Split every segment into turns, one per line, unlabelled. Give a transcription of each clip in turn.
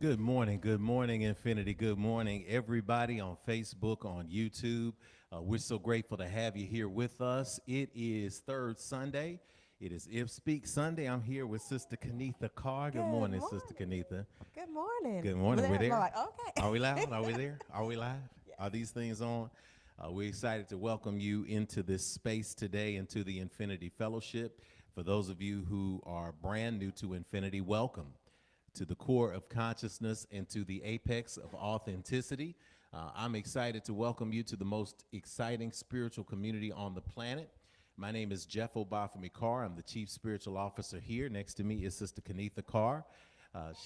Good morning, Infinity. Good morning, everybody on Facebook, on YouTube. We're so grateful to have you here with us. It is third Sunday. It is If Speak Sunday. I'm here with Sister Kenitha Carr. Good
Good
morning, Sister
morning.
Kenitha.
Good morning.
Good
Well,
morning. We're
I'm
there.
like, okay.
Are we loud? Are we there? Are we live?
Yes.
Are these things on? We're excited to welcome you into this space today, into the Infinity Fellowship. For those of you who are brand new to Infinity, welcome to the core of consciousness and to the apex of authenticity. I'm excited to welcome you to the most exciting spiritual community on the planet. My name is Jeff Obafemi Carr. I'm the Chief Spiritual Officer here. Next to me is Sister Kenitha Carr.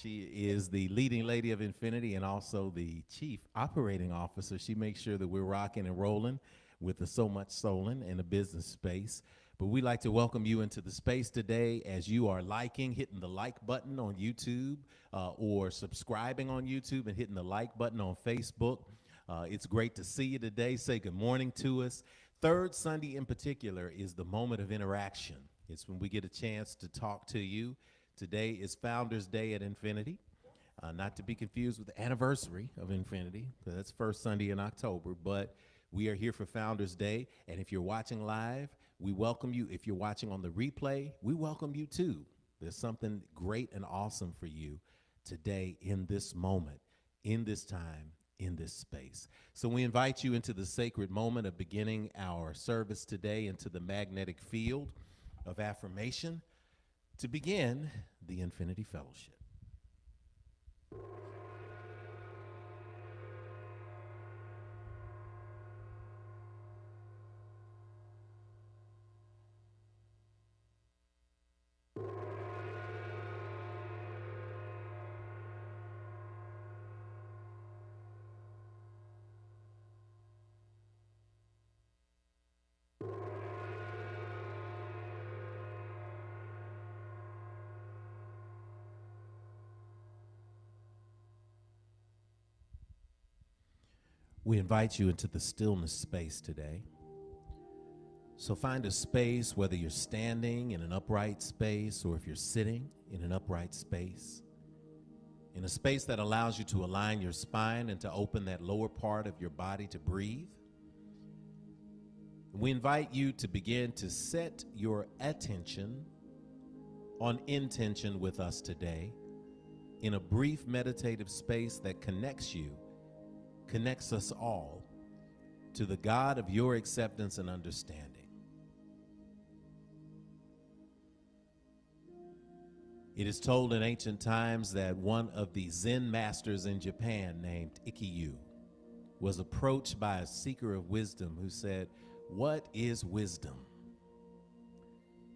She is the leading lady of Infinity and also the Chief Operating Officer. She makes sure that we're rocking and rolling with the So Much Soulin' in a business space. But we'd like to welcome you into the space today as you are hitting the like button on YouTube or subscribing on YouTube and hitting the like button on Facebook. It's great to see you today. Say good morning to us. Third Sunday in particular is the moment of interaction. It's when we get a chance to talk to you. Today is Founders Day at Infinity. Not to be confused with the anniversary of Infinity, because that's first Sunday in October, but we are here for Founders Day, and if you're watching live, we welcome you. If you're watching on the replay, we welcome you too. There's something great and awesome for you today in this moment, in this time, in this space. So we invite you into the sacred moment of beginning our service today, into the magnetic field of affirmation, to begin the Infinity Fellowship. We invite you into the stillness space today. So find a space, whether you're standing in an upright space or if you're sitting in an upright space, in a space that allows you to align your spine and to open that lower part of your body to breathe. We invite you to begin to set your attention on intention with us today in a brief meditative space that connects us all to the God of your acceptance and understanding. It is told in ancient times that one of the Zen masters in Japan named Ikkyu was approached by a seeker of wisdom who said, "What is wisdom?"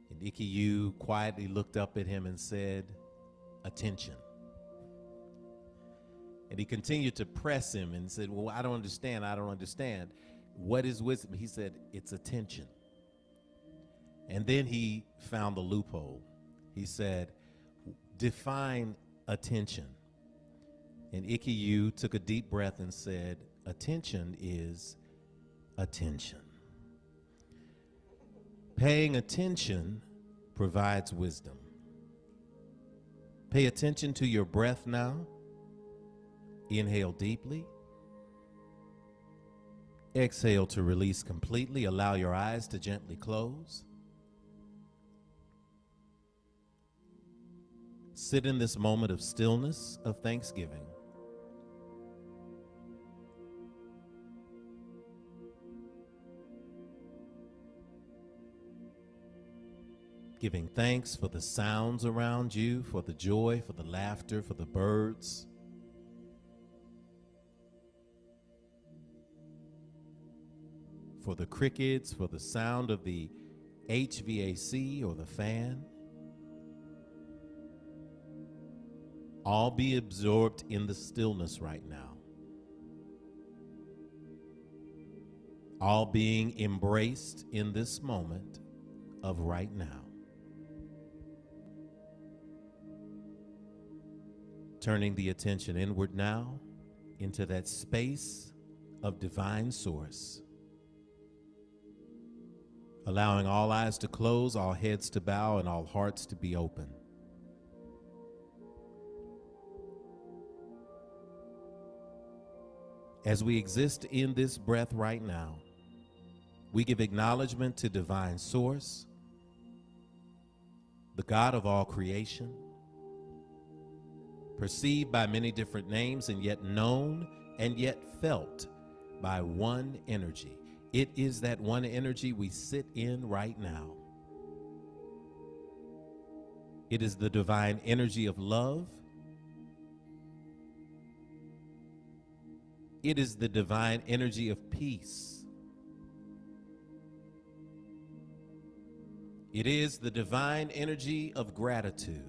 And Ikkyu quietly looked up at him and said, "Attention." And he continued to press him and said, "Well, I don't understand. What is wisdom?" He said, "It's attention." And then he found the loophole. He said, "Define attention." And Ikkyu took a deep breath and said, "Attention is attention." Paying attention provides wisdom. Pay attention to your breath now. Inhale deeply. Exhale to release completely. Allow your eyes to gently close. Sit in this moment of stillness, of thanksgiving. Giving thanks for the sounds around you, for the joy, for the laughter, for the birds. For the crickets, for the sound of the HVAC or the fan. All be absorbed in the stillness right now. All being embraced in this moment of right now. Turning the attention inward now into that space of divine source. Allowing all eyes to close, all heads to bow, and all hearts to be open. As we exist in this breath right now, we give acknowledgement to divine source, the God of all creation, perceived by many different names and yet known and yet felt by one energy. It is that one energy we sit in right now. It is the divine energy of love. It is the divine energy of peace. It is the divine energy of gratitude.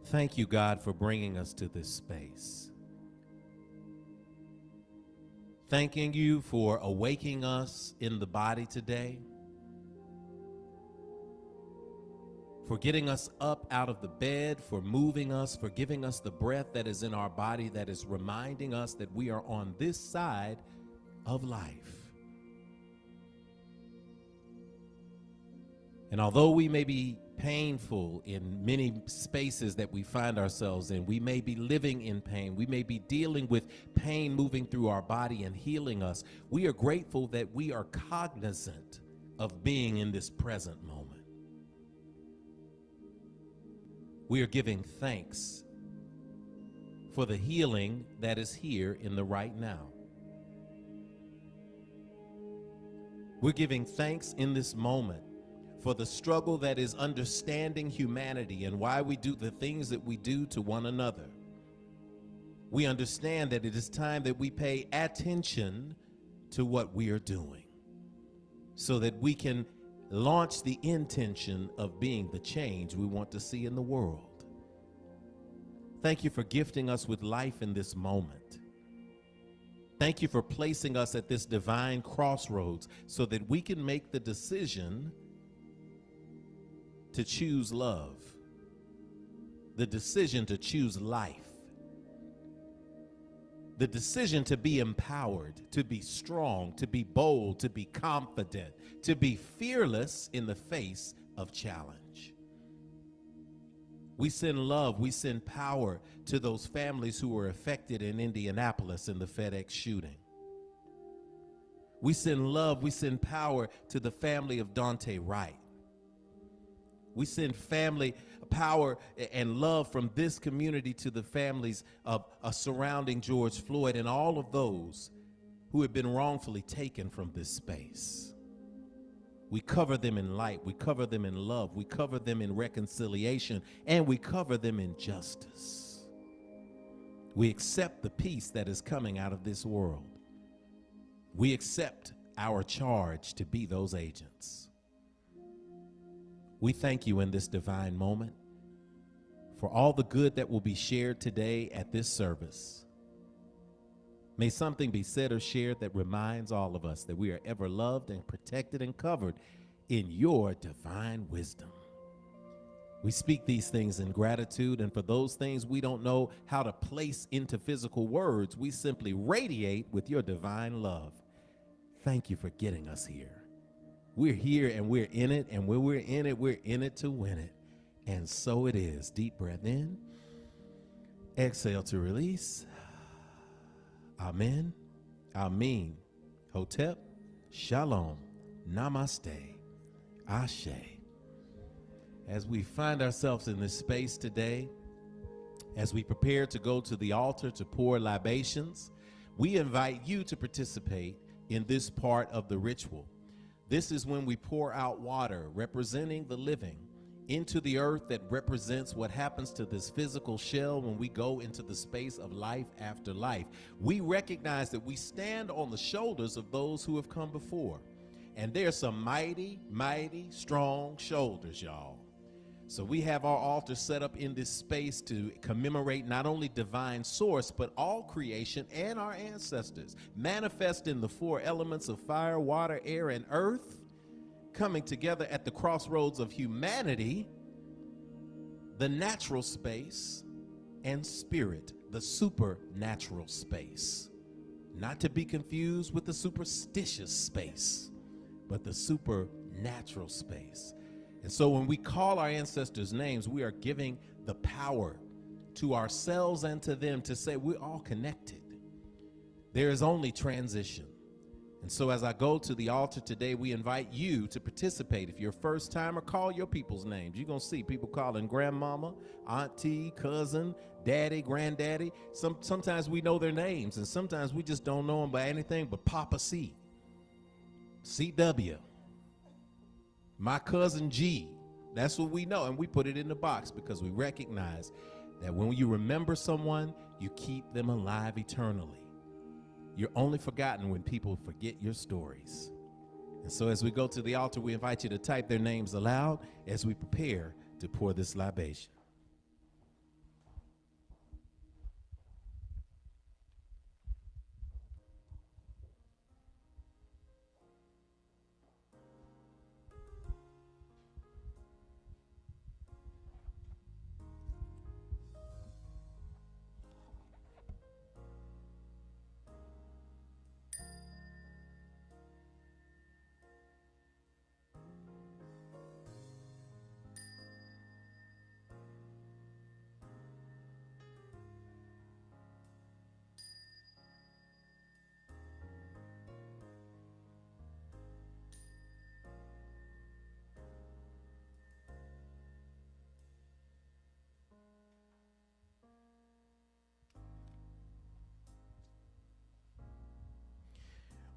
Thank you, God, for bringing us to this space. Thanking you for awaking us in the body today, for getting us up out of the bed, for moving us, for giving us the breath that is in our body that is reminding us that we are on this side of life. And although we may be painful in many spaces that we find ourselves in, we may be living in pain, we may be dealing with pain moving through our body and healing us, we are grateful that we are cognizant of being in this present moment. We are giving thanks for the healing that is here in the right now. We're giving thanks in this moment for the struggle that is understanding humanity and why we do the things that we do to one another. We understand that it is time that we pay attention to what we are doing so that we can launch the intention of being the change we want to see in the world. Thank you for gifting us with life in this moment. Thank you for placing us at this divine crossroads so that we can make the decision to choose love, the decision to choose life, the decision to be empowered, to be strong, to be bold, to be confident, to be fearless in the face of challenge. We send love, we send power to those families who were affected in Indianapolis in the FedEx shooting. We send love, we send power to the family of Dante Wright. We send family power and love from this community to the families of surrounding George Floyd and all of those who have been wrongfully taken from this space. We cover them in light, we cover them in love, we cover them in reconciliation, and we cover them in justice. We accept the peace that is coming out of this world. We accept our charge to be those agents. We thank you in this divine moment for all the good that will be shared today at this service. May something be said or shared that reminds all of us that we are ever loved and protected and covered in your divine wisdom. We speak these things in gratitude, and for those things we don't know how to place into physical words, we simply radiate with your divine love. Thank you for getting us here. We're here and we're in it, and when we're in it to win it. And so it is. Deep breath in, exhale to release. Amen, Amen, Hotep, Shalom, Namaste, Ashe. As we find ourselves in this space today, as we prepare to go to the altar to pour libations, we invite you to participate in this part of the ritual. This is when we pour out water representing the living into the earth that represents what happens to this physical shell when we go into the space of life after life. We recognize that we stand on the shoulders of those who have come before. And there's some mighty, mighty, strong shoulders, y'all. So we have our altar set up in this space to commemorate not only divine source, but all creation and our ancestors, manifest in the four elements of fire, water, air, and earth, coming together at the crossroads of humanity, the natural space, and spirit, the supernatural space. Not to be confused with the superstitious space, but the supernatural space. And so when we call our ancestors' names, we are giving the power to ourselves and to them to say we're all connected. There is only transition. And so as I go to the altar today, we invite you to participate. If you're a first timer, call your people's names. You're going to see people calling grandmama, auntie, cousin, daddy, granddaddy. Sometimes we know their names, and sometimes we just don't know them by anything but Papa C, CW, my cousin G. That's what we know, and we put it in the box because we recognize that when you remember someone, you keep them alive eternally. You're only forgotten when people forget your stories. And so as we go to the altar, we invite you to type their names aloud as we prepare to pour this libation.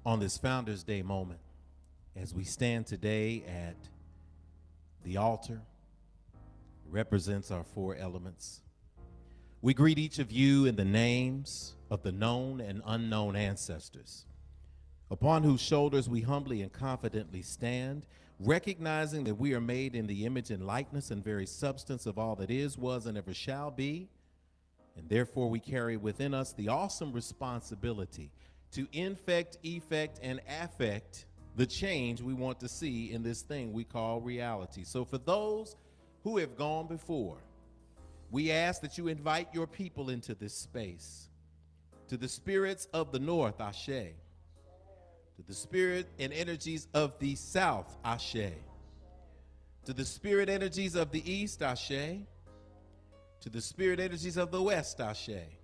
On this Founders Day moment, as we stand today at the altar, represents our four elements. We greet each of you in the names of the known and unknown ancestors, upon whose shoulders we humbly and confidently stand, recognizing that we are made in the image and likeness and very substance of all that is, was, and ever shall be, and therefore we carry within us the awesome responsibility to infect, effect, and affect the change we want to see in this thing we call reality. So for those who have gone before, we ask that you invite your people into this space. To the spirits of the north, Ashe. To the spirit and energies of the south, Ashe. To the spirit energies of the east, Ashe. To the spirit energies of the west, Ashe.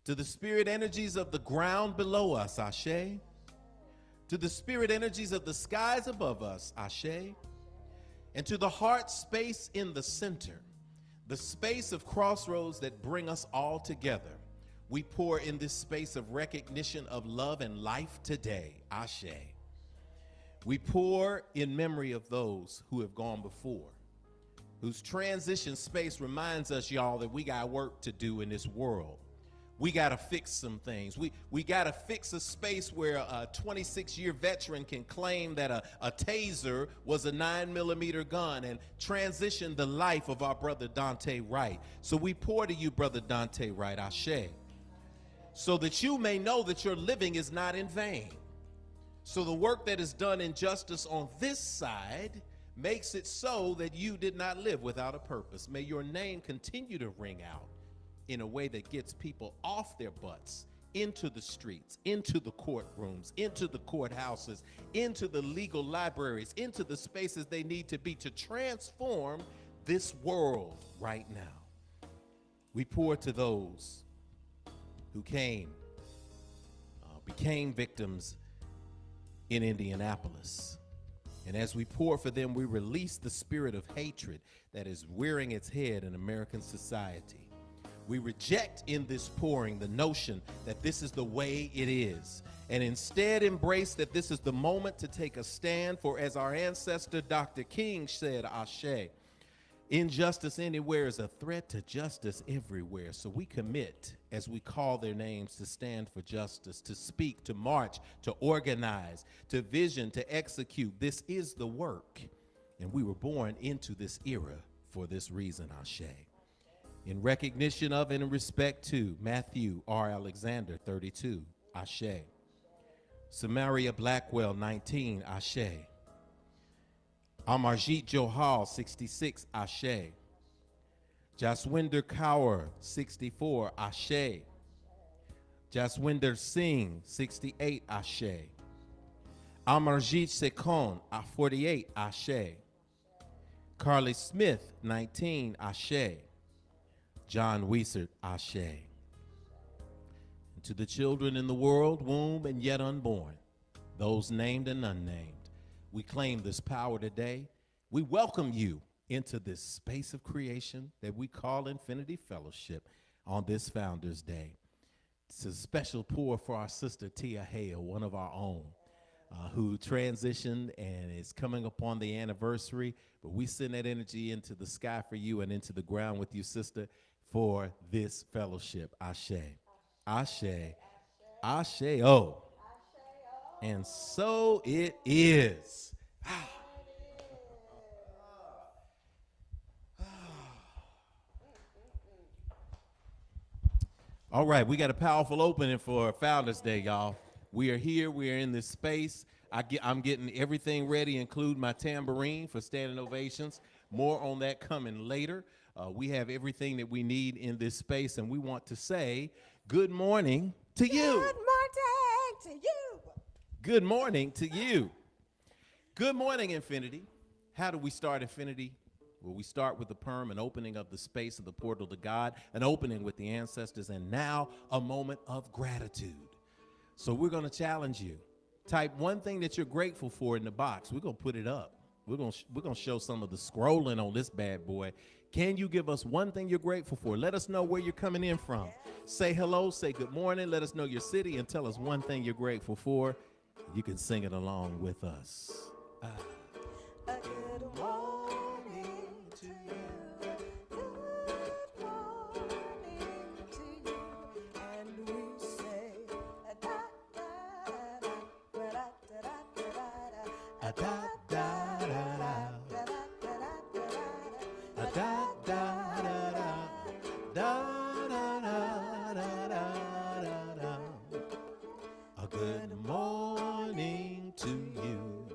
To the spirit energies of the ground below us, Ashe. To the spirit energies of the skies above us, Ashe. And to the heart space in the center, the space of crossroads that bring us all together, we pour in this space of recognition of love and life today, Ashe. We pour in memory of those who have gone before, whose transition space reminds us, y'all, that we got work to do in this world. We got to fix some things. We got to fix a space where a 26-year veteran can claim that a taser was a 9mm gun and transition the life of our brother Dante Wright. So we pour to you, brother Dante Wright, Ashe, so that you may know that your living is not in vain. So the work that is done in justice on this side makes it so that you did not live without a purpose. May your name continue to ring out in a way that gets people off their butts, into the streets, into the courtrooms, into the courthouses, into the legal libraries, into the spaces they need to be to transform this world right now. We pour to those who became victims in Indianapolis. And as we pour for them, we release the spirit of hatred that is rearing its head in American society. We reject in this pouring the notion that this is the way it is, and instead embrace that this is the moment to take a stand, for as our ancestor Dr. King said, Ashe, injustice anywhere is a threat to justice everywhere. So we commit, as we call their names, to stand for justice, to speak, to march, to organize, to vision, to execute. This is the work, and we were born into this era for this reason, Ashe. In recognition of and in respect to Matthew R. Alexander, 32, Ashe. Samaria Blackwell, 19, Ashe. Amarjit Johal, 66, Ashe. Jaswinder Kaur, 64, Ashe. Jaswinder Singh, 68, Ashe. Amarjit Sekon, 48, Ashe. Carly Smith, 19, Ashe. John Wiesert, Ashe. And to the children in the world, womb and yet unborn, those named and unnamed, we claim this power today. We welcome you into this space of creation that we call Infinity Fellowship on this Founders Day. It's a special pour for our sister Tia Hale, one of our own, who transitioned and is coming upon the anniversary. But we send that energy into the sky for you and into the ground with you, sister, for this fellowship. Ashe. Ashe. Ashe. Oh. And so it is. All right, we got a powerful opening for Founders Day, y'all. We are here. We are in this space. I'm getting everything ready, include my tambourine for Standing Ovations. More on that coming later. We have everything that we need in this space, and we want to say good morning to you.
Good morning to you.
Good morning to you. Good morning, Infinity. How do we start Infinity? Well, we start with the perm, an opening of the space of the portal to God, an opening with the ancestors, and now a moment of gratitude. So we're going to challenge you. Type one thing that you're grateful for in the box. We're going to put it up. We're going to show some of the scrolling on this bad boy. Can you give us one thing you're grateful for? Let us know where you're coming in from. Say hello, say good morning, let us know your city, and tell us one thing you're grateful for. You can sing it along with us.
A good morning to you. Good morning to you. And we say da da da da da da da
A good morning to you.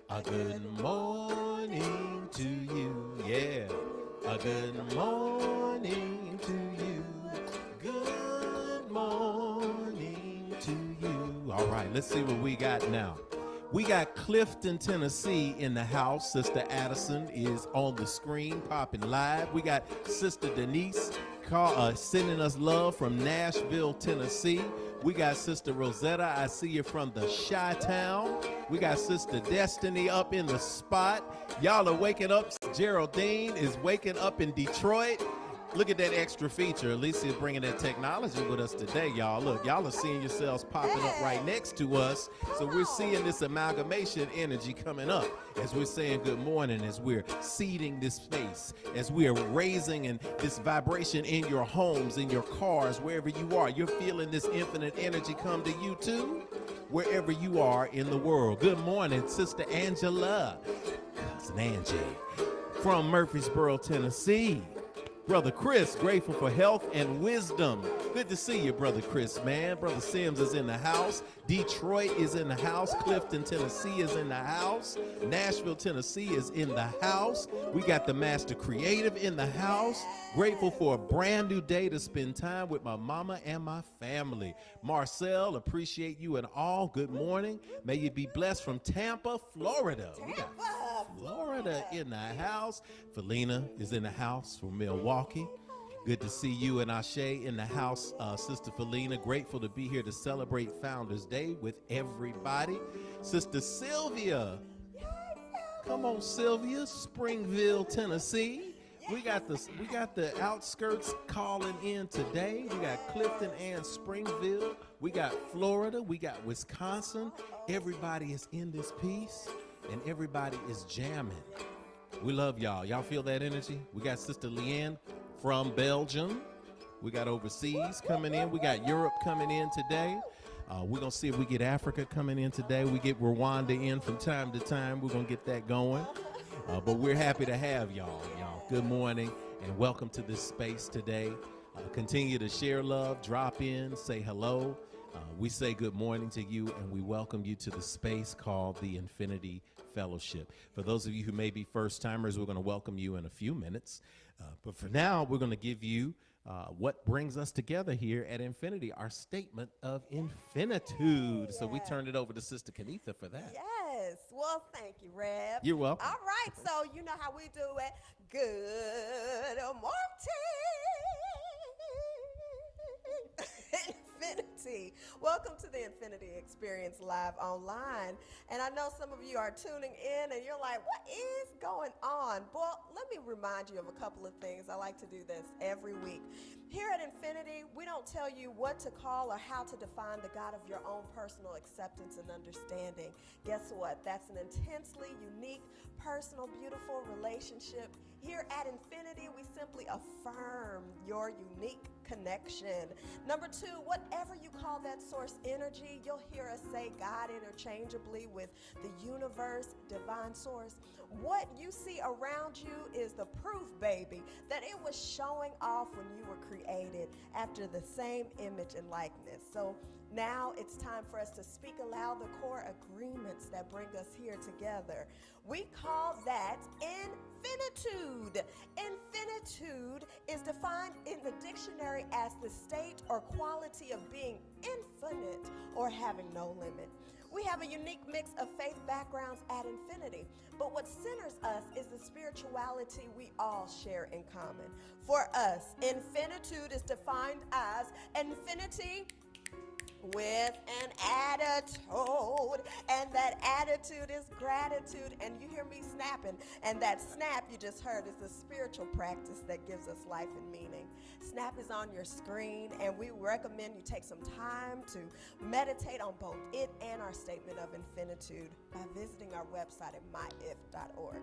A good morning to you. Yeah. A good morning to you. Good morning to you. All right, let's see what we got now. We got Clifton, Tennessee in the house. Sister Addison is on the screen, popping live. We got Sister Denise sending us love from Nashville, Tennessee. We got Sister Rosetta. I see you from the Chi-Town. We got Sister Destiny up in the spot. Y'all are waking up. Geraldine is waking up in Detroit. Look at that extra feature. Alicia's bringing that technology with us today, y'all. Look, y'all are seeing yourselves popping up right next to us. So we're seeing this amalgamation energy coming up as we're saying good morning, as we're seeding this space, as we are raising and this vibration in your homes, in your cars, wherever you are. You're feeling this infinite energy come to you too, wherever you are in the world. Good morning, Sister Angela, Cousin Angie, from Murfreesboro, Tennessee. Brother Chris, grateful for health and wisdom. Good to see you, Brother Chris, man. Brother Sims is in the house. Detroit is in the house. Clifton, Tennessee is in the house. Nashville, Tennessee is in the house. We got the Master Creative in the house. Grateful for a brand new day to spend time with my mama and my family. Marcel, appreciate you and all. Good morning. May you be blessed from Tampa, Florida. We got Florida in the house. Felina is in the house from Milwaukee. Good to see you and Ashe in the house, Sister Felina. Grateful to be here to celebrate Founders Day with everybody. Sister Sylvia. Come on, Sylvia. Springville, Tennessee. We got the outskirts calling in today. We got Clifton and Springville. We got Florida. We got Wisconsin. Everybody is in this piece, and everybody is jamming. We love y'all. Y'all feel that energy? We got Sister Leanne from Belgium. We got overseas coming in. We got Europe coming in today. We're going to see if we get Africa coming in today. We get Rwanda in from time to time. We're going to get that going. But we're happy to have y'all. Good morning and welcome to this space today. Continue to share love, drop in, say hello. We say good morning to you, and we welcome you to the space called the Infinity Fellowship. For those of you who may be first-timers, we're going to welcome you in a few minutes. But for now, we're going to give you what brings us together here at Infinity, our statement of infinitude. So we turned it over to Sister Kenitha for that.
Yes. Well, thank you, Rev.
You're welcome.
All right. So you know how we do it. Good morning. Infinity Experience live online. And I know some of you are tuning in and you're like, what is going on? Well, let me remind you of a couple of things. I like to do this every week. Here at Infinity, we don't tell you what to call or how to define the God of your own personal acceptance and understanding. Guess what? That's an intensely unique, personal, beautiful relationship. Here at Infinity, we simply affirm your unique connection. Number two, whatever you call that source energy, you'll hear us say God interchangeably with the universe, divine source. What you see around you is the proof, baby, that it was showing off when you were created after the same image and likeness. So now it's time for us to speak aloud the core agreements that bring us here together. We call that infinitude. Infinitude is defined in the dictionary as the state or quality of being infinite or having no limit. We have a unique mix of faith backgrounds at Infinity, but what centers us is the spirituality we all share in common. For us, infinitude is defined as infinity with an attitude, and that attitude is gratitude. And you hear me snapping, and that snap you just heard is the spiritual practice that gives us life and meaning. Snap is on your screen, and we recommend you take some time to meditate on both it and our statement of infinitude by visiting our website at myif.org.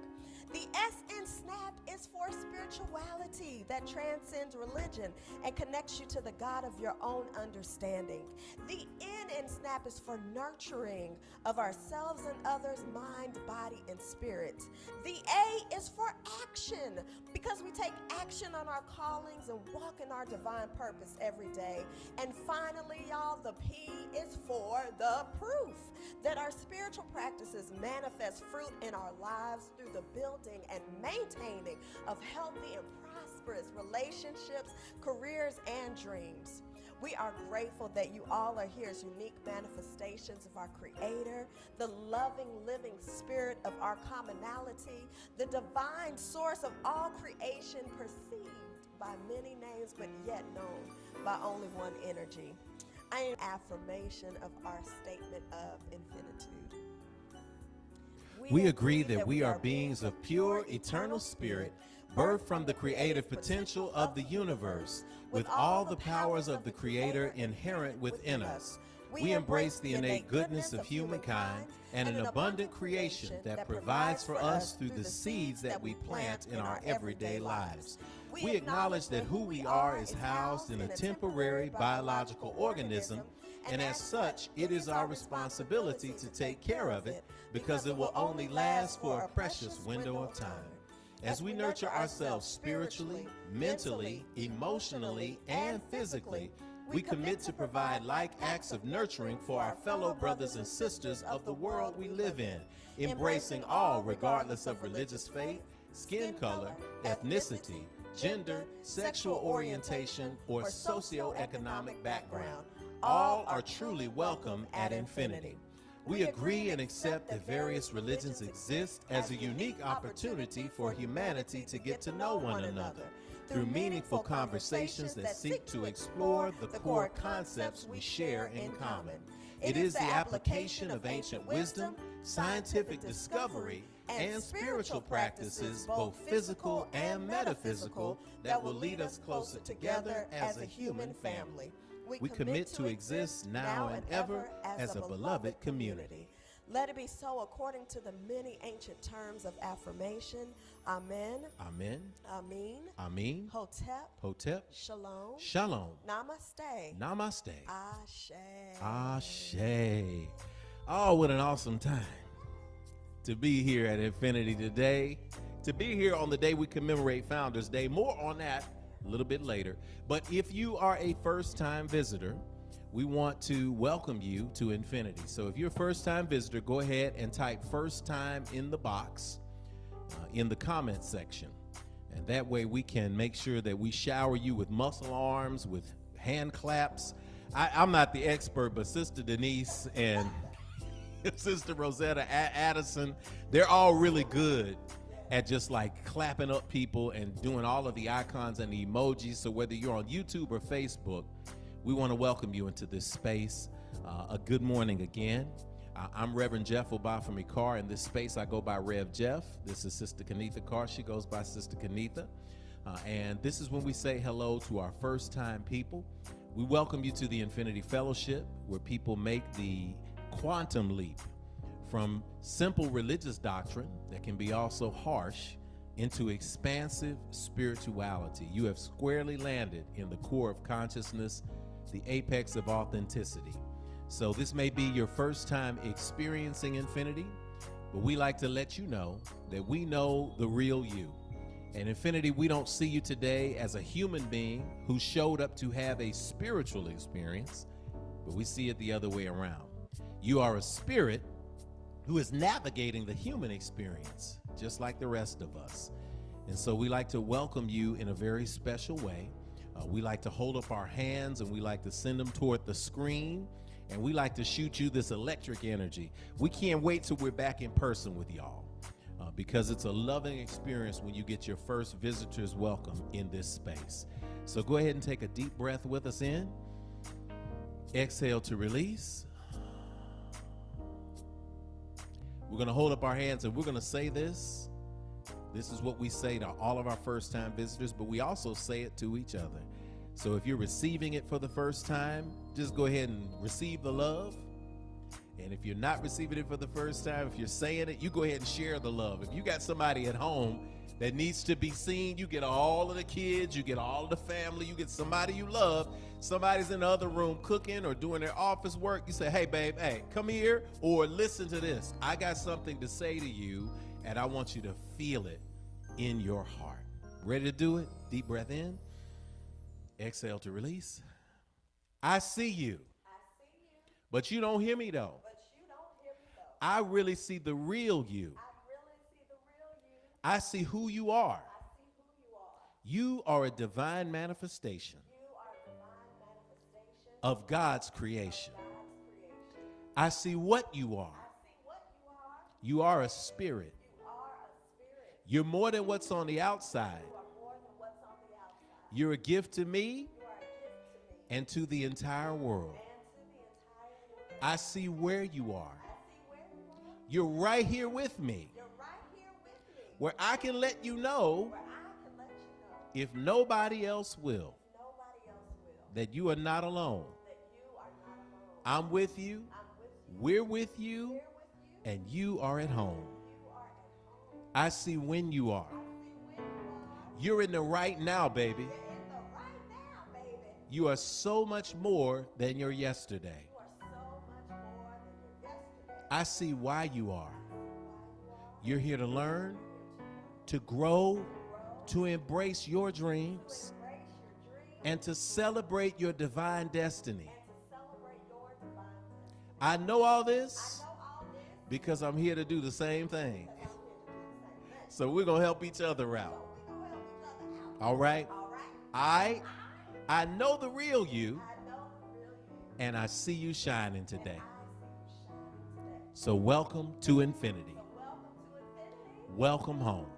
The S in SNAP is for spirituality that transcends religion and connects you to the God of your own understanding. The N in SNAP is for nurturing of ourselves and others' mind, body, and spirit. The A is for action, because we take action on our callings and walk in our divine purpose every day. And finally, y'all, the P is for the proof that our spiritual practices manifest fruit in our lives through the building and maintaining of healthy and prosperous relationships, careers, and dreams. We are grateful that you all are here as unique manifestations of our Creator, the loving, living spirit of our commonality, the divine source of all creation, perceived by many names but yet known by only one energy. I am affirmation of our statement of infinitude.
We agree that we are beings of pure, eternal spirit, birthed from the creative potential of the universe, with all the powers of the Creator inherent within us. We embrace the innate goodness of humankind and an abundant creation that provides for us through the seeds that we plant in our everyday lives. We acknowledge that who we are is housed in a temporary biological organism, and as such, it is our responsibility to take care of it, because it will only last for a precious window of time. As we nurture ourselves spiritually, mentally, emotionally, and physically, we commit to provide like acts of nurturing for our fellow brothers and sisters of the world we live in, embracing all regardless of religious faith, skin color, ethnicity, gender, sexual orientation, or socioeconomic background. All are truly welcome at Infinity. We agree and accept that various religions exist as a unique opportunity for humanity to get to know one another through meaningful conversations that seek to explore the core concepts we share in common. It is the application of ancient wisdom, scientific discovery, and spiritual practices, both physical and metaphysical, that will lead us closer together as a human family. We commit to exist now and ever as a beloved community.
Let it be so according to the many ancient terms of affirmation. Amen.
Amen.
Amin.
Amin.
Hotep.
Hotep.
Shalom.
Shalom.
Namaste.
Namaste.
Ashe.
Ashe. Oh, what an awesome time to be here at Infinity today. To be here on the day we commemorate Founders Day. More on that a little bit later. But if you are a first-time visitor, we want to welcome you to Infinity. So if you're a first-time visitor, go ahead and type first time in the box in the comments section. And that way we can make sure that we shower you with muscle arms, with hand claps. I'm not the expert, but Sister Denise and Sister Rosetta Addison, they're all really good at just like clapping up people and doing all of the icons and the emojis. So whether you're on YouTube or Facebook, we want to welcome you into this space A good morning again. I'm Reverend Jeff Obafemi Carr. In this space, I go by Rev Jeff. This is Sister Kenitha Carr. She goes by Sister Kenitha. And this is when we say hello to our first-time people. We welcome you to the Infinity Fellowship, where people make the quantum leap from simple religious doctrine that can be also harsh into expansive spirituality. You have squarely landed in the core of consciousness, the apex of authenticity. So this may be your first time experiencing infinity, but we like to let you know that we know the real you. And infinity, we don't see you today as a human being who showed up to have a spiritual experience, but we see it the other way around. You are a spirit who is navigating the human experience, just like the rest of us. And so we like to welcome you in a very special way. We like to hold up our hands and we like to send them toward the screen, and we like to shoot you this electric energy. We can't wait till we're back in person with y'all, because it's a loving experience when you get your first visitor's welcome in this space. So go ahead and take a deep breath with us in. Exhale to release. We're going to hold up our hands and we're going to say this. This is what we say to all of our first-time visitors, but we also say it to each other. So if you're receiving it for the first time, just go ahead and receive the love. And if you're not receiving it for the first time, if you're saying it, you go ahead and share the love. If you got somebody at home that needs to be seen, you get all of the kids, you get all of the family, you get somebody you love, somebody's in the other room cooking or doing their office work, you say, hey, babe, hey, come here, or listen to this. I got something to say to you, and I want you to feel it in your heart. Ready to do it? Deep breath in. Exhale to release. I see you. But you don't hear me, though. I really see the real you. I see who you are. You are a divine manifestation of God's creation. I see what you are. You are a spirit. You're more than what's on the outside. You're a gift to me and to the entire world. I see where you are. You're right here with me, where I can let you know, if nobody else will, that you are not alone. I'm with you, we're with you, and you are at home. I see when you are. You're in the right now, baby. You are so much more than your yesterday. I see why you are. You're here to learn, to grow, to embrace your dreams, and to celebrate your divine destiny. I know all this because I'm here to do the same thing. So we're going to help each other out. All right? I know the real you, and I see you shining today. So welcome to infinity. Welcome home.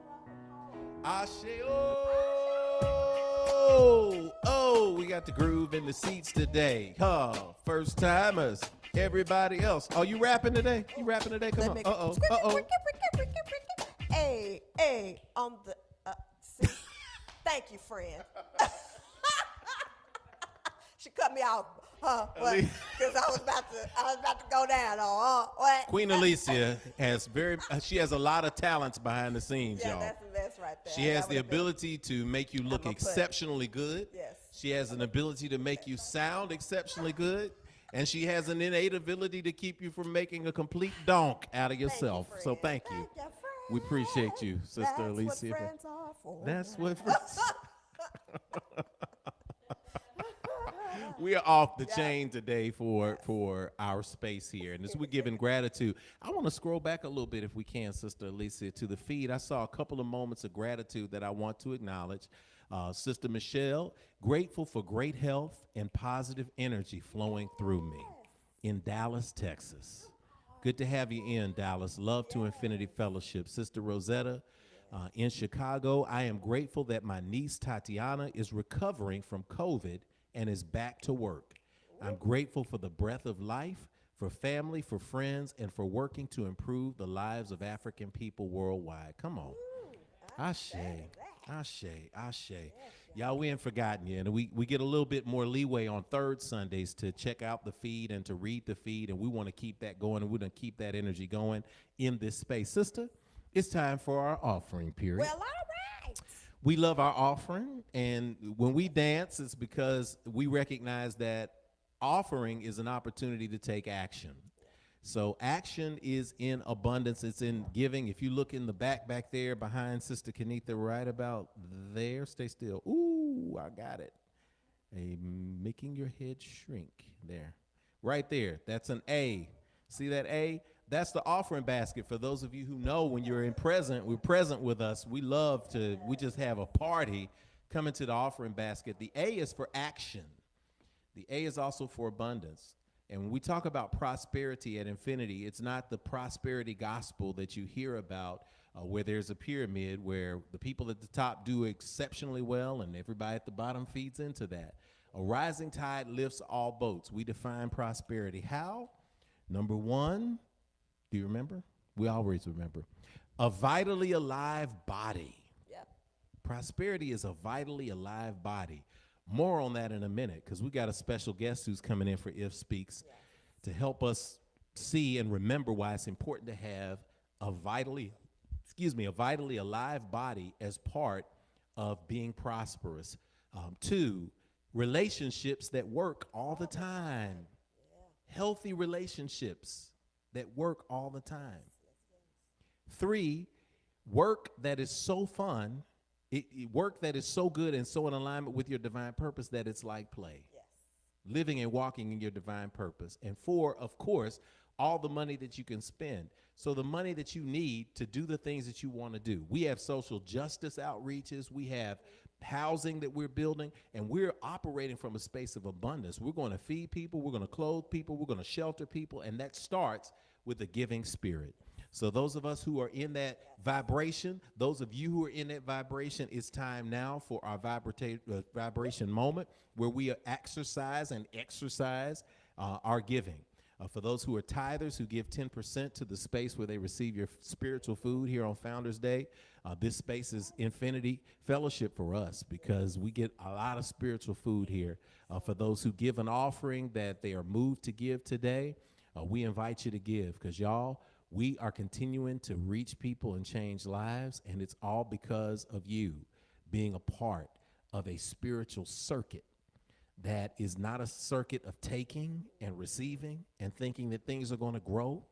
Oh, we got the groove in the seats today. First timers, everybody else. Oh, you rapping today? You rapping today? Come on. Uh-oh.
Hey, on the, see, thank you, friend. She cut me off, because I was about to go down on, what?
Queen Alicia has she has a lot of talents behind the scenes,
yeah,
y'all.
That's the best right there.
She has the ability to make you look exceptionally good.
Yes.
She has an ability to make you sound exceptionally good. And she has an innate ability to keep you from making a complete donk out of yourself. So thank you. We appreciate you, Sister Alicia.
That's what friends are for.
That's what friends. We are off the chain today for our space here. And as we're giving gratitude, I want to scroll back a little bit, if we can, Sister Alicia, to the feed. I saw a couple of moments of gratitude that I want to acknowledge. Sister Michelle, grateful for great health and positive energy flowing through me in Dallas, Texas. Good to have you in, Dallas. Love to Infinity Fellowship. Sister Rosetta, in Chicago, I am grateful that my niece Tatiana is recovering from COVID and is back to work. I'm grateful for the breath of life, for family, for friends, and for working to improve the lives of African people worldwide. Come on.
I
Ashe,
say that.
Ashe, Ashe.
Yes,
Y'all, we ain't forgotten you. And we get a little bit more leeway on third Sundays to check out the feed and to read the feed. And we want to keep that going, and we're going to keep that energy going in this space. Sister, it's time for our offering period.
Well, all right.
We love our offering. And when we dance, it's because we recognize that offering is an opportunity to take action. So action is in abundance. It's in giving. If you look in the back there behind Sister Kenitha, right about there, stay still. Ooh, I got it. Making your head shrink there. Right there. That's an A. See that A? That's the offering basket. For those of you who know, when you're we're present with us. We just have a party coming to the offering basket. The A is for action. The A is also for abundance. And when we talk about prosperity at Infinity, it's not the prosperity gospel that you hear about where there's a pyramid where the people at the top do exceptionally well and everybody at the bottom feeds into that. A rising tide lifts all boats. We define prosperity. How? Number one, do you remember? We always remember. A vitally alive body.
Yep.
Prosperity is a vitally alive body. More on that in a minute, because we got a special guest who's coming in for If Speaks to help us see and remember why it's important to have a vitally alive body as part of being prosperous. Two, relationships that work all the time. Healthy relationships that work all the time. Three, work that is so fun. Work that is so good and so in alignment with your divine purpose that it's like play.
Yes.
Living and walking in your divine purpose. And four, of course, all the money that you can spend. So the money that you need to do the things that you want to do. We have social justice outreaches. We have housing that we're building, and we're operating from a space of abundance. We're going to feed people. We're going to clothe people. We're going to shelter people. And that starts with a giving spirit. So those of us who are in that vibration, those of you who are in that vibration, it's time now for our vibration moment where we exercise our giving. For those who are tithers who give 10% to the space where they receive your spiritual food here on Founders Day, this space is Infinity Fellowship for us because we get a lot of spiritual food here. For those who give an offering that they are moved to give today, we invite you to give because y'all, we are continuing to reach people and change lives, and it's all because of you being a part of a spiritual circuit that is not a circuit of taking and receiving and thinking that things are going to grow.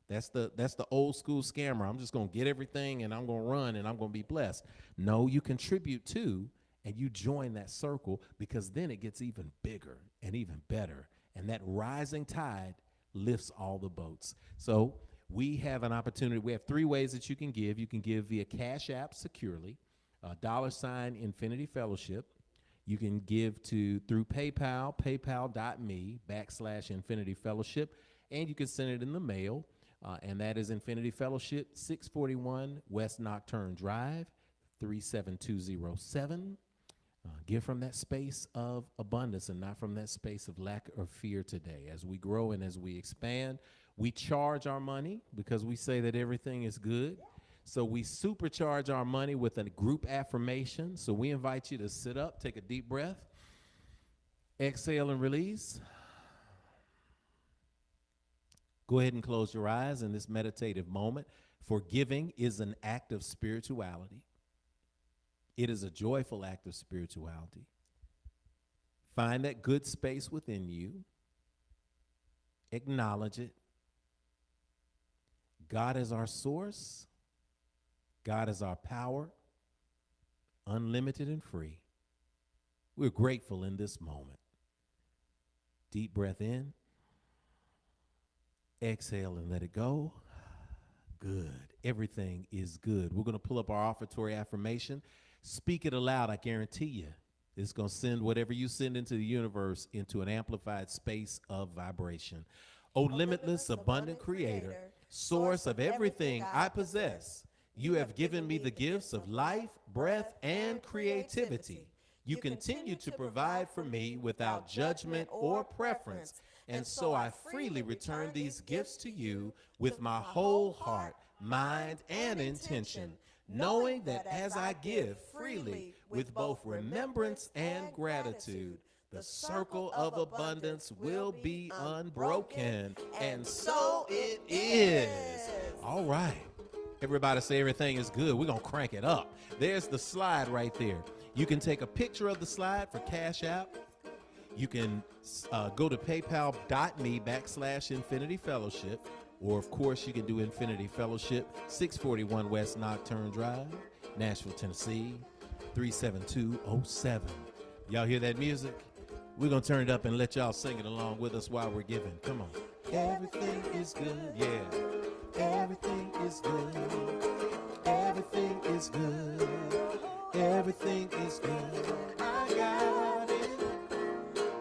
That's the old school scammer. I'm just going to get everything and I'm going to run and I'm going to be blessed. No, you contribute to and you join that circle because then it gets even bigger and even better, and that rising tide lifts all the boats. So we have an opportunity. We have three ways that you can give. You can give via Cash App securely, $ Infinity Fellowship. You can give through PayPal, paypal.me/Infinity Fellowship, and you can send it in the mail, and that is Infinity Fellowship, 641 West Nocturne Drive, 37207. Give from that space of abundance and not from that space of lack or fear today. As we grow and as we expand, we charge our money because we say that everything is good. So we supercharge our money with a group affirmation. So we invite you to sit up, take a deep breath, exhale and release. Go ahead and close your eyes in this meditative moment. Forgiving is an act of spirituality. It is a joyful act of spirituality. Find that good space within you. Acknowledge it. God is our source. God is our power, unlimited and free. We're grateful in this moment. Deep breath in. Exhale and let it go. Good. Everything is good. We're going to pull up our offertory affirmation. Speak it aloud. I guarantee you it's going to send whatever you send into the universe into an amplified space of vibration. O limitless, abundant creator, source of everything I possess, you have given me the gifts of life, breath, and creativity. You continue to provide for me without judgment or preference. And so I freely return these gifts to you with my whole heart, mind, and intention, knowing that as I give freely with both remembrance and gratitude, the circle of abundance will be unbroken. And so it is. All right. Everybody say everything is good. We're going to crank it up. There's the slide right there. You can take a picture of the slide for Cash App. You can go to paypal.me/Infinity Fellowship. Or, of course, you can do Infinity Fellowship, 641 West Nocturne Drive, Nashville, Tennessee, 37207. Y'all hear that music? We're going to turn it up and let y'all sing it along with us while we're giving. Come on. Everything is good. Yeah. Everything is good. Everything is good. Everything is good. I got it.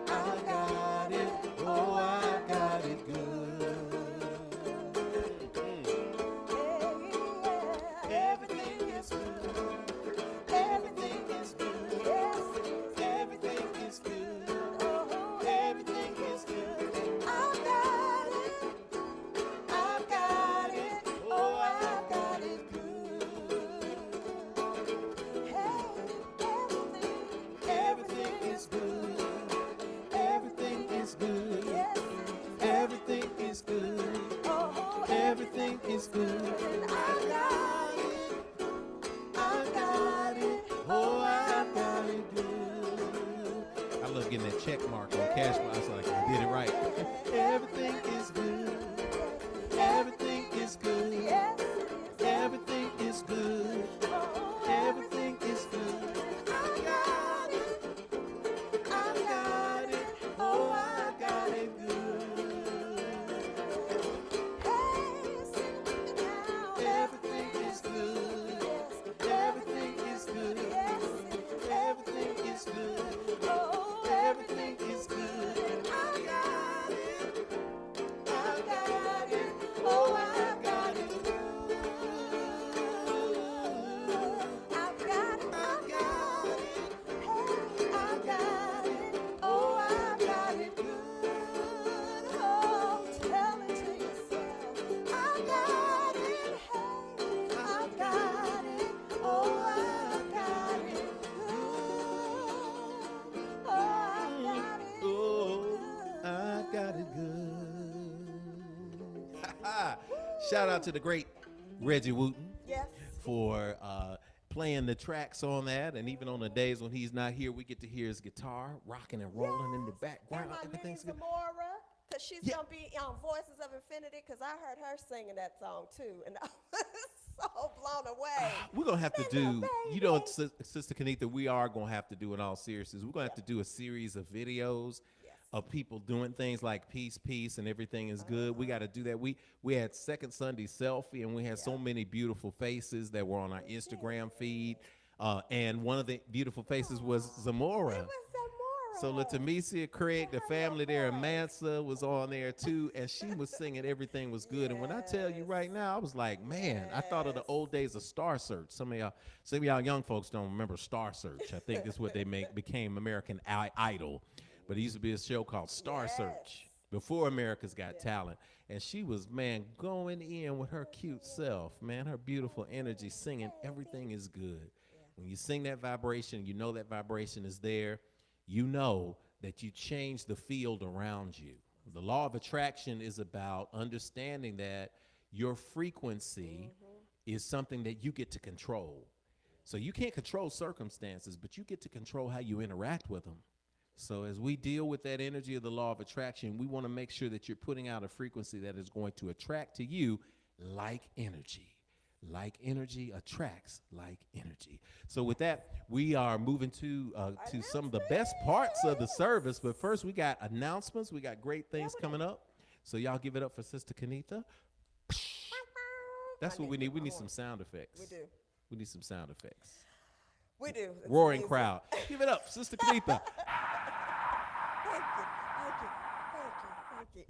I got it. Oh, I got it good. Everything is good. Everything is good. Everything is good. Everything is good. I got it. I got it. Oh, I got it good. Everything is good. Everything is good. Everything is good. Everything is good. I got it. I got it. Oh, I got it good. I love getting that check mark on Cash Flow. I was like, I did it right. Everything is good. Everything is good. Everything is good. Everything is good. I got it. I got it. Oh, I got it good. Everything is good. Everything is good. Everything is good. Everything is good. I got it. I got it. Oh, I got it good. I got it. I got it. I got it. Oh, I got it good. Oh, tell it to yourself. I got it. Hey, I got it. Oh, I got it good. Oh, I got it good. Shout out to the great Reggie Wooten.
Yes.
For playing the tracks on that, and even on the days when he's not here, we get to hear his guitar rocking and rolling in the background.
And my Mimi
Everything's good.
Zamora, because she's
Yeah.
going to be on Voices of Infinity, because I heard her singing that song too, and I was so blown away.
We're gonna have to
Sing
do,
it,
you know,
baby.
Sister Kanitha, we are gonna have to do, in all seriousness, we're gonna have to do a series of videos of people doing things like peace, peace, and everything is good. We got to do that. We had Second Sunday selfie, and we had so many beautiful faces that were on our Instagram feed. And one of the beautiful faces was Zamora.
It was Zamora.
So Latamisia, Craig, the family there, and Mansa was on there too, and she was singing Everything Was Good. And when I tell you right now, I was like, man, I thought of the old days of Star Search. Some of y'all young folks don't remember Star Search. I think that's what they became American Idol. But it used to be a show called Star Search before America's Got Talent. And she was, man, going in with her cute self, man, her beautiful energy, singing Everything Is Good. When you sing that vibration, you know that vibration is there. You know that you change the field around you. The law of attraction is about understanding that your frequency is something that you get to control. So you can't control circumstances, but you get to control how you interact with them. So as we deal with that energy of the law of attraction, we want to make sure that you're putting out a frequency that is going to attract to you like energy. Like energy attracts like energy. So with that, we are moving to some of the best parts of the service. But first, we got announcements. We got great things coming up. So y'all give it up for Sister Kanitha. That's what we need. We need some sound effects.
We do.
We need some sound effects.
We do. It's
Roaring
amazing.
crowd. Give it up, Sister Kanitha.
Thank you.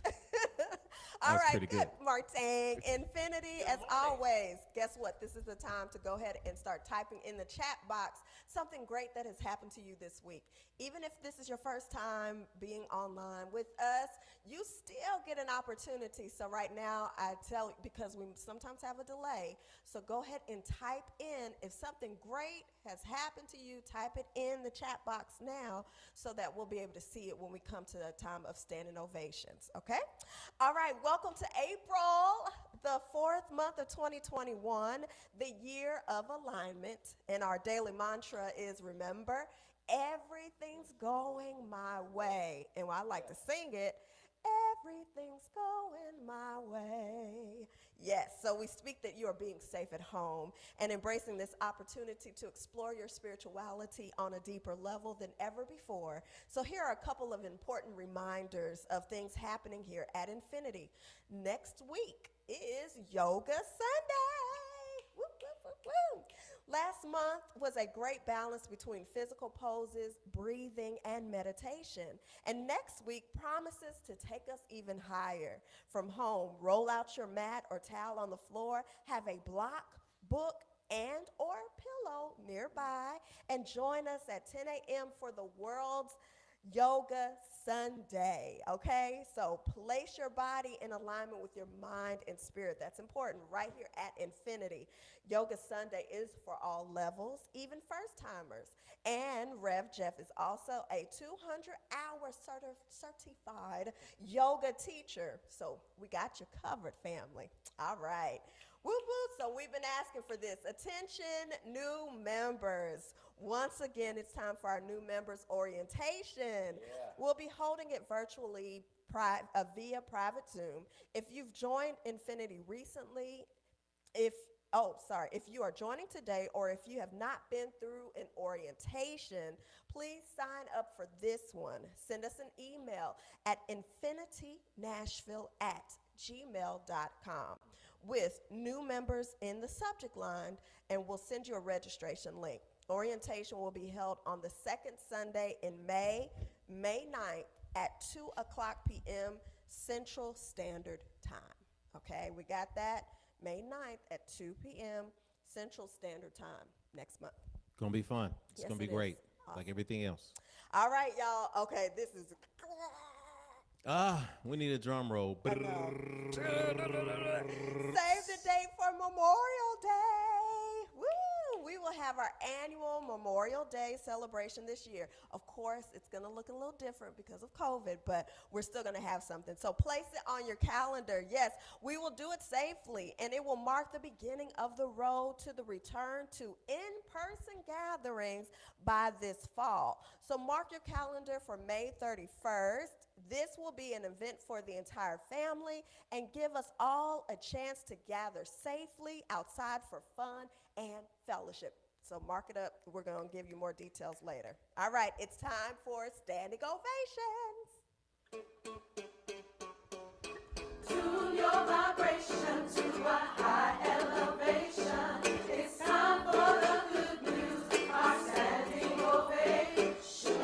All
was
right,
pretty
good,
good.
Martin. Infinity, as always. Guess what? This is the time to go ahead and start typing in the chat box something great that has happened to you this week. Even if this is your first time being online with us, you still get an opportunity. So right now, I tell you, because we sometimes have a delay, so go ahead and type in if something great has happened to you, type it in the chat box now so that we'll be able to see it when we come to the time of standing ovations, okay? All right, welcome to April, the fourth month of 2021, the year of alignment. And our daily mantra is remember, everything's going my way. And I like to sing it, everything's going my way. Yes, so we speak that you are being safe at home and embracing this opportunity to explore your spirituality on a deeper level than ever before. So here are a couple of important reminders of things happening here at Infinity. Next week is Yoga Sunday. Woo, woo, woo, woo. Last month was a great balance between physical poses, breathing, and meditation. And next week promises to take us even higher. From home, roll out your mat or towel on the floor, have a block, book, and or pillow nearby, and join us at 10 a.m. for the world's Yoga Sunday, okay? So place your body in alignment with your mind and spirit. That's important right here at Infinity. Yoga Sunday is for all levels, even first timers. And Rev Jeff is also a 200-hour certified yoga teacher. So we got you covered, family. All right. Woo woo. So we've been asking for this. Attention, new members. Once again, it's time for our new members orientation. Yeah. We'll be holding it virtually via private Zoom. If you've joined Infinity recently, if you are joining today or if you have not been through an orientation, please sign up for this one. Send us an email at infinitynashville@gmail.com with new members in the subject line, and we'll send you a registration link. Orientation will be held on the second Sunday in May 9th at 2 o'clock p.m. Central Standard Time. Okay, we got that? May 9th at 2 p.m. Central Standard Time next month.
Gonna be fun. It's
Yes,
gonna be
it is.
great,
Awesome.
like everything else.
All right, y'all. Okay, this is.
We need a drum roll.
Save the date for Memorial Day. Woo! We will have our annual Memorial Day celebration this year. Of course, it's going to look a little different because of COVID, but we're still going to have something. So place it on your calendar. Yes, we will do it safely, and it will mark the beginning of the road to the return to in-person gatherings by this fall. So mark your calendar for May 31st. This will be an event for the entire family and give us all a chance to gather safely outside for fun and fellowship. So mark it up. We're going to give you more details later. All right, it's time for Standing Ovations.
Tune your vibration to a high elevation. It's time for the good news, our standing ovation.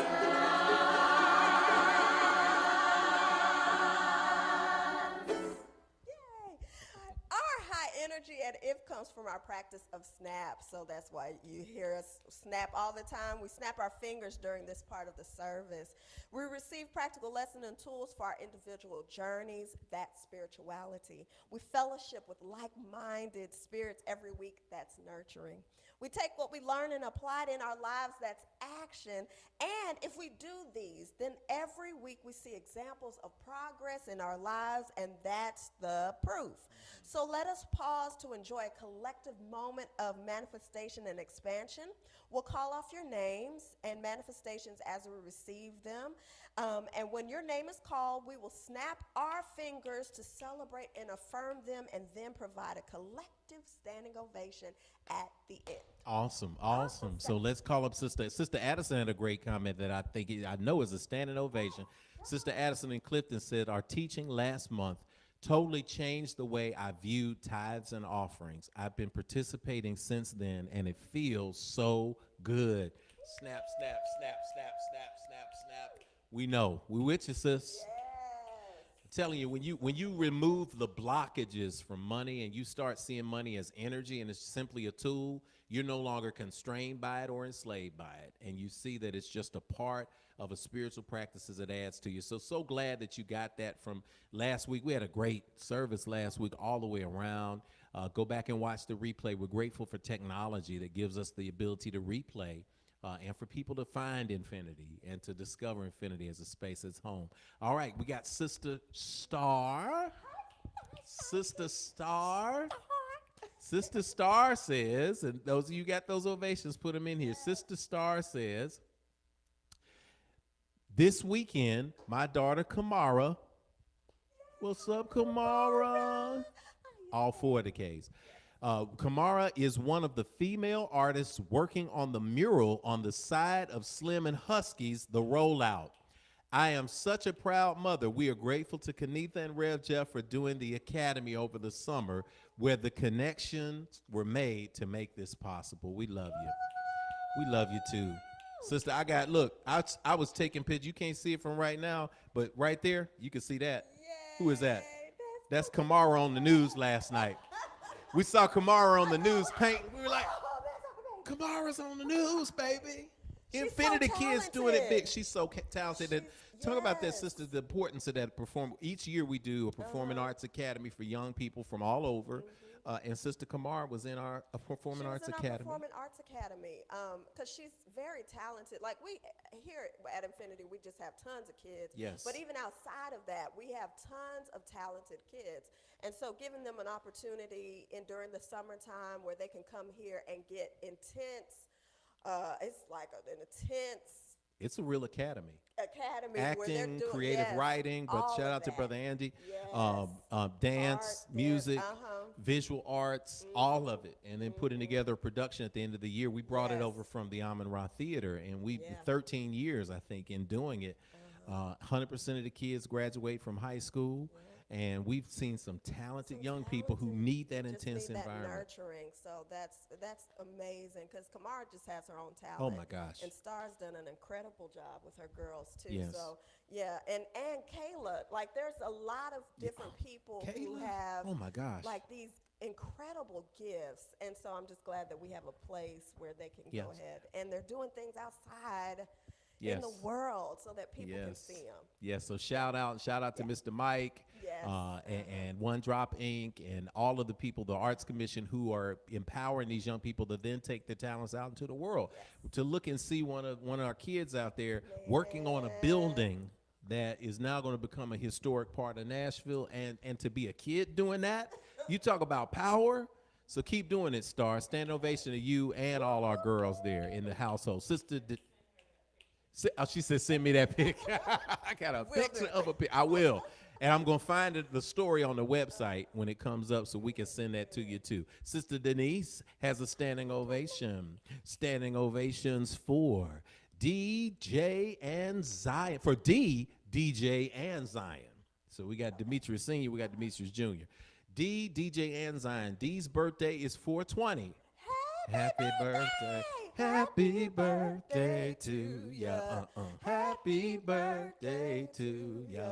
At IF comes from our practice of snap, so that's why you hear us snap all the time. We snap our fingers during this part of the service. We receive practical lessons and tools for our individual journeys, that's spirituality. We fellowship with like-minded spirits every week, that's nurturing. We take what we learn and apply it in our lives, that's action. And if we do these, then every week we see examples of progress in our lives, and that's the proof. So let us pause to enjoy a collective moment of manifestation and expansion. We'll call off your names and manifestations as we receive them. And when your name is called, we will snap our fingers to celebrate and affirm them, and then provide a collective standing ovation at the end.
Awesome. So let's call up Sister Addison had a great comment that I know is a standing ovation. Sister Addison in Clifton said, our teaching last month totally changed the way I view tithes and offerings. I've been participating since then, and it feels so good. Snap, snap, snap, snap, snap, snap, snap. We know. We with you, sis.
Yes.
telling you, when you remove the blockages from money and you start seeing money as energy and it's simply a tool, you're no longer constrained by it or enslaved by it. And you see that it's just a part of a spiritual practices that adds to you. So glad that you got that from last week. We had a great service last week all the way around. Go back and watch the replay. We're grateful for technology that gives us the ability to replay and for people to find infinity and to discover infinity as a space, as home. All right, we got Sister Star. Sister Star. Sister Star says, and those of you got those ovations, put them in here. Sister Star says, this weekend, my daughter Kamara, what's up, Kamara? All four of the Ks. Kamara is one of the female artists working on the mural on the side of Slim and Husky's The Rollout. I am such a proud mother. We are grateful to Kenitha and Rev Jeff for doing the Academy over the summer where the connections were made to make this possible. We love you. We love you too. Sister, look, I was taking pictures. You can't see it from right now, but right there, you can see that.
Yay,
Who is that? That's Kamara on the news last night. We saw Kamara on the news painting. We were like, Kamara's on the news, baby.
She's
Infinity
so
Kids doing it big.
talented.
She's so talented. Talk about that, sister, the importance of that. Each year we do a Performing Arts Academy for young people from all over. And Sister Kamara was in our Performing Arts Academy.
Performing Arts Academy, because she's very talented. Like we here at Infinity, we just have tons of kids.
Yes.
But even outside of that, we have tons of talented kids. And so giving them an opportunity during the summertime where they can come here and get intense, it's like an intense
It's a real academy.
where they're
Acting,
doing
creative writing, but
all
shout
of
out to
that.
Brother Andy.
Yes.
Dance,
Art,
music,
dance,
visual arts, all of it. And then putting together a production at the end of the year. We brought it
Yes.
over from the Amon Ra Theater, and we
Yeah.
13 years, I think, in doing it. 100% of the kids graduate from high school. And we've seen some talented young people who need that
Just
intense
need that
environment.
nurturing. So that's amazing because Kamara just has her own talent.
Oh, my gosh.
And Star's done an incredible job with her girls too.
Yes.
So yeah, and Kayla, like there's a lot of different people who
Kayla?
have
Oh, my gosh.
like these incredible gifts. And so I'm just glad that we have a place where they can
Yes.
go ahead and they're doing things outside
Yes.
in the world so that people can
Yes.
see them.
Yes, so shout out to Mr. Mike
Yes.
and One Drop Inc. and all of the people, the Arts Commission, who are empowering these young people to then take their talents out into the world. To look and see one of our kids out there working on a building that is now going to become a historic part of Nashville, and to be a kid doing that, you talk about power. So keep doing it, Star. Standing ovation to you and all our girls there in the household. Sister. She said, send me that pic. I got a picture of a pic. I will. And I'm going to find the story on the website when it comes up so we can send that to you too. Sister Denise has a standing ovation. Standing ovations for DJ and Zion. For D, DJ and Zion. So we got Demetrius Sr., we got Demetrius Jr. D, DJ and Zion. D's birthday is 420. Happy birthday. Happy birthday to ya. Happy birthday to ya.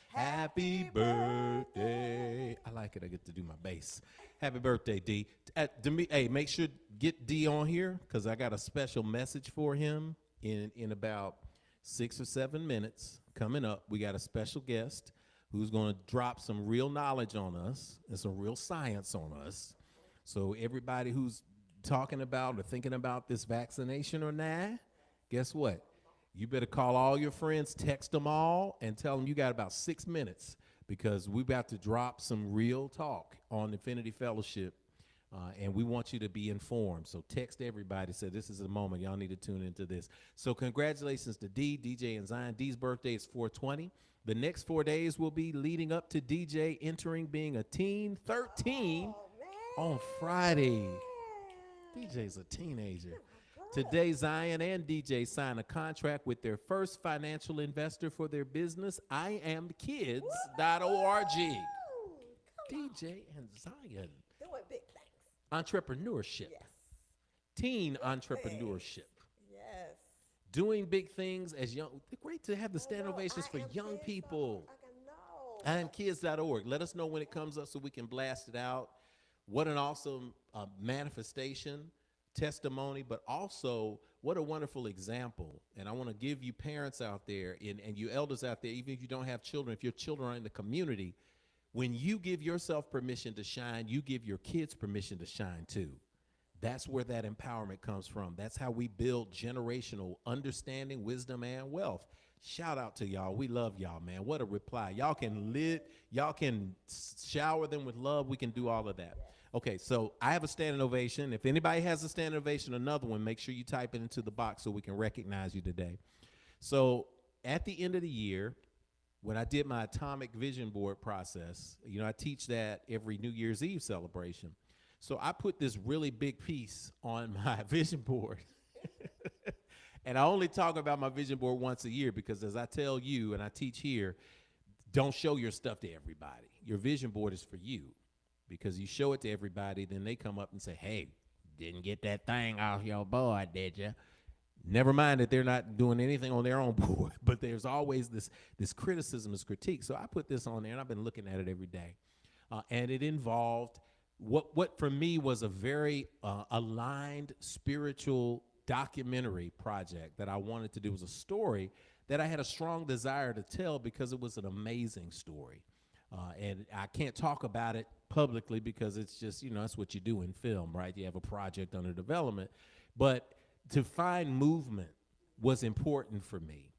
Happy birthday. I like it. I get to do my bass. Happy birthday, D. Hey, make sure get D on here because I got a special message for him in about 6 or 7 minutes coming up. We got a special guest who's going to drop some real knowledge on us and some real science on us. So everybody who's talking about or thinking about this vaccination or not, guess what? You better call all your friends, text them all, and tell them you got about 6 minutes because we're about to drop some real talk on Infinity Fellowship, and we want you to be informed. So text everybody, say this is the moment. Y'all need to tune into this. So congratulations to D, DJ, and Zion. D's birthday is 420. The next 4 days will be leading up to DJ entering being a teen, 13, on Friday. DJ's a teenager. Today, Zion and DJ sign a contract with their first financial investor for their business, IamKids.org. DJ and Zion.
Doing big things.
Entrepreneurship.
Yes.
Teen entrepreneurship.
Yes.
Doing big things as young. Great to have the stand ovations for young people.
I know.
IamKids.org. Let us know when it comes up so we can blast it out. What an awesome manifestation, testimony, but also what a wonderful example. And I want to give you parents out there and you elders out there, even if you don't have children, if your children are in the community, when you give yourself permission to shine, you give your kids permission to shine too. That's where that empowerment comes from. That's how we build generational understanding, wisdom, and wealth. Shout out to y'all. We love y'all, man. What a reply. Y'all can shower them with love. We can do all of that. Okay, so I have a standing ovation. If anybody has a standing ovation, another one, make sure you type it into the box so we can recognize you today. So at the end of the year, when I did my atomic vision board process, I teach that every New Year's Eve celebration. So I put this really big piece on my vision board. And I only talk about my vision board once a year because, as I tell you and I teach here, don't show your stuff to everybody. Your vision board is for you, because you show it to everybody, then they come up and say, hey, didn't get that thing off your board, did you? Never mind that they're not doing anything on their own board, but there's always this criticism, this critique. So I put this on there, and I've been looking at it every day. And it involved what for me was a very aligned spiritual documentary project that I wanted to do. It was a story that I had a strong desire to tell because it was an amazing story. And I can't talk about it publicly because it's just, that's what you do in film, right? You have a project under development. But to find movement was important for me.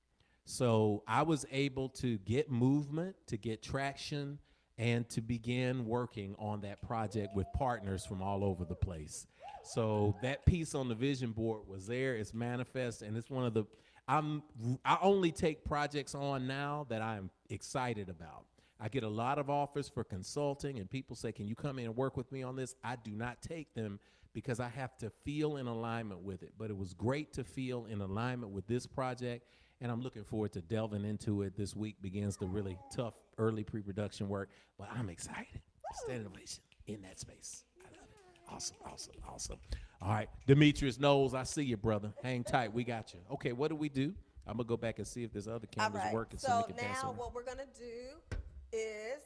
So I was able to get movement, to get traction, and to begin working on that project with partners from all over the place. So that piece on the vision board was there. It's manifest, and it's one of the, I only take projects on now that I'm excited about. I get a lot of offers for consulting, and people say, can you come in and work with me on this? I do not take them because I have to feel in alignment with it. But it was great to feel in alignment with this project, and I'm looking forward to delving into it. This week begins the really tough early pre-production work, but I'm excited. Standing Ovation in that space. I love it. Awesome. All right, Demetrius Knowles, I see you, brother. Hang tight, we got you. Okay, what do we do? I'm gonna go back and see if there's other cameras working so we can pass
now
over.
what we're gonna do is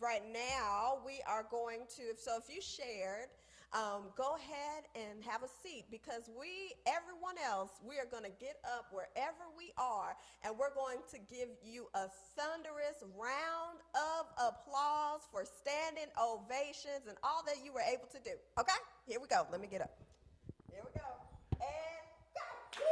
right now we are going to, so if you shared, go ahead and have a seat, because everyone else, we are going to get up wherever we are, and we're going to give you a thunderous round of applause for standing ovations and all that you were able to do. Okay, here we go. Let me get up. Here we go. And go.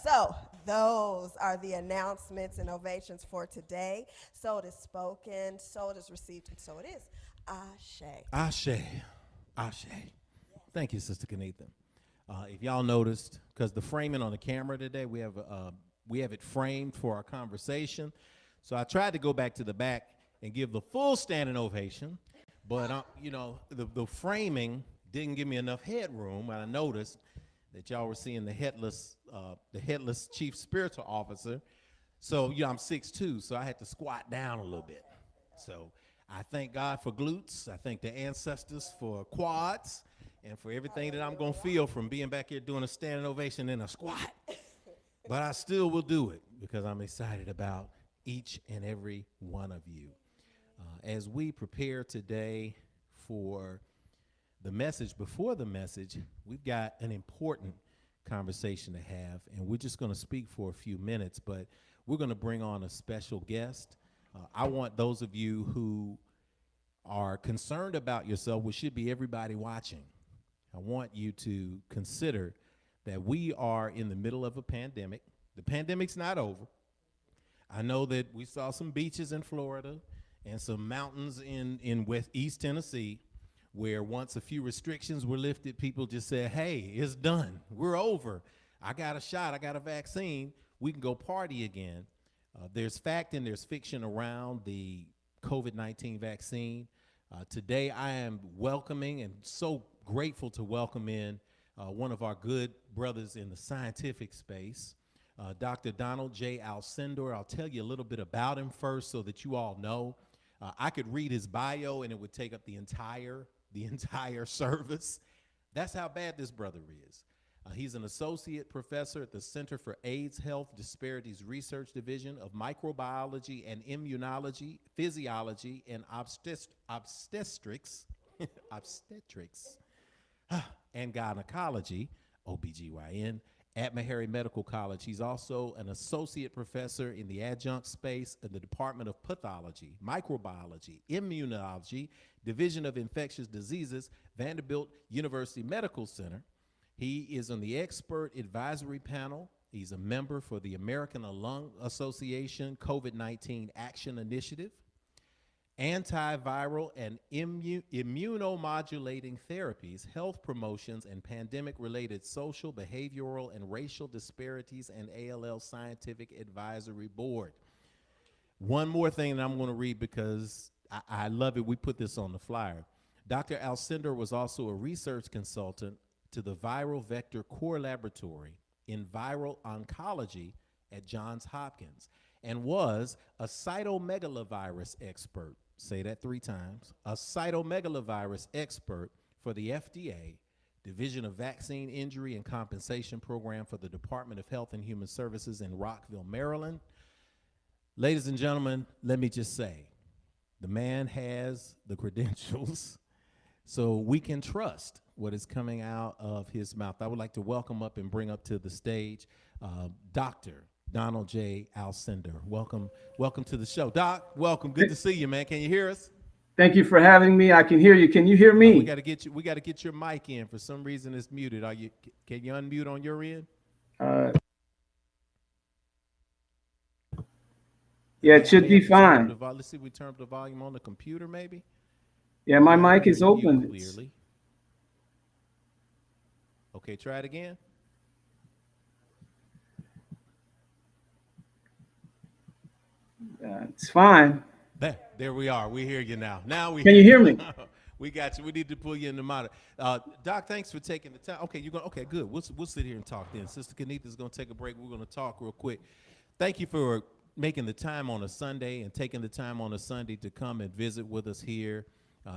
So those are the announcements and ovations for today. So it is spoken, so it is received, and so it is. Ashe.
Ashe. Thank you, Sister Kanetha. If y'all noticed, because the framing on the camera today, we have it framed for our conversation. So I tried to go back to the back and give the full standing ovation, but the framing didn't give me enough headroom. And I noticed that y'all were seeing the headless chief spiritual officer. So I'm 6'2", so I had to squat down a little bit. So I thank God for glutes. I thank the ancestors for quads, and for everything that I'm gonna feel from being back here doing a standing ovation in a squat. But I still will do it because I'm excited about each and every one of you. As we prepare today for the message, before the message, we've got an important conversation to have, and we're just going to speak for a few minutes, but we're going to bring on a special guest. I want those of you who are concerned about yourself, which should be everybody watching, I want you to consider that we are in the middle of a pandemic. The pandemic's not over. I know that we saw some beaches in Florida and some mountains in East Tennessee, where once a few restrictions were lifted, people just said, hey, it's done. We're over. I got a shot. I got a vaccine. We can go party again. There's fact and there's fiction around the COVID-19 vaccine. Today, I am welcoming and so grateful to welcome in one of our good brothers in the scientific space, Dr. Donald J. Alcendor. I'll tell you a little bit about him first so that you all know. I could read his bio and it would take up the entire service. That's how bad this brother is. He's an associate professor at the Center for AIDS Health Disparities Research Division of Microbiology and Immunology, Physiology, and Obstetrics, obstetrics and Gynecology, OBGYN, at Meharry Medical College. He's also an associate professor in the adjunct space in the Department of Pathology, Microbiology, Immunology, Division of Infectious Diseases, Vanderbilt University Medical Center. He is on the expert advisory panel. He's a member for the American Lung Association COVID-19 Action Initiative, antiviral and immunomodulating therapies, health promotions, and pandemic-related social, behavioral, and racial disparities, and ALL Scientific Advisory Board. One more thing that I'm going to read because I love it. We put this on the flyer. Dr. Alcendor was also a research consultant to the Viral Vector Core Laboratory in Viral Oncology at Johns Hopkins and was a cytomegalovirus expert. Say that 3 times. A cytomegalovirus expert for the FDA, Division of Vaccine Injury and Compensation Program for the Department of Health and Human Services in Rockville, Maryland. Ladies and gentlemen, let me just say, the man has the credentials, so we can trust what is coming out of his mouth. I would like to welcome up and bring up to the stage Dr. Donald J. Alcendor. Welcome to the show. Doc, welcome. Good to see you, man. Can you hear us?
Thank you for having me. I can hear you. Can you hear me?
We got to get your mic in. For some reason it's muted. Can you unmute on your end?
Yeah, it should be fine.
Let's see if we turn up the volume on the computer maybe.
Yeah, my mic is open.
Clearly. Okay, try it again.
It's fine.
There we are. We hear you now.
Can you hear me?
We got you. We need to pull you in the monitor. Doc, thanks for taking the time. Okay, okay, good. We'll sit here and talk then. Sister Kenita's going to take a break. We're going to talk real quick. Thank you for making the time on a Sunday and taking the time on a Sunday to come and visit with us here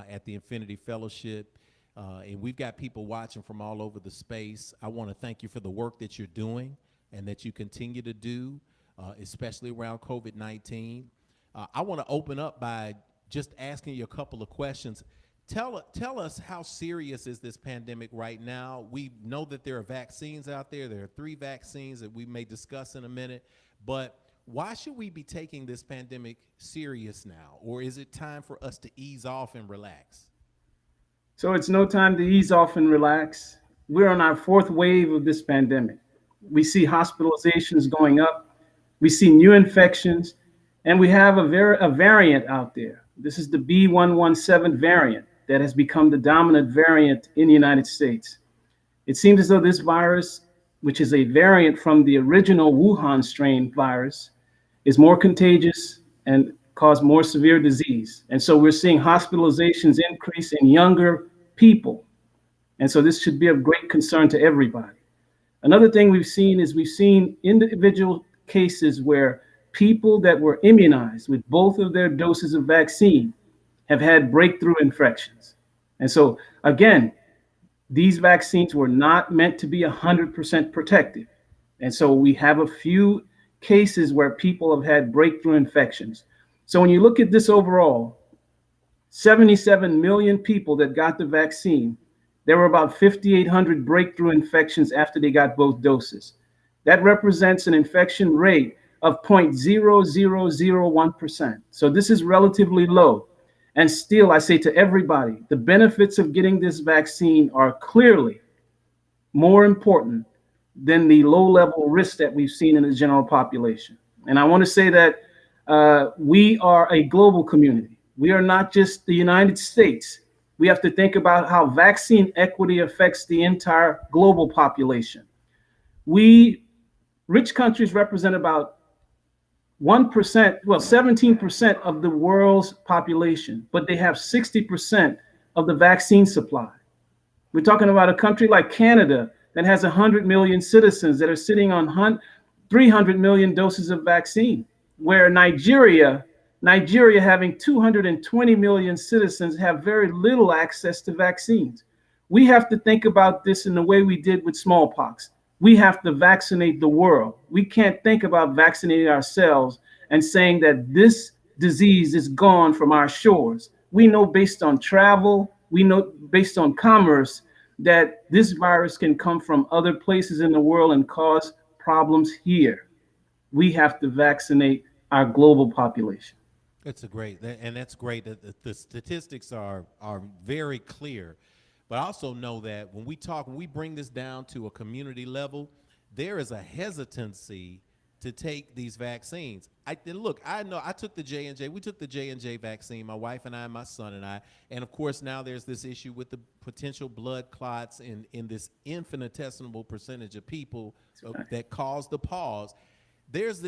at the Infinity Fellowship. And we've got people watching from all over the space. I want to thank you for the work that you're doing and that you continue to do, especially around COVID-19. I want to open up by just asking you a couple of questions. Tell us, how serious is this pandemic right now? We know that there are vaccines out there. There are 3 vaccines that we may discuss in a minute. But why should we be taking this pandemic serious now? Or is it time for us to ease off and relax?
So it's no time to ease off and relax. We're on our 4th wave of this pandemic. We see hospitalizations going up. We see new infections. And we have a variant out there. This is the B.1.1.7 variant that has become the dominant variant in the United States. It seems as though this virus, which is a variant from the original Wuhan strain virus, is more contagious and cause more severe disease. And so we're seeing hospitalizations increase in younger people. And so this should be of great concern to everybody. Another thing we've seen individual cases where people that were immunized with both of their doses of vaccine have had breakthrough infections. And so, again, these vaccines were not meant to be 100% protective. And so we have a few cases where people have had breakthrough infections. So when you look at this overall, 77 million people that got the vaccine, there were about 5,800 breakthrough infections after they got both doses. That represents an infection rate of 0.0001%. So this is relatively low. And still, I say to everybody, the benefits of getting this vaccine are clearly more important than the low-level risk that we've seen in the general population. And I want to say that we are a global community. We are not just the United States. We have to think about how vaccine equity affects the entire global population. Rich countries represent about 1%, 17% of the world's population, but they have 60% of the vaccine supply. We're talking about a country like Canada that has 100 million citizens that are sitting on 300 million doses of vaccine, where Nigeria having 220 million citizens have very little access to vaccines. We have to think about this in the way we did with smallpox. We have to vaccinate the world. We can't think about vaccinating ourselves and saying that this disease is gone from our shores. We know based on travel, we know based on commerce, that this virus can come from other places in the world and cause problems here. We have to vaccinate our global population.
That's great. The statistics are very clear, but I also know that when we bring this down to a community level, there is a hesitancy to take these vaccines. I know I took the J&J. We took the J&J vaccine, my wife and I, my son and I, and of course now there's this issue with the potential blood clots in this infinitesimal percentage of people that cause the pause. There's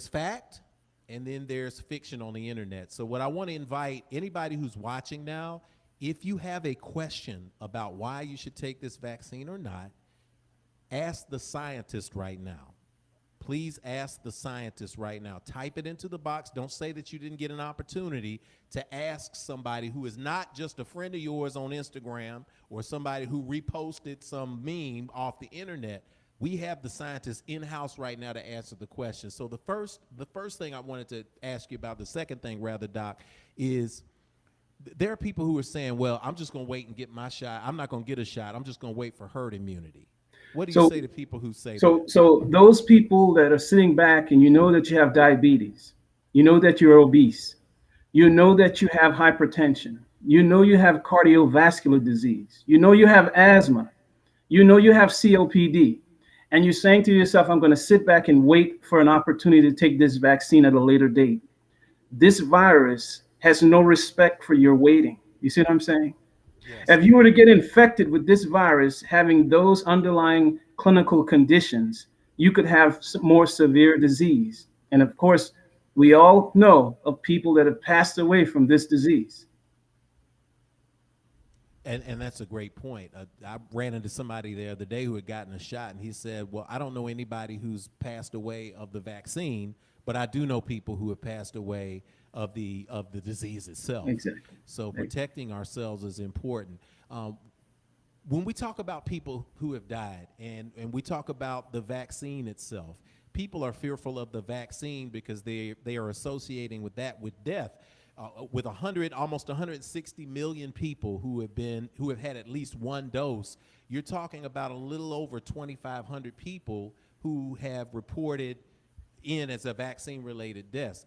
fact, and then there's fiction on the internet. So what I want to invite anybody who's watching now, if you have a question about why you should take this vaccine or not, ask the scientist right now. Please ask the scientist right now. Type it into the box. Don't say that you didn't get an opportunity to ask somebody who is not just a friend of yours on Instagram or somebody who reposted some meme off the internet. We have the scientists in-house right now to answer the question. So the first thing I wanted to ask you about, the second thing rather, Doc, is there are people who are saying, well, I'm just going to wait and get my shot. I'm not going to get a shot. I'm just going to wait for herd immunity. What do you say to people who say that?
So those people that are sitting back and you know that you have diabetes, you know that you're obese, you know that you have hypertension, you know you have cardiovascular disease, you know you have asthma, you know you have COPD, and you're saying to yourself, I'm going to sit back and wait for an opportunity to take this vaccine at a later date. This virus has no respect for your waiting. You see what I'm saying? Yes. If you were to get infected with this virus, having those underlying clinical conditions, you could have more severe disease. And of course, we all know of people that have passed away from this disease.
And that's a great point. I ran into somebody the other day who had gotten a shot, and he said, well, I don't know anybody who's passed away of the vaccine, but I do know people who have passed away of the disease itself.
Exactly.
So protecting ourselves is important. When we talk about people who have died and we talk about the vaccine itself, people are fearful of the vaccine because they are associating with death. With almost 160 million people who have had at least one dose, you're talking about a little over 2,500 people who have reported in as a vaccine-related death.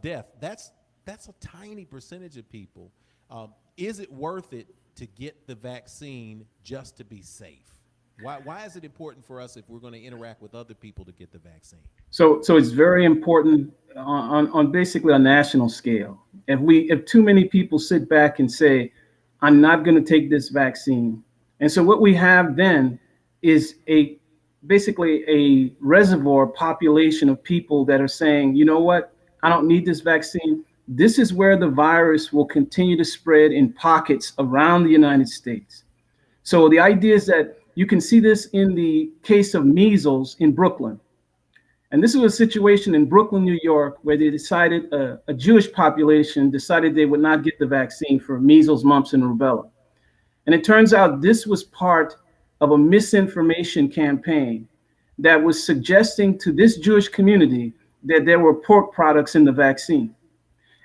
That's a tiny percentage of people. Is it worth it to get the vaccine just to be safe? Why is it important for us if we're going to interact with other people to get the vaccine?
So it's very important on basically a national scale. If too many people sit back and say, I'm not going to take this vaccine, and so what we have then is basically a reservoir population of people that are saying, you know what, I don't need this vaccine. This is where the virus will continue to spread in pockets around the United States. So the idea is that you can see this in the case of measles in Brooklyn. And this is a situation in Brooklyn, New York, where they decided a Jewish population decided they would not get the vaccine for measles, mumps, and rubella. And it turns out this was part of a misinformation campaign that was suggesting to this Jewish community that there were pork products in the vaccine.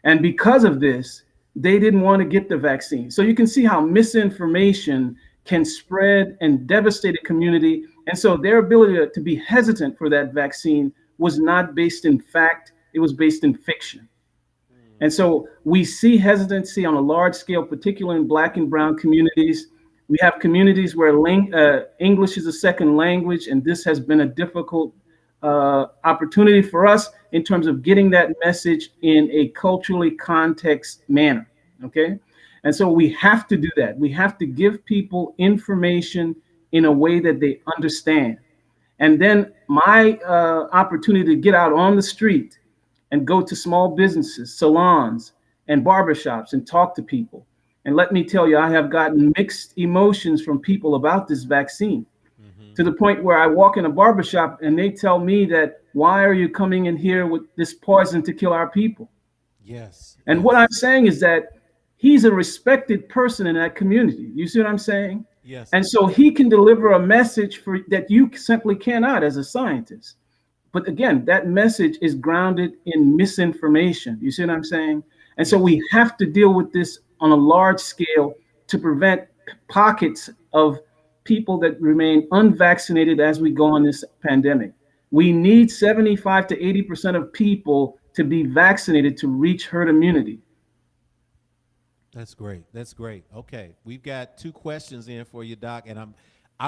And because of this, they didn't want to get the vaccine. So you can see how misinformation can spread and devastate a community. And so their ability to be hesitant for that vaccine was not based in fact, it was based in fiction. And so we see hesitancy on a large scale, particularly in Black and brown communities. We have communities where English is a second language, and this has been a difficult opportunity for us in terms of getting that message in a culturally context manner, okay? And so we have to do that. We have to give people information in a way that they understand. And then my opportunity to get out on the street and go to small businesses, salons, and barbershops and talk to people And let me tell you, I have gotten mixed emotions from people about this vaccine, to the point where I walk in a barbershop and they tell me that, why are you coming in here with this poison to kill our people?
Yes.
And what I'm saying is that he's a respected person in that community. You see what I'm saying?
Yes.
And so he can deliver a message for that you simply cannot as a scientist. But again, that message is grounded in misinformation. You see what I'm saying? And so we have to deal with this on a large scale to prevent pockets of people that remain unvaccinated as we go on this pandemic. We need 75 to 80% of people to be vaccinated to reach herd immunity.
That's great. That's great. Okay, we've got 2 questions in for you, Doc, and I'm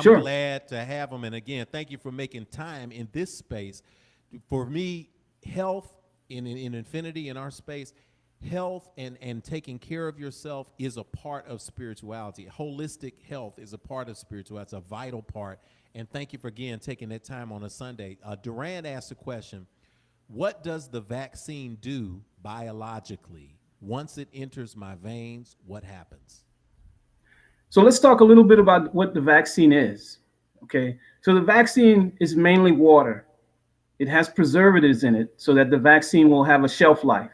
Sure.
glad to have them. And again, thank you for making time in this space. For me, health in Infinity, in our space, health and taking care of yourself is a part of spirituality. Holistic health is a part of spirituality. It's a vital part. And thank you for, again, taking that time on a Sunday. Duran asked a question: what does the vaccine do biologically? Once it enters my veins, what happens?
So let's talk a little bit about what the vaccine is. Okay. So the vaccine is mainly water. It has preservatives in it so that the vaccine will have a shelf life.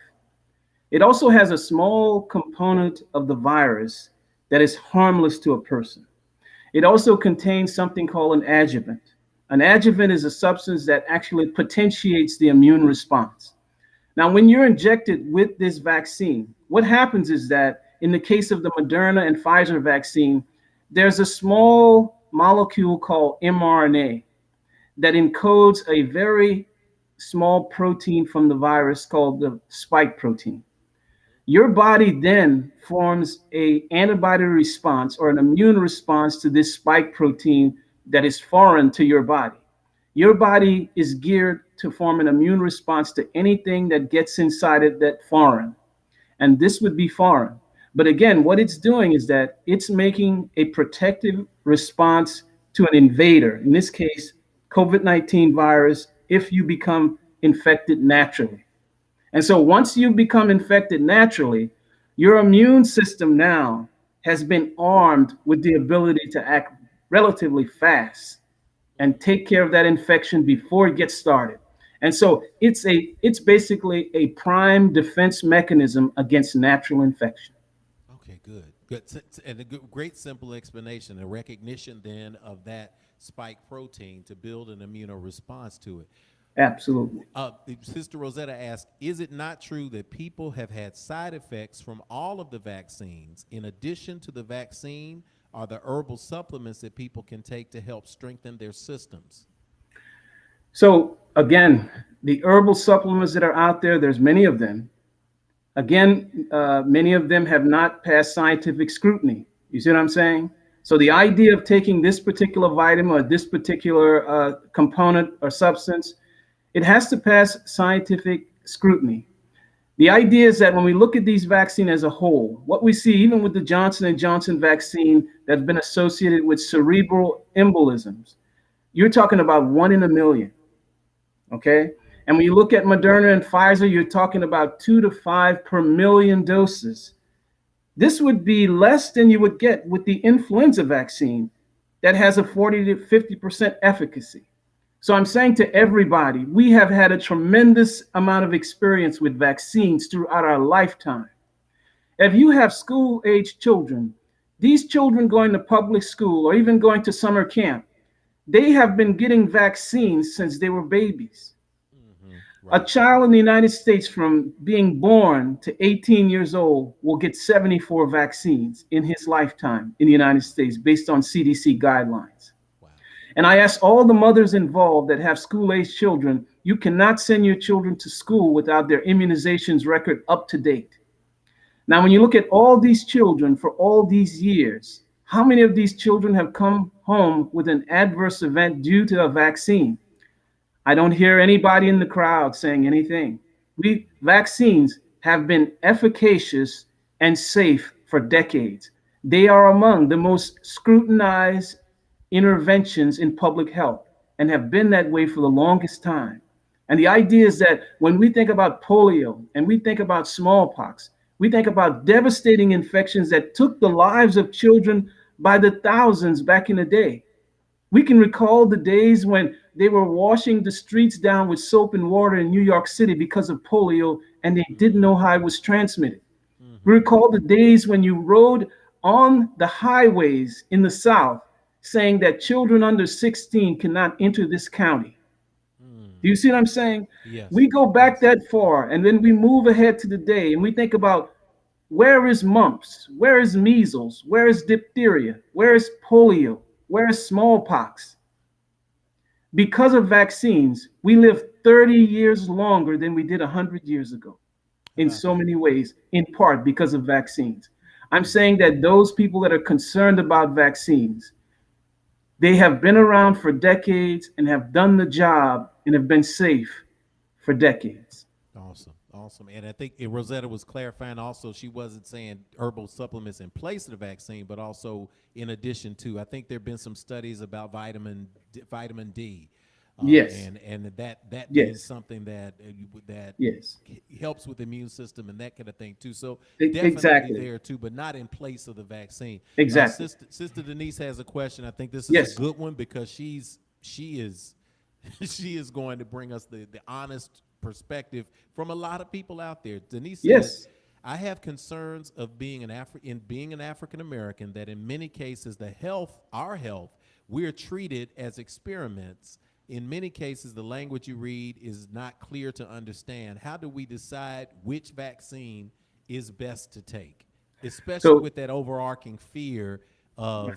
It also has a small component of the virus that is harmless to a person. It also contains something called an adjuvant. An adjuvant is a substance that actually potentiates the immune response. Now, when you're injected with this vaccine, what happens is that in the case of the Moderna and Pfizer vaccine, there's a small molecule called mRNA that encodes a very small protein from the virus called the spike protein. Your body then forms an antibody response or an immune response to this spike protein that is foreign to your body. Your body is geared to form an immune response to anything that gets inside it that's foreign. And this would be foreign. But again, what it's doing is that it's making a protective response to an invader, in this case, COVID-19 virus, if you become infected naturally. And so once you become infected naturally, your immune system now has been armed with the ability to act relatively fast and take care of that infection before it gets started. And so it's basically a prime defense mechanism against natural infection.
Okay, good. Good. And a great simple explanation, a recognition then of that spike protein to build an immuno response to it.
Absolutely.
Sister Rosetta asked, is it not true that people have had side effects from all of the vaccines? In addition to the vaccine, are the herbal supplements that people can take to help strengthen their systems?
So again, the herbal supplements that are out there, there's many of them. Again, many of them have not passed scientific scrutiny. You see what I'm saying? So the idea of taking this particular vitamin or this particular component or substance, it has to pass scientific scrutiny. The idea is that when we look at these vaccines as a whole, what we see even with the Johnson & Johnson vaccine that's been associated with cerebral embolisms, you're talking about 1 in a million, okay? And when you look at Moderna and Pfizer, you're talking about 2 to 5 per million doses. This would be less than you would get with the influenza vaccine that has a 40 to 50% efficacy. So I'm saying to everybody, we have had a tremendous amount of experience with vaccines throughout our lifetime. If you have school-age children, these children going to public school or even going to summer camp, they have been getting vaccines since they were babies.
Right.
A child in the United States from being born to 18 years old will get 74 vaccines in his lifetime in the United States based on CDC guidelines.
Wow.
And I ask all the mothers involved that have school-age children, you cannot send your children to school without their immunizations record up to date. Now, when you look at all these children for all these years, how many of these children have come home with an adverse event due to a vaccine? I don't hear anybody in the crowd saying anything. Vaccines have been efficacious and safe for decades. They are among the most scrutinized interventions in public health and have been that way for the longest time. And the idea is that when we think about polio and we think about smallpox, We think about devastating infections that took the lives of children by the thousands back in the day. We can recall the days when they were washing the streets down with soap and water in New York City because of polio and they didn't
Mm-hmm.
know how it was transmitted. We
Mm-hmm.
recall the days when you rode on the highways in the South saying that children under 16 cannot enter this county.
Mm.
Do you see what I'm saying?
Yes.
We go back
Yes.
that far and then we move ahead to the day and we think about where is mumps? Where is measles? Where is diphtheria? Where is polio? Where is smallpox? Because of vaccines, we live 30 years longer than we did 100 years ago
How
in
about
so
that?
many ways, in part because of vaccines. I'm
Mm-hmm.
saying that those people that are concerned about vaccines, they have been around for decades and have done the job and have been safe for decades.
Awesome, awesome. And I think Rosetta was clarifying also, she wasn't saying herbal supplements in place of the vaccine, but also in addition to. I think there have been some studies about vitamin D,
Yes,
and that being
yes,
something that
yes,
helps with the immune system and that kind of thing too. So definitely
exactly,
there too, but not in place of the vaccine.
exactly.
Sister Denise has a question. I think this is a
Yes.
good one because she is she is going to bring us the honest perspective from a lot of people out there. Denise says,
Yes.
I have concerns of being an African American that in many cases our health, we are treated as experiments. In many cases, the language you read is not clear to understand. How do we decide which vaccine is best to take, especially
So
with that overarching fear of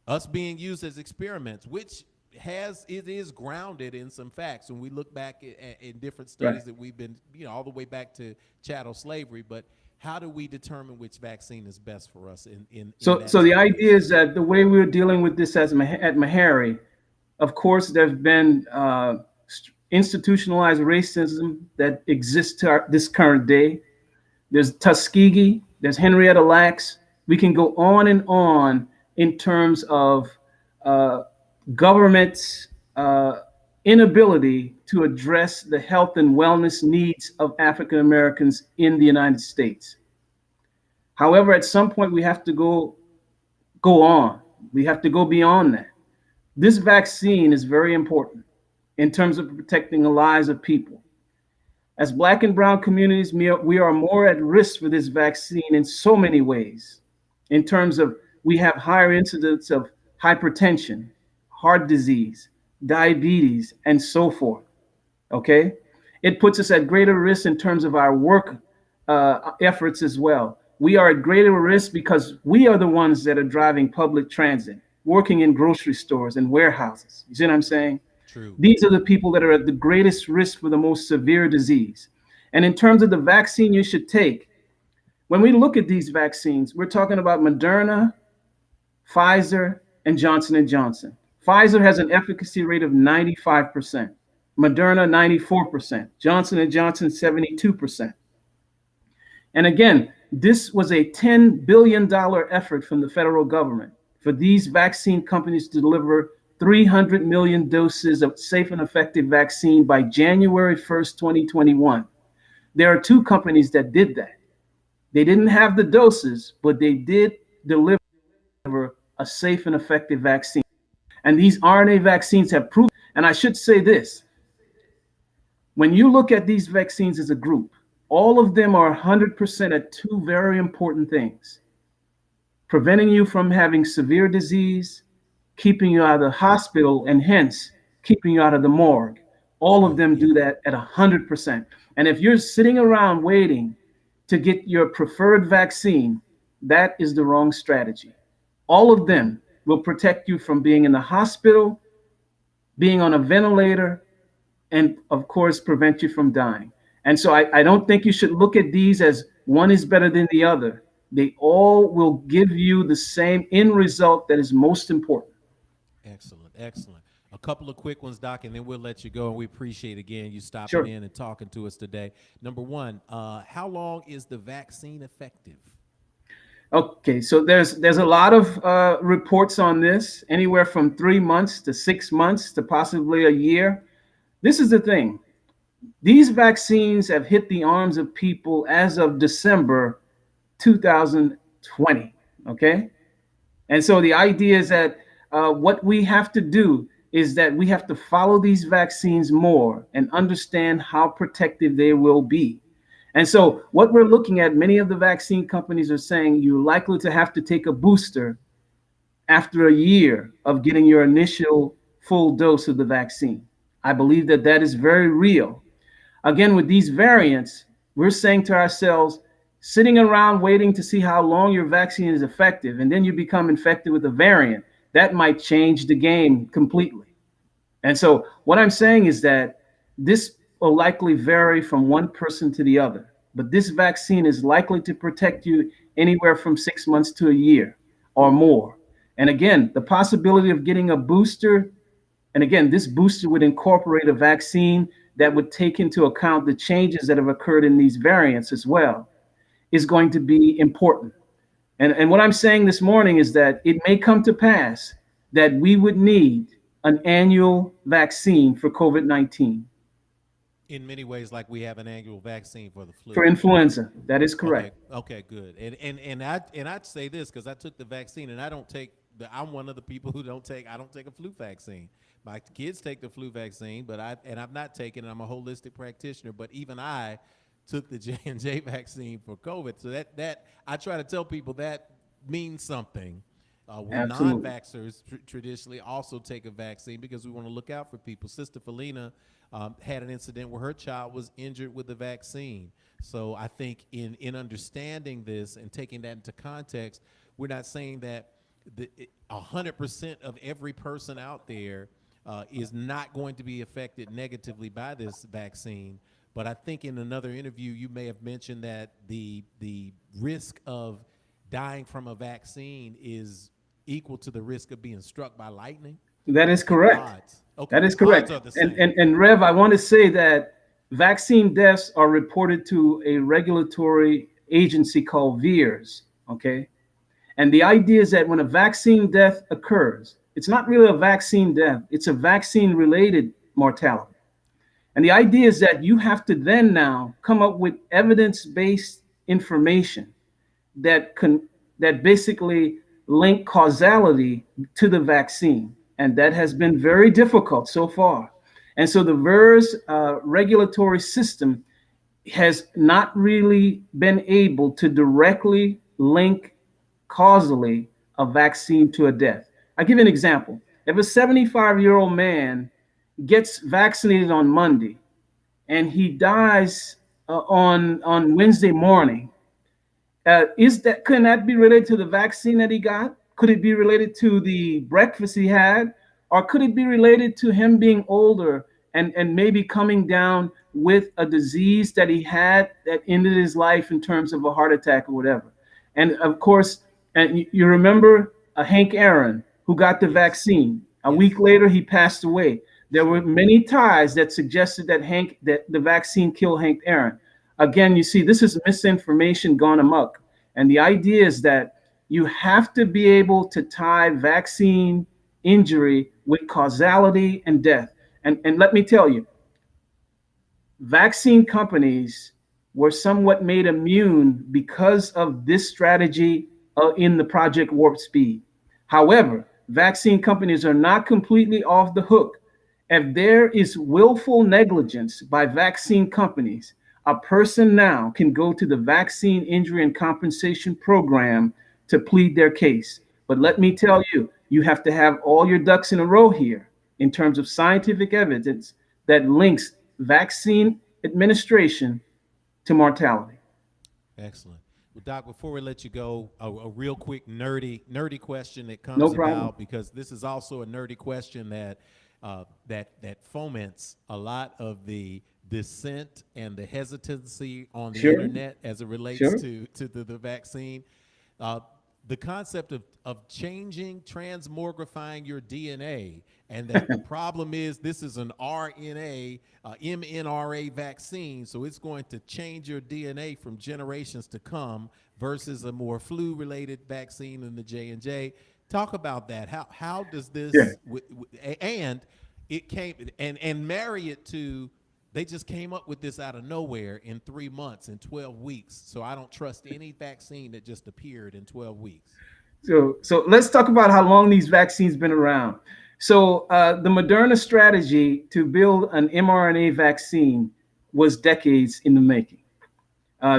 us being used as experiments, which it is grounded in some facts when we look back in different
right.
studies that we've been, all the way back to chattel slavery. But how do we determine which vaccine is best for us in
So
that
so the idea
space?
is that the way we're dealing with this at Meharry, of course, there's been institutionalized racism that exists to this current day. There's Tuskegee, there's Henrietta Lacks. We can go on and on in terms of uh, government's inability to address the health and wellness needs of African Americans in the United States. However, at some point we have to go on. We have to go beyond that. This vaccine is very important in terms of protecting the lives of people. As Black and Brown communities, we are more at risk for this vaccine in so many ways. In terms of, we have higher incidence of hypertension, heart disease, diabetes, and so forth. Okay? It puts us at greater risk in terms of our work efforts as well. We are at greater risk because we are the ones that are driving public transit, working in grocery stores and warehouses. You see what I'm saying?
True.
These are the people that are at the greatest risk for the most severe disease. And in terms of the vaccine you should take, when we look at these vaccines, we're talking about Moderna, Pfizer, and Johnson and Johnson. Pfizer has an efficacy rate of 95%, Moderna 94%, Johnson and Johnson 72%. And again, this was a $10 billion effort from the federal government for these vaccine companies to deliver 300 million doses of safe and effective vaccine by January 1st, 2021. There are two companies that did that. They didn't have the doses, but they did deliver a safe and effective vaccine. And these RNA vaccines have proven, and I should say this, when you look at these vaccines as a group, all of them are 100% at two very important things: preventing you from having severe disease, keeping you out of the hospital, and hence keeping you out of the morgue. All of
Good.
them
Yeah.
do that at 100%. And if you're sitting around waiting to get your preferred vaccine, that is the wrong strategy. All of them will protect you from being in the hospital, being on a ventilator, and of course, prevent you from dying. And so I don't think you should look at these as one is better than the other. They all will give you the same end result that is most important.
Excellent, excellent. A couple of quick ones, Doc, and then we'll let you go. And we appreciate again you stopping
Sure.
in and talking to us today. Number one, how long is the vaccine effective?
Okay, so there's a lot of reports on this, anywhere from 3 months to 6 months to possibly a year. This is the thing. These vaccines have hit the arms of people as of December 2020. Okay. And so the idea is that what we have to do is that we have to follow these vaccines more and understand how protective they will be. And so what we're looking at, many of the vaccine companies are saying you're likely to have to take a booster after a year of getting your initial full dose of the vaccine. I believe that that is very real. Again, with these variants, we're saying to ourselves, sitting around waiting to see how long your vaccine is effective, and then you become infected with a variant, that might change the game completely. And so, what I'm saying is that this will likely vary from one person to the other, but this vaccine is likely to protect you anywhere from 6 months to a year or more. And again, the possibility of getting a booster, and again, this booster would incorporate a vaccine that would take into account the changes that have occurred in these variants as well, is going to be important. And what I'm saying this morning is that it may come to pass that we would need an annual vaccine for COVID-19.
In many ways, like we have an annual vaccine for the flu.
For influenza, that is correct.
Okay, good. And I'd say this because I took the vaccine and I don't take I'm one of the people who I don't take a flu vaccine. My kids take the flu vaccine, but I've not taken it. I'm a holistic practitioner, but even I took the J&J vaccine for COVID. So that I try to tell people that means something. When non-vaxxers traditionally also take a vaccine because we want to look out for people. Sister Felina had an incident where her child was injured with the vaccine. So I think in understanding this and taking that into context, we're not saying that 100% of every person out there is not going to be affected negatively by this vaccine. But I think in another interview, you may have mentioned that the risk of dying from a vaccine is equal to the risk of being struck by lightning.
That is correct.
Okay.
That is correct. And Rev, I want to say that vaccine deaths are reported to a regulatory agency called VAERS. Okay. And the idea is that when a vaccine death occurs, it's not really a vaccine death, it's a vaccine related mortality. And the idea is that you have to then now come up with evidence-based information that basically link causality to the vaccine. And that has been very difficult so far. And so the VAERS regulatory system has not really been able to directly link causally a vaccine to a death. I'll give you an example. If a 75-year-old man gets vaccinated on Monday and he dies on Wednesday morning, couldn't that be related to the vaccine that he got? Could it be related to the breakfast he had? Or could it be related to him being older and maybe coming down with a disease that he had that ended his life in terms of a heart attack or whatever? And of course, and you remember Hank Aaron, who got the vaccine. A week later, he passed away. There were many ties that suggested that the vaccine killed Hank Aaron. Again, you see, this is misinformation gone amok. And the idea is that you have to be able to tie vaccine injury with causality and death. And let me tell you, vaccine companies were somewhat made immune because of this strategy in the Project Warp Speed. However, vaccine companies are not completely off the hook. If there is willful negligence by vaccine companies, a person now can go to the Vaccine Injury and Compensation Program to plead their case. But let me tell you, you have to have all your ducks in a row here in terms of scientific evidence that links vaccine administration to mortality.
Excellent. Well, Doc, before we let you go, a real quick nerdy question that comes about, because this is also a nerdy question that foments a lot of the dissent and the hesitancy on the internet as it relates to the vaccine. The concept of changing, transmogrifying your DNA, and that the problem is this is an RNA, mRNA vaccine, so it's going to change your DNA from generations to come versus a more flu-related vaccine in the J&J. Talk about that. How does this and it came and marry it to They just came up with this out of nowhere in 3 months, in 12 weeks. So I don't trust any vaccine that just appeared in 12 weeks.
So let's talk about how long these vaccines been around. So the Moderna strategy to build an mRNA vaccine was decades in the making.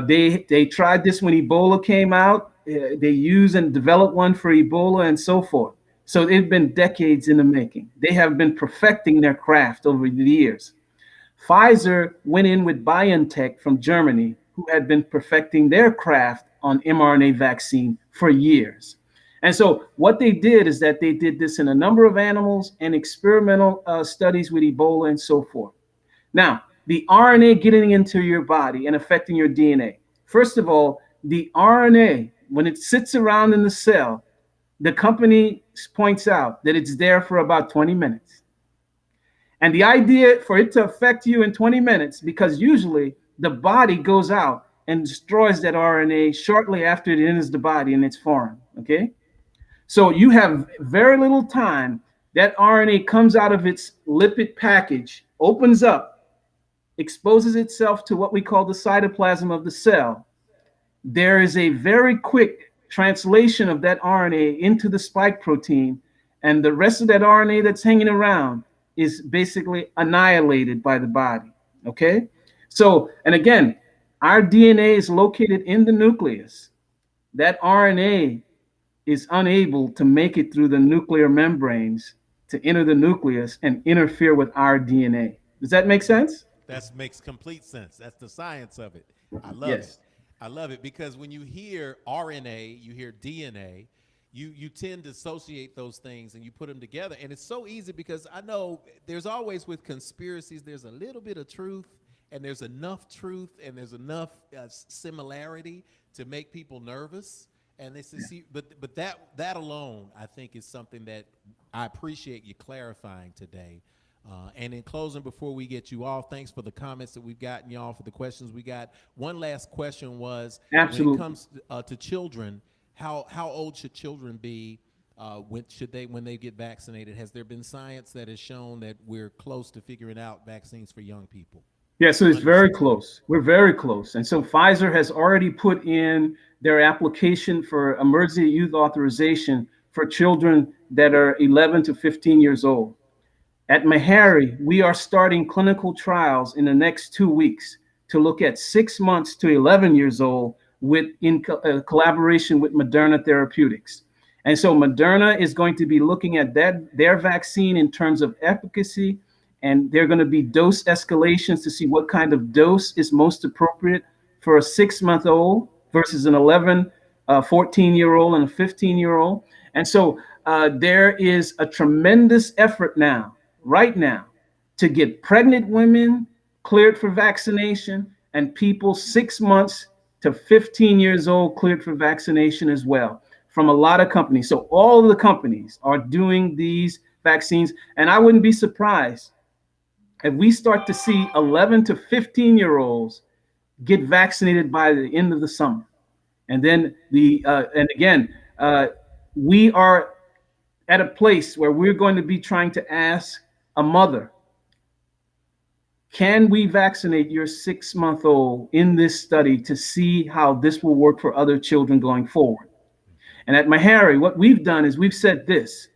They tried this when Ebola came out. They used and developed one for Ebola and so forth. So it's been decades in the making. They have been perfecting their craft over the years. Pfizer went in with BioNTech from Germany, who had been perfecting their craft on mRNA vaccine for years. And so what they did is that they did this in a number of animals and experimental studies with Ebola and so forth. Now, the RNA getting into your body and affecting your DNA. First of all, the RNA, when it sits around in the cell, the company points out that it's there for about 20 minutes. And the idea for it to affect you in 20 minutes, because usually the body goes out and destroys that RNA shortly after it enters the body and it's foreign, okay? So you have very little time. That RNA comes out of its lipid package, opens up, exposes itself to what we call the cytoplasm of the cell. There is a very quick translation of that RNA into the spike protein, and the rest of that RNA that's hanging around is basically annihilated by the body, okay? So, and again, our DNA is located in the nucleus. That RNA is unable to make it through the nuclear membranes to enter the nucleus and interfere with our DNA. Does that make sense?
That makes complete sense. That's the science of it. I love
Yes.
it. I love it because when you hear RNA, you hear DNA, you tend to associate those things and you put them together. And it's so easy because I know there's always with conspiracies, there's a little bit of truth and there's enough truth and there's enough similarity to make people nervous. And this is, but that alone, I think, is something that I appreciate you clarifying today. And in closing, before we get you off, thanks for the comments that we've gotten, y'all, for the questions we got. One last question was,
Absolutely.
when it comes to children, how old should children be when they get vaccinated? Has there been science that has shown that we're close to figuring out vaccines for young people?
Yeah, so it's very close. We're very close. And so Pfizer has already put in their application for emergency use authorization for children that are 11 to 15 years old. At Meharry, we are starting clinical trials in the next 2 weeks to look at 6 months to 11 years old in collaboration with Moderna Therapeutics. And so Moderna is going to be looking at their vaccine in terms of efficacy, and they're going to be dose escalations to see what kind of dose is most appropriate for a 6-month-old versus an 11, 14-year-old and a 15-year-old. And so there is a tremendous effort now, right now, to get pregnant women cleared for vaccination and people 6 months to 15 years old cleared for vaccination as well from a lot of companies. So all of the companies are doing these vaccines, and I wouldn't be surprised if we start to see 11 to 15-year-olds get vaccinated by the end of the summer. And then we are at a place where we're going to be trying to ask a mother, can we vaccinate your 6-month-old in this study to see how this will work for other children going forward? And at Meharry, what we've done is we've said this: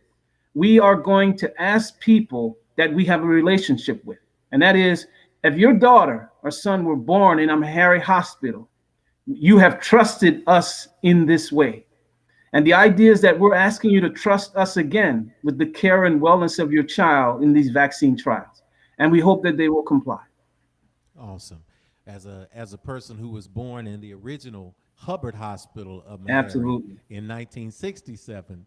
we are going to ask people that we have a relationship with. And that is, if your daughter or son were born in a Meharry hospital, you have trusted us in this way. And the idea is that we're asking you to trust us again with the care and wellness of your child in these vaccine trials. And we hope that they will comply.
Awesome. As a person who was born in the original Hubbard Hospital of Meharry
Absolutely.
in 1967,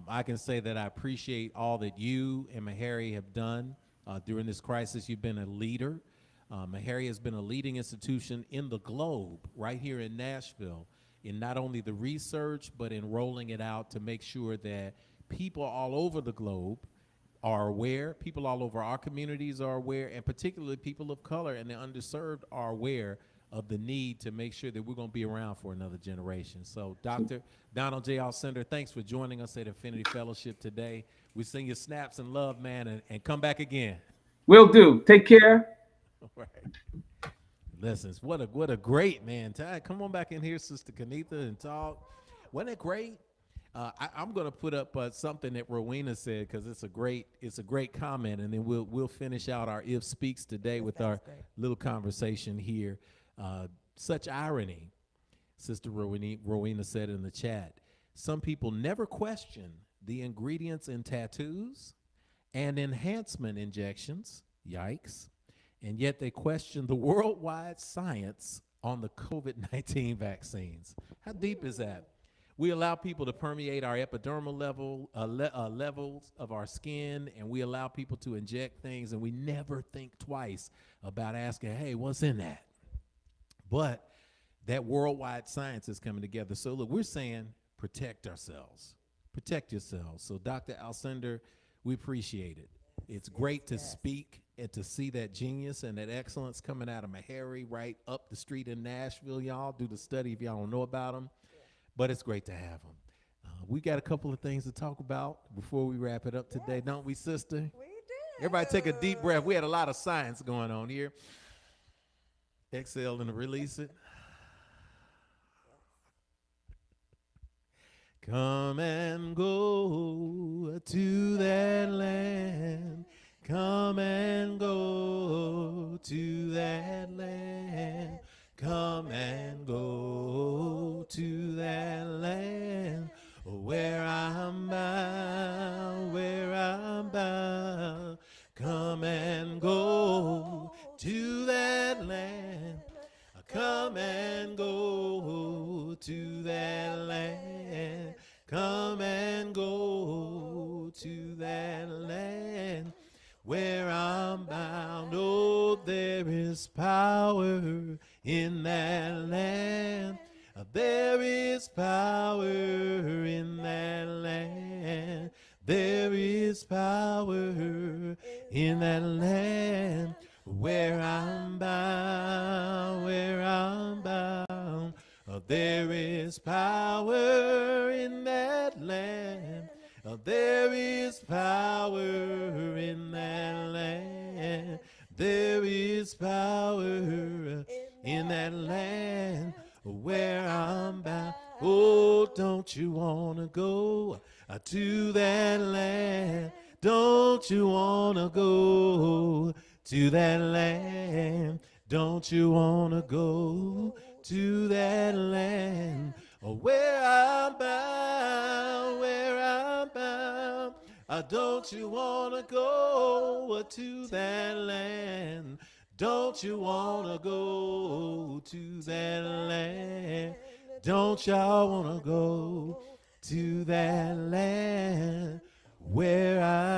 I can say that I appreciate all that you and Meharry have done during this crisis. You've been a leader. Meharry has been a leading institution in the globe, right here in Nashville, in not only the research, but in rolling it out to make sure that people all over the globe are aware, people all over our communities are aware, and particularly people of color and the underserved are aware of the need to make sure that we're going to be around for another generation. So, Dr. Donald J. Alcendor, thanks for joining us at Affinity Fellowship today. We send you snaps and love, man, and come back again.
Will do. Take care.
Right. Listen, what a great man. Come on back in here, Sister Kanitha, and talk. Wasn't it great? I'm going to put up something that Rowena said because it's a great comment, and then we'll finish out our If Speaks today with our
great.
little conversation here. Such irony, Sister Rowena said in the chat. Some people never question the ingredients in tattoos and enhancement injections. Yikes. And yet they question the worldwide science on the COVID-19 vaccines. How deep is that? We allow people to permeate our epidermal levels of our skin, and we allow people to inject things, and we never think twice about asking, hey, what's in that? But that worldwide science is coming together. So look, we're saying protect ourselves. Protect yourselves. So Dr. Alcendor, we appreciate it. It's great to speak and to see that genius and that excellence coming out of Meharry right up the street in Nashville. Y'all do the study if y'all don't know about them. But it's great to have them. We got a couple of things to talk about before we wrap it up today, don't we, sister?
We do.
Everybody take a deep breath. We had a lot of science going on here. Exhale and release it. Come and go to that land. Come and go to that land. Come and go to that land where I'm bound, where I'm bound. Come and go to that land. Come and go to that land. Come and go to that land where I'm bound. Oh, there is power in that land. There is power in that land. There is power in that land where I'm bound, where I'm bound. There is power in that land. There is power in that land. There is power in that land where I'm bound. Oh, don't you want to go to that land? Don't you want to go to that land? Don't you want to go to that land where I'm bound, where I'm bound? Don't you want to go to that land? Don't you want to go to that land? Don't y'all want to go to that land where I'm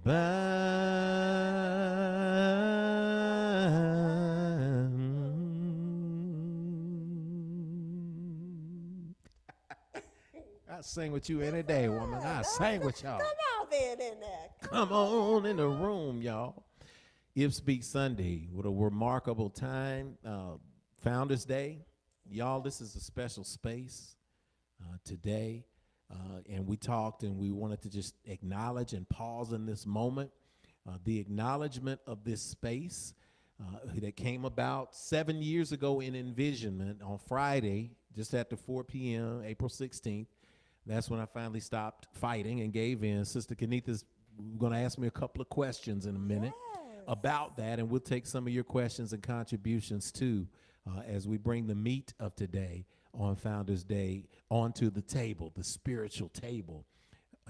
bound? I sing with you any day, woman. I sing with y'all.
Come on then in there.
Come on in the room, y'all. If Speak Sunday, what a remarkable time. Founders Day. Y'all, this is a special space today. And we talked and we wanted to just acknowledge and pause in this moment. The acknowledgement of this space that came about 7 years ago in Envisionment on Friday, just after 4 p.m., April 16th. That's when I finally stopped fighting and gave in. Sister Kanitha's going to ask me a couple of questions in a minute about that, and we'll take some of your questions and contributions too as we bring the meat of today on Founders Day onto the table, the spiritual table.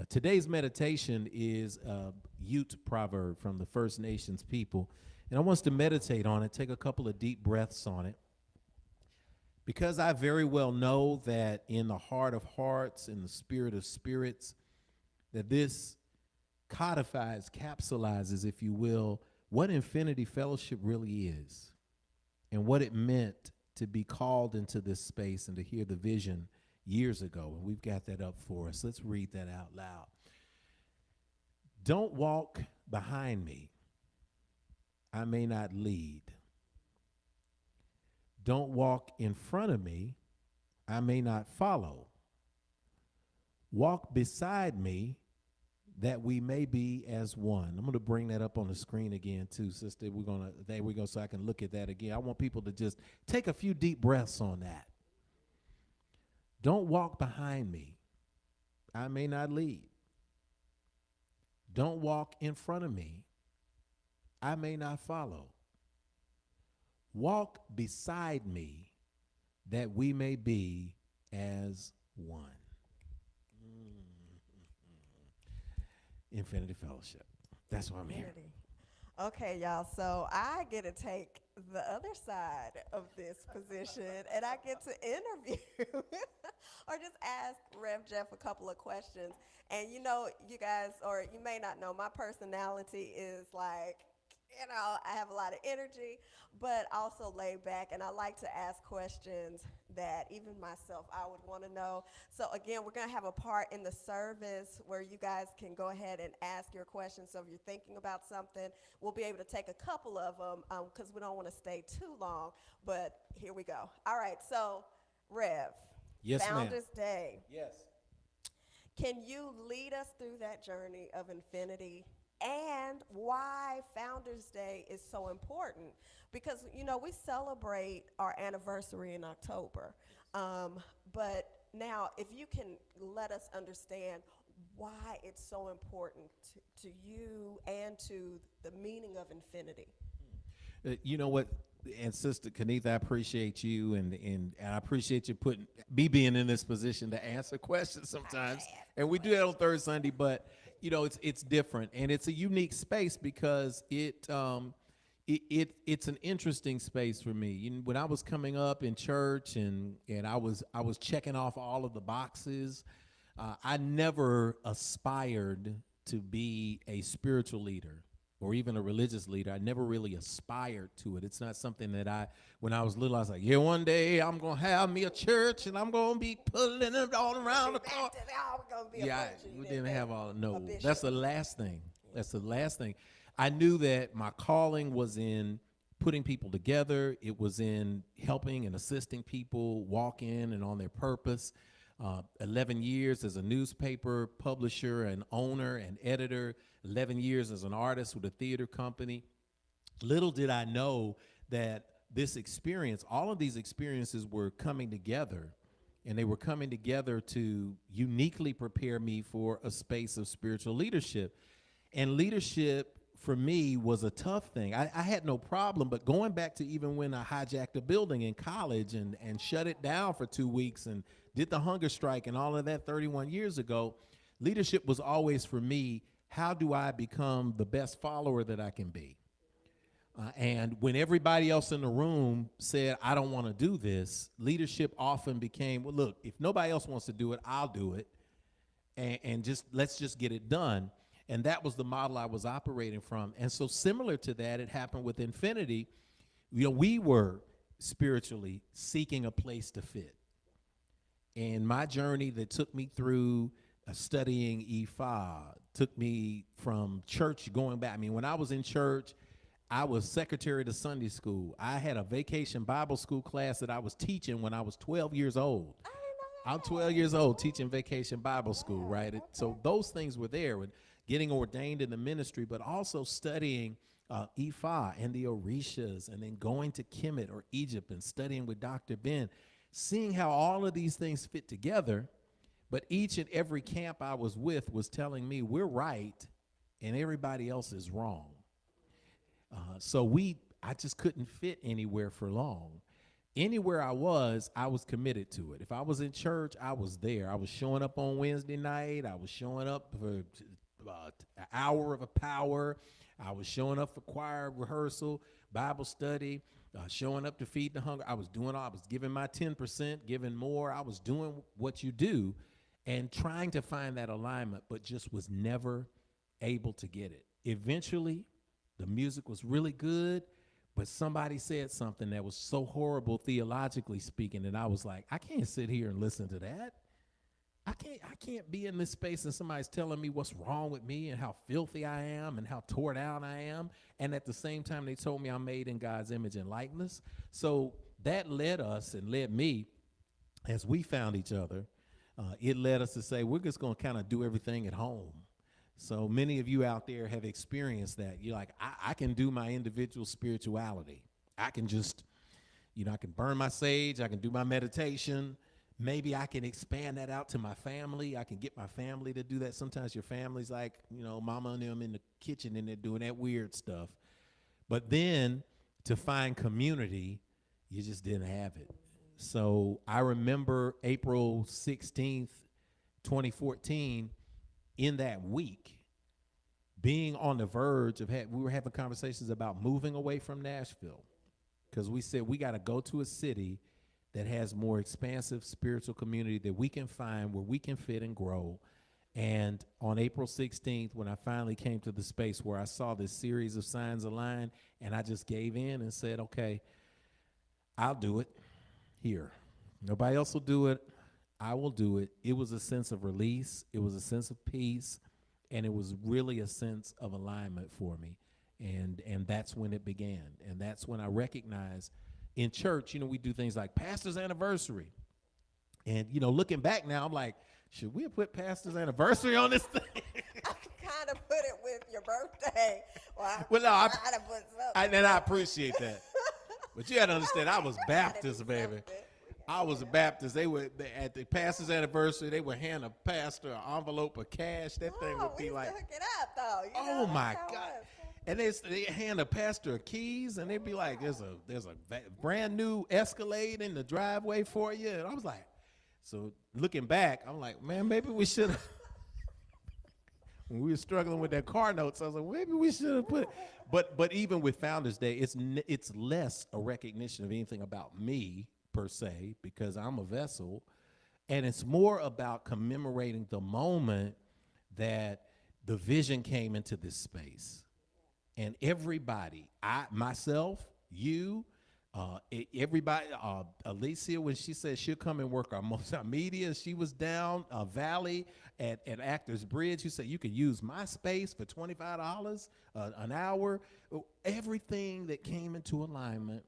Today's meditation is a Ute proverb from the First Nations people, and I want us to meditate on it, take a couple of deep breaths on it. Because I very well know that in the heart of hearts, in the spirit of spirits, that this codifies, capsulizes, if you will, what Infinity Fellowship really is and what it meant to be called into this space and to hear the vision years ago. And we've got that up for us. Let's read that out loud. Don't walk behind me. I may not lead. Don't walk in front of me, I may not follow. Walk beside me, that we may be as one. I'm going to bring that up on the screen again too, sister. There we go, so I can look at that again. I want people to just take a few deep breaths on that. Don't walk behind me. I may not lead. Don't walk in front of me. I may not follow. Walk beside me that we may be as one. Infinity Fellowship. That's why I'm here.
Unity. Okay, y'all. So I get to take the other side of this position, and I get to interview or just ask Rev Jeff a couple of questions. And you know, you guys, or you may not know, my personality is like, I have a lot of energy, but also laid back, and I like to ask questions that even myself I would want to know. So again, we're going to have a part in the service where you guys can go ahead and ask your questions. So if you're thinking about something, we'll be able to take a couple of them because we don't want to stay too long, but here we go. All right, so Rev,
Yes, ma'am.
Founders Day.
Yes.
Can you lead us through that journey of infinity and why Founders Day is so important? Because, we celebrate our anniversary in October. But now, if you can let us understand why it's so important to you and to the meaning of infinity.
You know what? And Sister Kanitha, I appreciate you, and I appreciate you being in this position to answer questions sometimes. And we do that on third Sunday, but it's different, and it's a unique space because it's an interesting space for me. When I was coming up in church and I was checking off all of the boxes, I never aspired to be a spiritual leader or even a religious leader. I never really aspired to it. It's not something that when I was little, I was like, yeah, one day I'm going to have me a church and I'm going to be pulling it all around the car. Yeah, we didn't have all, no, that's the last thing. That's the last thing. I knew that my calling was in putting people together. It was in helping and assisting people walk in and on their purpose. 11 years as a newspaper publisher and owner and editor, 11 years as an artist with a theater company. Little did I know that all of these experiences were coming together, and they were coming together to uniquely prepare me for a space of spiritual leadership. And leadership for me was a tough thing. I had no problem, but going back to even when I hijacked a building in college and shut it down for 2 weeks and did the hunger strike and all of that 31 years ago, leadership was always for me, how do I become the best follower that I can be? And when everybody else in the room said, I don't want to do this, leadership often became, well, look, if nobody else wants to do it, I'll do it. And let's just get it done. And that was the model I was operating from. And so similar to that, it happened with Infinity. We were spiritually seeking a place to fit. And my journey that took me through studying Ifa, took me from church going back. I mean, when I was in church, I was secretary to Sunday school. I had a vacation Bible school class that I was teaching when I was 12 years old. I'm 12 years old teaching vacation Bible school, right? So those things were there, with getting ordained in the ministry, but also studying Ifa and the Orishas, and then going to Kemet or Egypt and studying with Dr. Ben, seeing how all of these things fit together. But each and every camp I was with was telling me we're right and everybody else is wrong. I just couldn't fit anywhere for long. Anywhere I was committed to it. If I was in church, I was there. I was showing up on Wednesday night. I was showing up for an hour of a power. I was showing up for choir rehearsal, Bible study, showing up to feed the hunger. I was giving my 10%, giving more. I was doing what you do and trying to find that alignment, but just was never able to get it. Eventually, the music was really good, but somebody said something that was so horrible theologically speaking, and I was like, I can't sit here and listen to that. I can't be in this space and somebody's telling me what's wrong with me and how filthy I am and how tore down I am. And at the same time, they told me I'm made in God's image and likeness. So that led me, as we found each other, it led us to say, we're just going to kind of do everything at home. So many of you out there have experienced that. You're like, I can do my individual spirituality. I can just, I can burn my sage. I can do my meditation. Maybe I can expand that out to my family. I can get my family to do that. Sometimes your family's like, mama and them in the kitchen and they're doing that weird stuff. But then to find community, you just didn't have it. So I remember April 16th, 2014, in that week, being on the verge of, we were having conversations about moving away from Nashville because we said we got to go to a city that has more expansive spiritual community that we can find where we can fit and grow. And on April 16th, when I finally came to the space where I saw this series of signs align, and I just gave in and said, okay, I'll do it here. Nobody else will do it. I will do it. It was a sense of release. It was a sense of peace. And it was really a sense of alignment for me. And that's when it began. And that's when I recognized in church, we do things like pastor's anniversary. And, looking back now, I'm like, should we have put pastor's anniversary on this thing?
I kind of put it with your birthday.
Well, no, I
put something.
and I appreciate that. But you got to understand, I was Baptist, baby. I was a Baptist. They were at the pastor's anniversary. They would hand a pastor an envelope of cash. That thing would be like,
hook it up though.
oh my God! And they hand a pastor keys, and they'd be like, "There's a brand new Escalade in the driveway for you." And I was like, so looking back, I'm like, man, maybe we should have. When we were struggling with that car notes, I was like, maybe we should have put. But even with Founders Day, it's less a recognition of anything about me per se, because I'm a vessel, and it's more about commemorating the moment that the vision came into this space. And everybody, myself, you, everybody, Alicia, when she said she'll come and work our multimedia, she was down Valley at Actors Bridge. Who said you could use my space for $25 an hour. Everything that came into alignment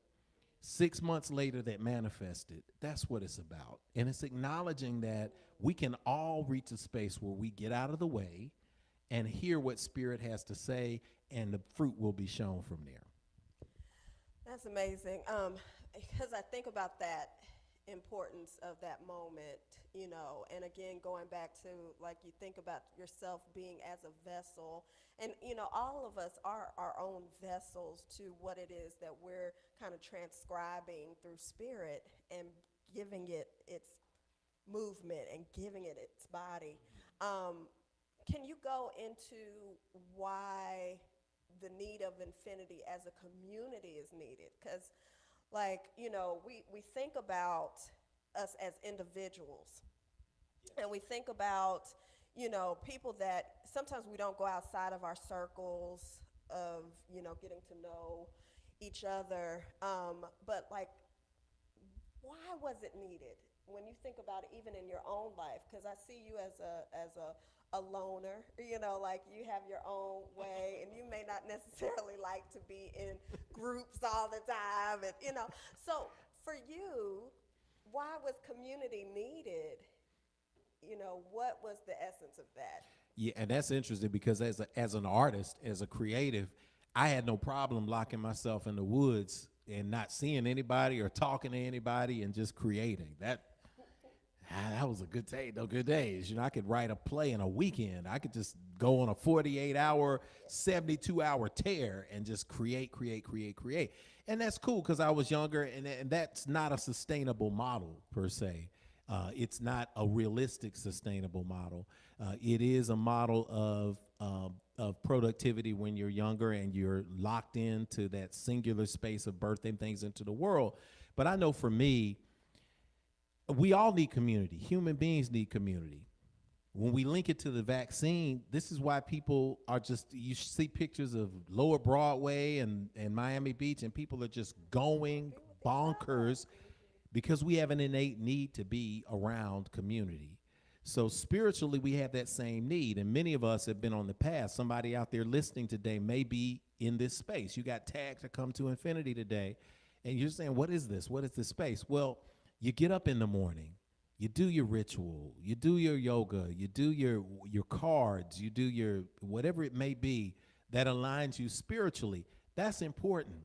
6 months later that manifested. That's what it's about. And it's acknowledging that we can all reach a space where we get out of the way and hear what Spirit has to say, and the fruit will be shown from there.
That's amazing. Because I think about that importance of that moment, and again, going back to, like, you think about yourself being as a vessel, and, all of us are our own vessels to what it is that we're kind of transcribing through Spirit and giving it its movement and giving it its body. Can you go into why the need of Infinity as a community is needed? Because, we think about us as individuals, and we think about, people that sometimes we don't go outside of our circles of, getting to know each other. But, why was it needed? When you think about it, even in your own life, because I see you as a loner, you have your own way, and you may not necessarily like to be in groups all the time, and so for you, why was community needed? What was the essence of that?
Yeah, and that's interesting because as an artist, as a creative, I had no problem locking myself in the woods and not seeing anybody or talking to anybody and just creating. That was a good day, good days. I could write a play in a weekend. I could just go on a 48-hour, 72-hour tear and just create. And that's cool because I was younger, and that's not a sustainable model per se. It's not a realistic sustainable model. It is a model of productivity when you're younger and you're locked into that singular space of birthing things into the world. But I know for me, we all need community. Human beings need community. When we link it to the vaccine, this is why people are you see pictures of Lower Broadway and Miami Beach, and people are just going bonkers because we have an innate need to be around community. So spiritually, we have that same need, and many of us have been on the path. Somebody out there listening today may be in this space. You got tagged to come to Infinity today, and you're saying, what is this? What is this space? Well, you get up in the morning, You do your ritual, you do your yoga, you do your cards, you do your whatever it may be that aligns you spiritually. That's important.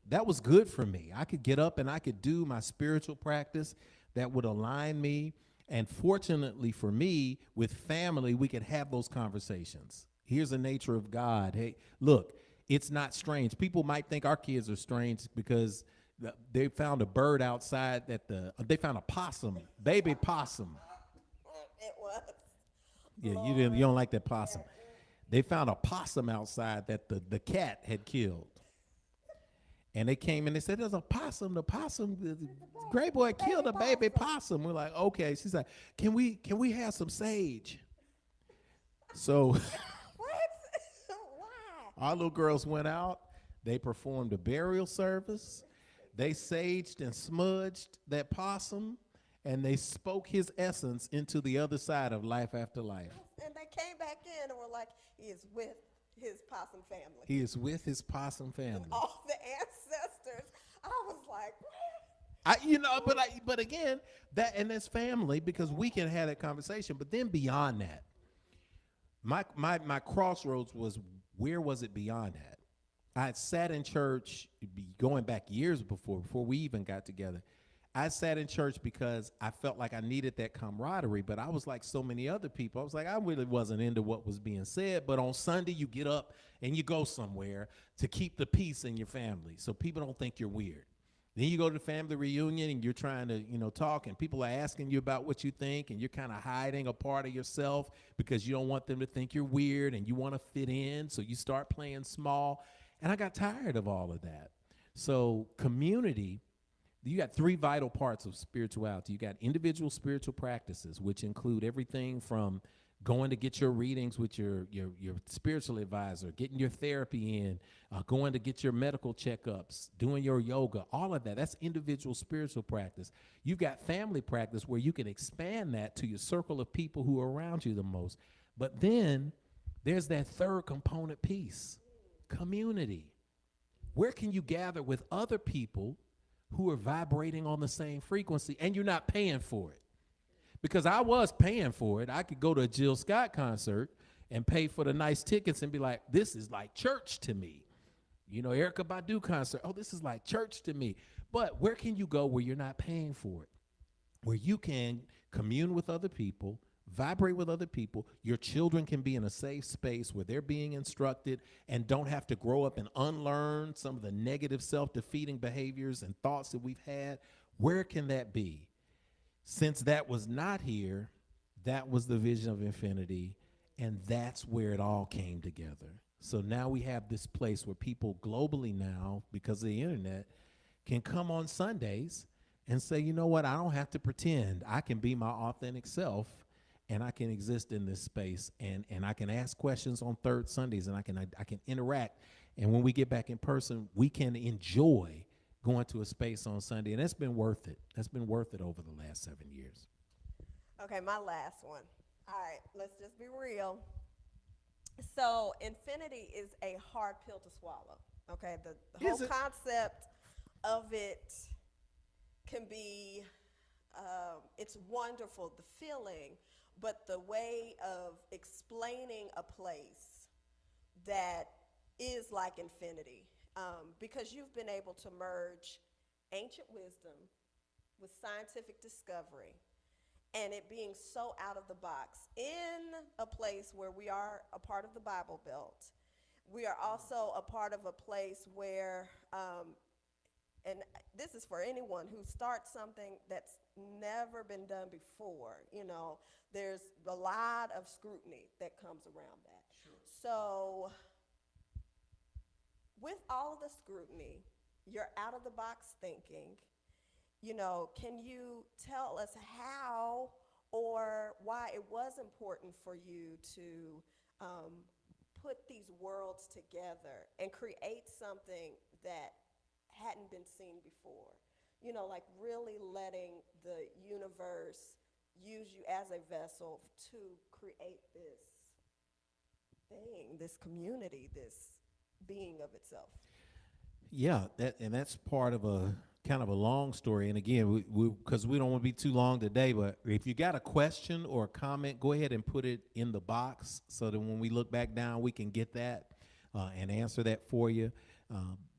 That was good for me. I could get up and I could do my spiritual practice that would align me. And fortunately for me, with family, we could have those conversations. Here's the nature of God. Hey, look, it's not strange. People might think our kids are strange because they found a bird outside they found a possum, baby possum.
It was.
Yeah, you
Lord.
don't like that possum. They found a possum outside that the cat had killed. And they came and they said, "There's a possum. The gray boy killed a baby possum." We're like, "Okay." She's like, "Can we have some sage?" So
What? Why?
our little girls went out. They performed a burial service. They saged and smudged that possum, and they spoke his essence into the other side of life after life.
And they came back in and were like, he is with his possum family.
He is with his possum family.
All the ancestors. I was like, what?
But again, that's family because we can have that conversation. But then beyond that, my crossroads was, where was it beyond that? I had sat in church going back years before we even got together. I sat in church because I felt like I needed that camaraderie, but I was like so many other people. I was like, I really wasn't into what was being said, but on Sunday you get up and you go somewhere to keep the peace in your family so people don't think you're weird. Then you go to the family reunion and you're trying to, talk, and people are asking you about what you think, and you're kind of hiding a part of yourself because you don't want them to think you're weird and you want to fit in, so you start playing small. And I got tired of all of that. So community, you got three vital parts of spirituality. You got individual spiritual practices, which include everything from going to get your readings with your spiritual advisor, getting your therapy in, going to get your medical checkups, doing your yoga, all of that. That's individual spiritual practice. You've got family practice where you can expand that to your circle of people who are around you the most. But then there's that third component piece, community. Where can you gather with other people who are vibrating on the same frequency and you're not paying for it? Because I was paying for it. I could go to a Jill Scott concert and pay for the nice tickets and be like, this is like church to me. Erykah Badu concert, oh, this is like church to me. But where can you go where you're not paying for it? Where you can commune with other people, vibrate with other people. Your children can be in a safe space where they're being instructed and don't have to grow up and unlearn some of the negative self-defeating behaviors and thoughts that we've had. Where can that be? Since that was not here, that was the vision of Infinity, and that's where it all came together. So now we have this place where people globally now, because of the internet, can come on Sundays and say, you know what, I don't have to pretend. I can be my authentic self, and I can exist in this space, and I can ask questions on third Sundays, and I can interact. And when we get back in person, we can enjoy going to a space on Sunday, and that's been worth it. That's been worth it over the last 7 years.
Okay, my last one. All right, let's just be real. So, infinity is a hard pill to swallow. Okay, the whole concept of it can be, it's wonderful, the feeling, but the way of explaining a place that is like infinity. Because you've been able to merge ancient wisdom with scientific discovery, and it being so out of the box in a place where we are a part of the Bible Belt. We are also a part of a place where, and this is for anyone who starts something that's never been done before, there's a lot of scrutiny that comes around that. Sure. So, with all of the scrutiny, your out-of-the-box thinking, can you tell us how or why it was important for you to put these worlds together and create something that hadn't been seen before? Like really letting the universe use you as a vessel to create this thing, this community, this being of itself.
Yeah, that's part of a kind of a long story. And again, because we don't want to be too long today, but if you got a question or a comment, go ahead and put it in the box so that when we look back down, we can get that and answer that for you.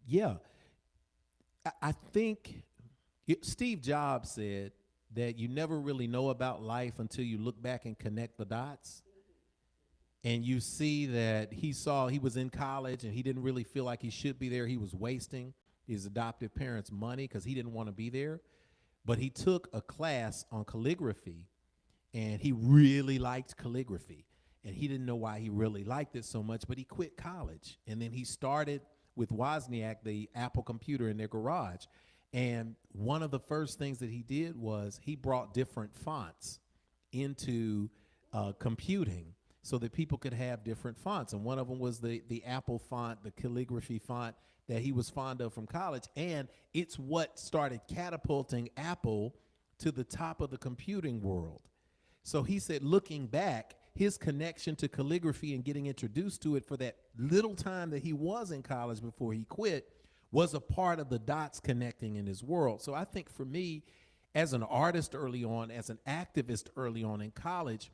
Yeah, I think Steve Jobs said that you never really know about life until you look back and connect the dots. And you see that he was in college and he didn't really feel like he should be there. He was wasting his adoptive parents' money because he didn't want to be there. But he took a class on calligraphy and he really liked calligraphy. And he didn't know why he really liked it so much, but he quit college. And then he started with Wozniak, the Apple computer in their garage. And one of the first things that he did was he brought different fonts into computing so that people could have different fonts. And one of them was the Apple font, the calligraphy font that he was fond of from college. And it's what started catapulting Apple to the top of the computing world. So he said, looking back, his connection to calligraphy and getting introduced to it for that little time that he was in college before he quit was a part of the dots connecting in his world. So I think for me, as an artist early on, as an activist early on in college,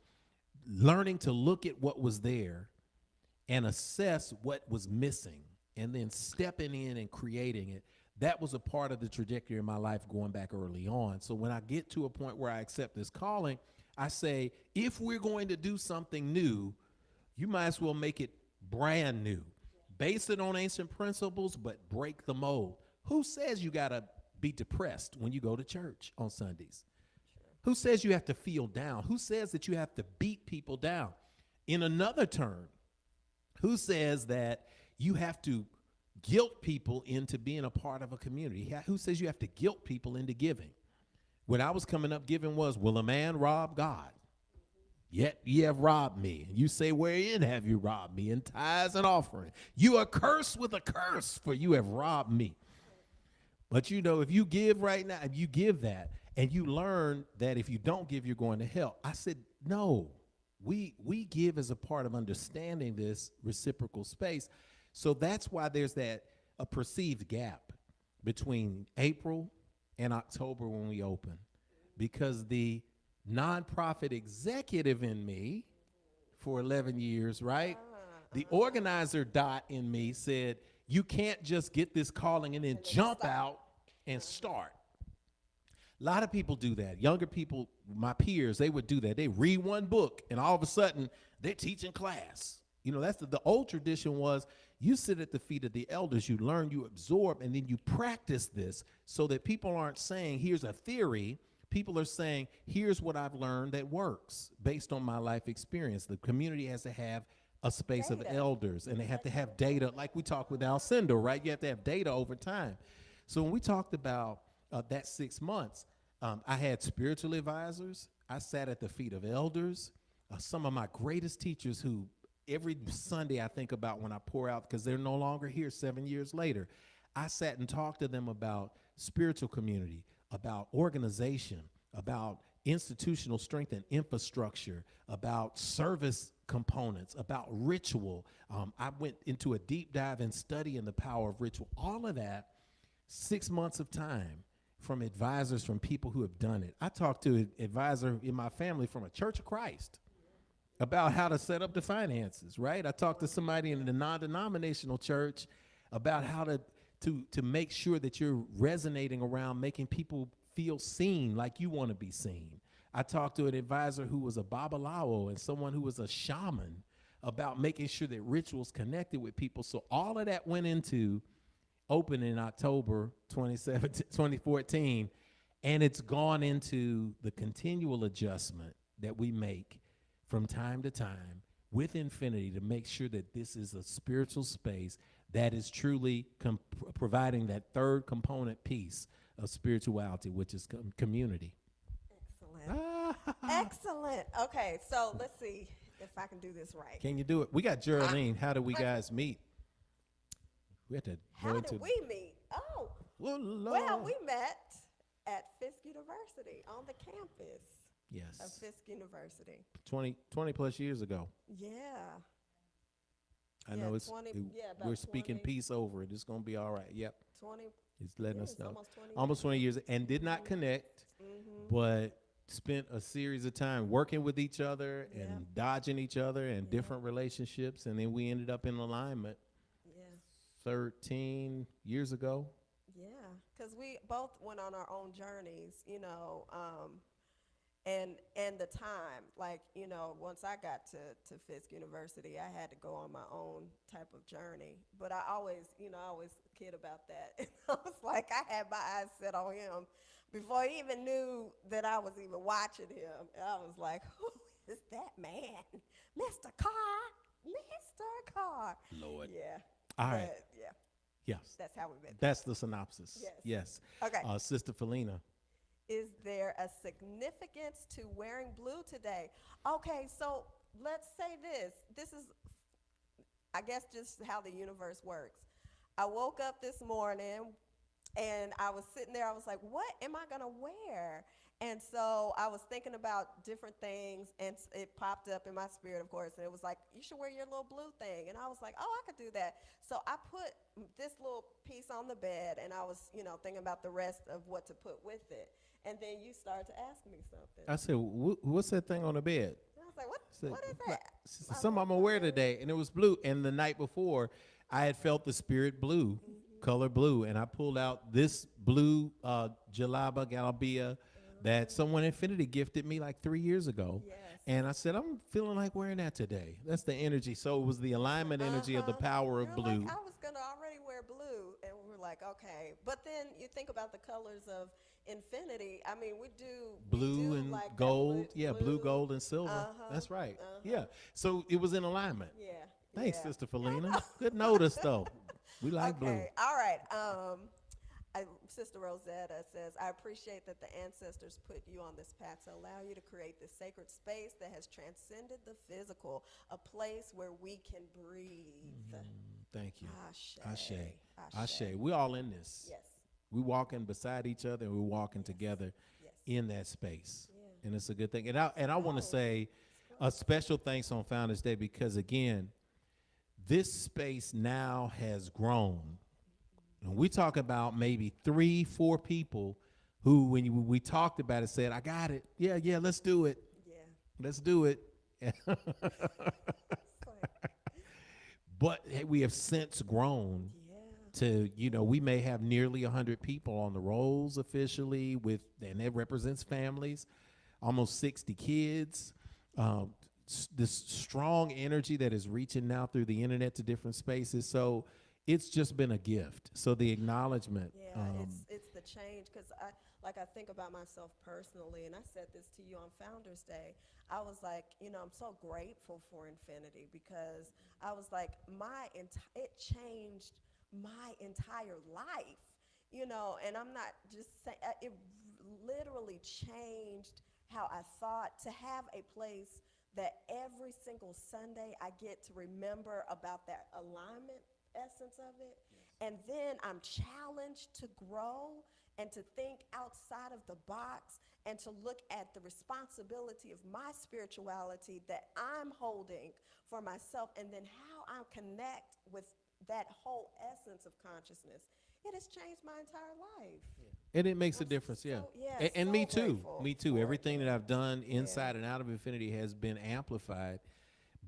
learning to look at what was there and assess what was missing and then stepping in and creating it, that was a part of the trajectory of my life going back early on. So when I get to a point where I accept this calling, I say, if we're going to do something new, you might as well make it brand new. Base it on ancient principles, but break the mold. Who says you got to be depressed when you go to church on Sundays? Who says you have to feel down? Who says that you have to beat people down? In another term, who says that you have to guilt people into being a part of a community? Who says you have to guilt people into giving? When I was coming up, giving was, will a man rob God? Yet ye have robbed me. And you say, wherein have you robbed me? In tithes and offering. You are cursed with a curse, for you have robbed me. But you know, if you give right now, if you give that, and you learn that if you don't give, you're going to hell. I said, no, we give as a part of understanding this reciprocal space. So that's why there's a perceived gap between April and October when we open, because the nonprofit executive in me for 11 years, right? The organizer dot in me said, you can't just get this calling and then jump out and start. A lot of people do that. Younger people, my peers, they would do that. They read one book and all of a sudden they're teaching class. You know, that's the old tradition was you sit at the feet of the elders, you learn, you absorb, and then you practice this so that people aren't saying, here's a theory. People are saying, here's what I've learned that works based on my life experience. The community has to have a space of elders, and they have to have data, like we talked with Alcendor, right? You have to have data over time. So when we talked about that 6 months, I had spiritual advisors. I sat at the feet of elders. Some of my greatest teachers who every Sunday I think about when I pour out, because they're no longer here 7 years later. I sat and talked to them about spiritual community, about organization, about institutional strength and infrastructure, about service components, about ritual. I went into a deep dive and study in the power of ritual. All of that, 6 months of time from advisors, from people who have done it. I talked to an advisor in my family from a Church of Christ about how to set up the finances, right? I talked to somebody in the non-denominational church about how to make sure that you're resonating around making people feel seen like you want to be seen. I talked to an advisor who was a babalawo and someone who was a shaman about making sure that rituals connected with people. So all of that went into open in October 2014, and it's gone into the continual adjustment that we make from time to time with Infinity to make sure that this is a spiritual space that is truly providing that third component piece of spirituality, which is community.
Excellent. Excellent. Okay, so let's see if I can do this right.
Can you do it? We got Geraldine. How do we guys meet? We had to
How did we meet? Oh, well, we met at Fisk University on the campus of
yes,
Fisk University.
20 plus years ago.
Yeah.
I
Yeah,
know it's
20 yeah,
we're
about
speaking
20.
peace over it. It's gonna be all right. Yep.
20
He's letting
Yeah,
us
it's
know.
almost 20
Almost
years.
20 years and did not connect, but spent a series of time working with each other
Yep.
and dodging each other and
Yep.
different relationships. And then we ended up in alignment
Yeah.
13 years ago.
Yeah, because we both went on our own journeys, and the time, like, once I got to Fisk University, I had to go on my own type of journey. But I always kid about that. And I was like, I had my eyes set on him before he even knew that I was even watching him. And I was like, who is that man? Mr. Carr, Mr. Carr.
Lord.
Yeah.
All right.
But yeah,
Yes.
that's how we met.
That's the synopsis.
Yes.
Yes.
Okay.
Sister Felina.
Is there a significance to wearing blue today? Okay, so let's say this. This is, I guess, just how the universe works. I woke up this morning and I was sitting there. I was like, what am I going to wear? And so I was thinking about different things, and it popped up in my spirit, of course, and it was like, you should wear your little blue thing. And I was like, oh, I could do that. So I put this little piece on the bed, and I was, thinking about the rest of what to put with it. And then you started to ask me something.
I said, what's that thing on the bed?
And I was like, what is
Like,
that?
something I'm gonna wear today, and it was blue. And the night before, I had felt the spirit blue, color blue, and I pulled out this blue jalaba galabia that someone Infinity gifted me like 3 years ago.
Yes.
And I said, I'm feeling like wearing that today. That's the energy. So it was the alignment energy of the power of
You're
blue.
like, I was going to already wear blue. And we were like, okay. But then you think about the colors of Infinity. I mean, we do
Blue and
like that
gold. Yeah, blue, gold, and silver. That's right. Yeah. So it was in alignment.
Yeah.
Thanks,
yeah.
Sister Felina. Good notice, though. We like blue.
Okay, all right. Sister Rosetta says, I appreciate that the ancestors put you on this path to allow you to create this sacred space that has transcended the physical, a place where we can breathe.
Thank you.
Ashe.
Ashe. We're all in this.
Yes.
We're walking beside each other, and we're walking together
Yes.
in that space.
Yeah.
And it's a good thing. And I want to say a special thanks on Founders Day because, again, this space now has grown. And we talk about maybe 3-4 people who, when we talked about it, said, I got it. Yeah, let's do it.
Yeah.
Let's do it.
It's like,
But hey, we have since grown
yeah.
to, we may have nearly 100 people on the rolls officially and that represents families, almost 60 kids. This strong energy that is reaching now through the internet to different spaces. So it's just been a gift. So the acknowledgement.
Yeah, it's the change, because I think about myself personally, and I said this to you on Founders Day. I was like, I'm so grateful for Infinity, because I was like, it changed my entire life, and I'm not just saying, it literally changed how I thought, to have a place that every single Sunday I get to remember about that alignment essence of it. And then I'm challenged to grow and to think outside of the box and to look at the responsibility of my spirituality that I'm holding for myself, and then how I connect with that whole essence of consciousness. It has changed my entire life.
And it makes a difference, yeah. And
so
me too.
grateful
Me too.
for
Everything
it.
that I've done inside and out of Infinity has been amplified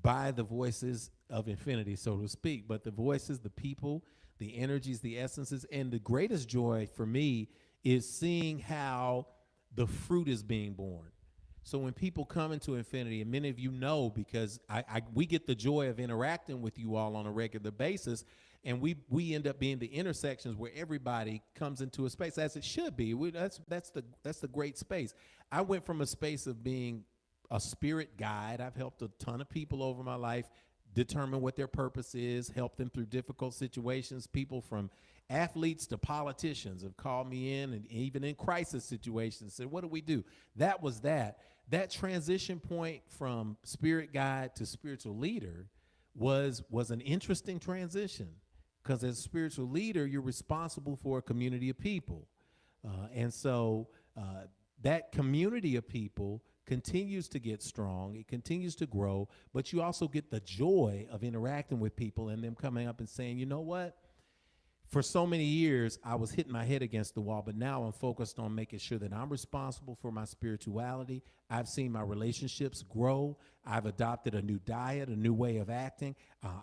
by the voices of Infinity, so to speak. But the voices, the people, the energies, the essences, and the greatest joy for me is seeing how the fruit is being born. So when people come into Infinity, and many of you know, because we get the joy of interacting with you all on a regular basis, and we end up being the intersections where everybody comes into a space, as it should be. That's the great space. I went from a space of being a spirit guide. I've helped a ton of people over my life determine what their purpose is, help them through difficult situations. People from athletes to politicians have called me in, and even in crisis situations said, what do we do? That was that. That transition point from spirit guide to spiritual leader was an interesting transition, because as a spiritual leader, you're responsible for a community of people. And so that community of people continues to get strong, it continues to grow, but you also get the joy of interacting with people and them coming up and saying, you know what? For so many years, I was hitting my head against the wall, but now I'm focused on making sure that I'm responsible for my spirituality. I've seen my relationships grow. I've adopted a new diet, a new way of acting.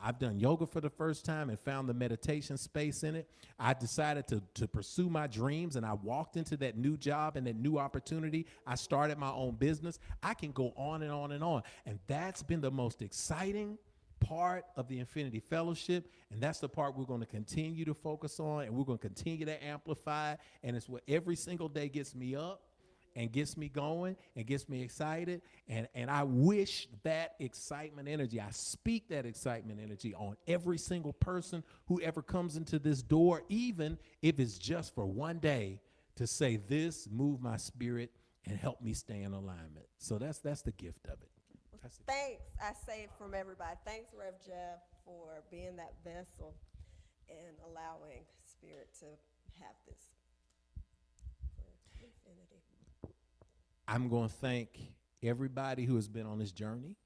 I've done yoga for the first time and found the meditation space in it. I decided to pursue my dreams, and I walked into that new job and that new opportunity. I started my own business. I can go on and on and on. And that's been the most exciting part of the Infinity Fellowship, and that's the part we're going to continue to focus on, and we're going to continue to amplify, and it's what every single day gets me up and gets me going and gets me excited, and I wish that excitement energy, I speak that excitement energy on every single person who ever comes into this door, even if it's just for one day, to say this moved my spirit and helped me stay in alignment. So that's the gift of it.
Thanks, I say from everybody. Thanks, Rev Jeff, for being that vessel and allowing Spirit to have this for infinity.
I'm going to thank everybody who has been on this journey,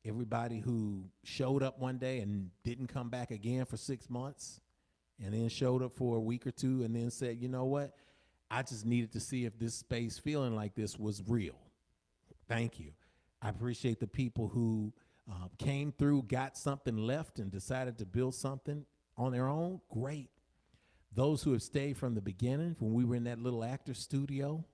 everybody who showed up one day and didn't come back again for 6 months, and then showed up for a week or two and then said, you know what, I just needed to see if this space feeling like this was real. Thank you. I appreciate the people who came through, got something left, and decided to build something on their own. Great. Those who have stayed from the beginning, when we were in that little actor studio,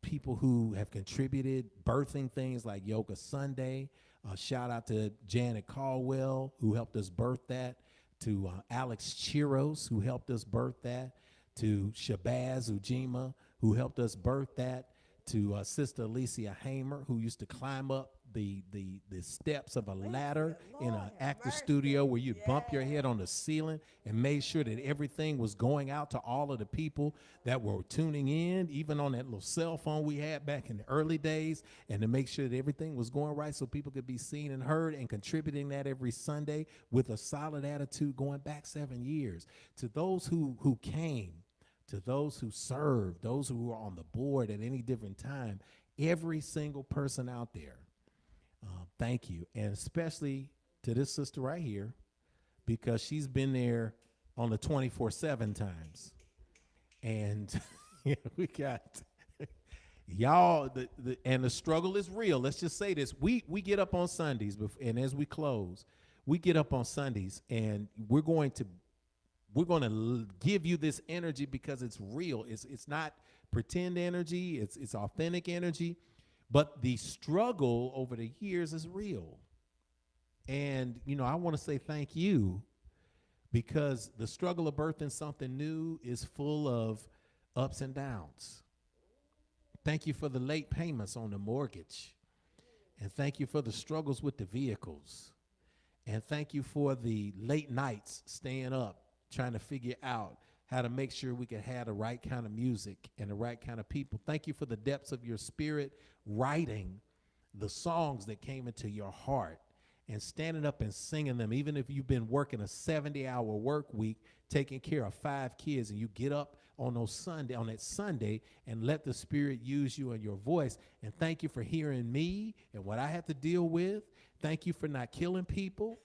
people who have contributed, birthing things like Yoga Sunday. Shout out to Janet Caldwell, who helped us birth that, to Alex Chiros, who helped us birth that, to Shabazz Ujima, who helped us birth that, to Sister Alicia Hamer, who used to climb up the steps of a ladder in an actor studio where you'd bump your head on the ceiling, and made sure that everything was going out to all of the people that were tuning in, even on that little cell phone we had back in the early days, and to make sure that everything was going right so people could be seen and heard, and contributing that every Sunday with a solid attitude going back 7 years. To those who came, to those who served, those who were on the board at any different time, every single person out there, thank you. And especially to this sister right here, because she's been there on the 24/7 times. And we got y'all, and the struggle is real. Let's just say this. We get up on Sundays, and as we close, we get up on Sundays, and we're going to give you this energy because it's real. It's not pretend energy. It's authentic energy. But the struggle over the years is real. And, I want to say thank you, because the struggle of birthing something new is full of ups and downs. Thank you for the late payments on the mortgage. And thank you for the struggles with the vehicles. And thank you for the late nights staying up, trying to figure out how to make sure we could have the right kind of music and the right kind of people. Thank you for the depths of your spirit, writing the songs that came into your heart and standing up and singing them, even if you've been working a 70-hour work week, taking care of 5 kids, and you get up on that Sunday and let the Spirit use you and your voice. And thank you for hearing me and what I have to deal with. Thank you for not killing people.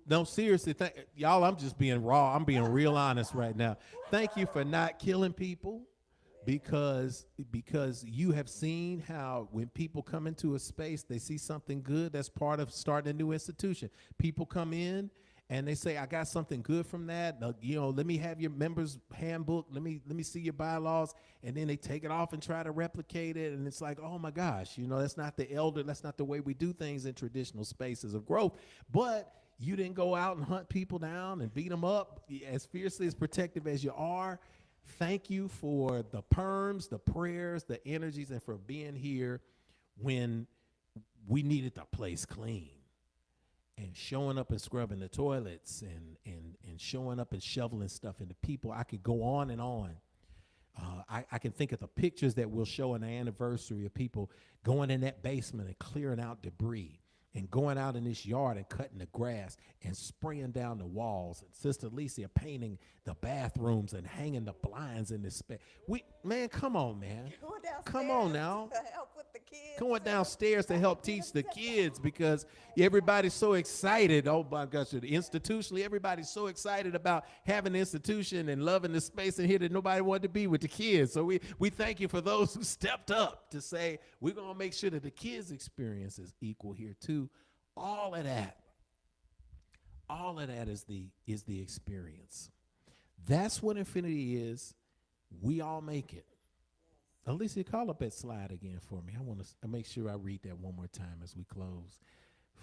No, seriously, y'all, I'm just being raw. I'm being real honest right now. Thank you for not killing people, because you have seen how when people come into a space, they see something good. That's part of starting a new institution. People come in and they say, I got something good from that. Let me have your members handbook. Let me see your bylaws. And then they take it off and try to replicate it. And it's like, oh my gosh, that's not that's not the way we do things in traditional spaces of growth. But you didn't go out and hunt people down and beat them up as fiercely as protective as you are. Thank you for the perms, the prayers, the energies, and for being here when we needed the place clean, and showing up and scrubbing the toilets, and showing up and shoveling stuff into people. I could go on and on. I can think of the pictures that we'll show on the anniversary of people going in that basement and clearing out debris, and going out in this yard and cutting the grass and spraying down the walls, and Sister Alicia painting the bathrooms and hanging the blinds in this space. Man, come on, man. Come on now.
To help with the kids
going
too.
downstairs to help
Get 'em
teach the
set-
kids because everybody's so excited. Oh my gosh, institutionally, everybody's so excited about having an institution and loving the space in here that nobody wanted to be with the kids. So we thank you for those who stepped up to say, we're going to make sure that the kids' experience is equal here too. All of that. All of that is the experience. That's what infinity is. We all make it. Alicia, call up that slide again for me. I want to make sure I read that one more time as we close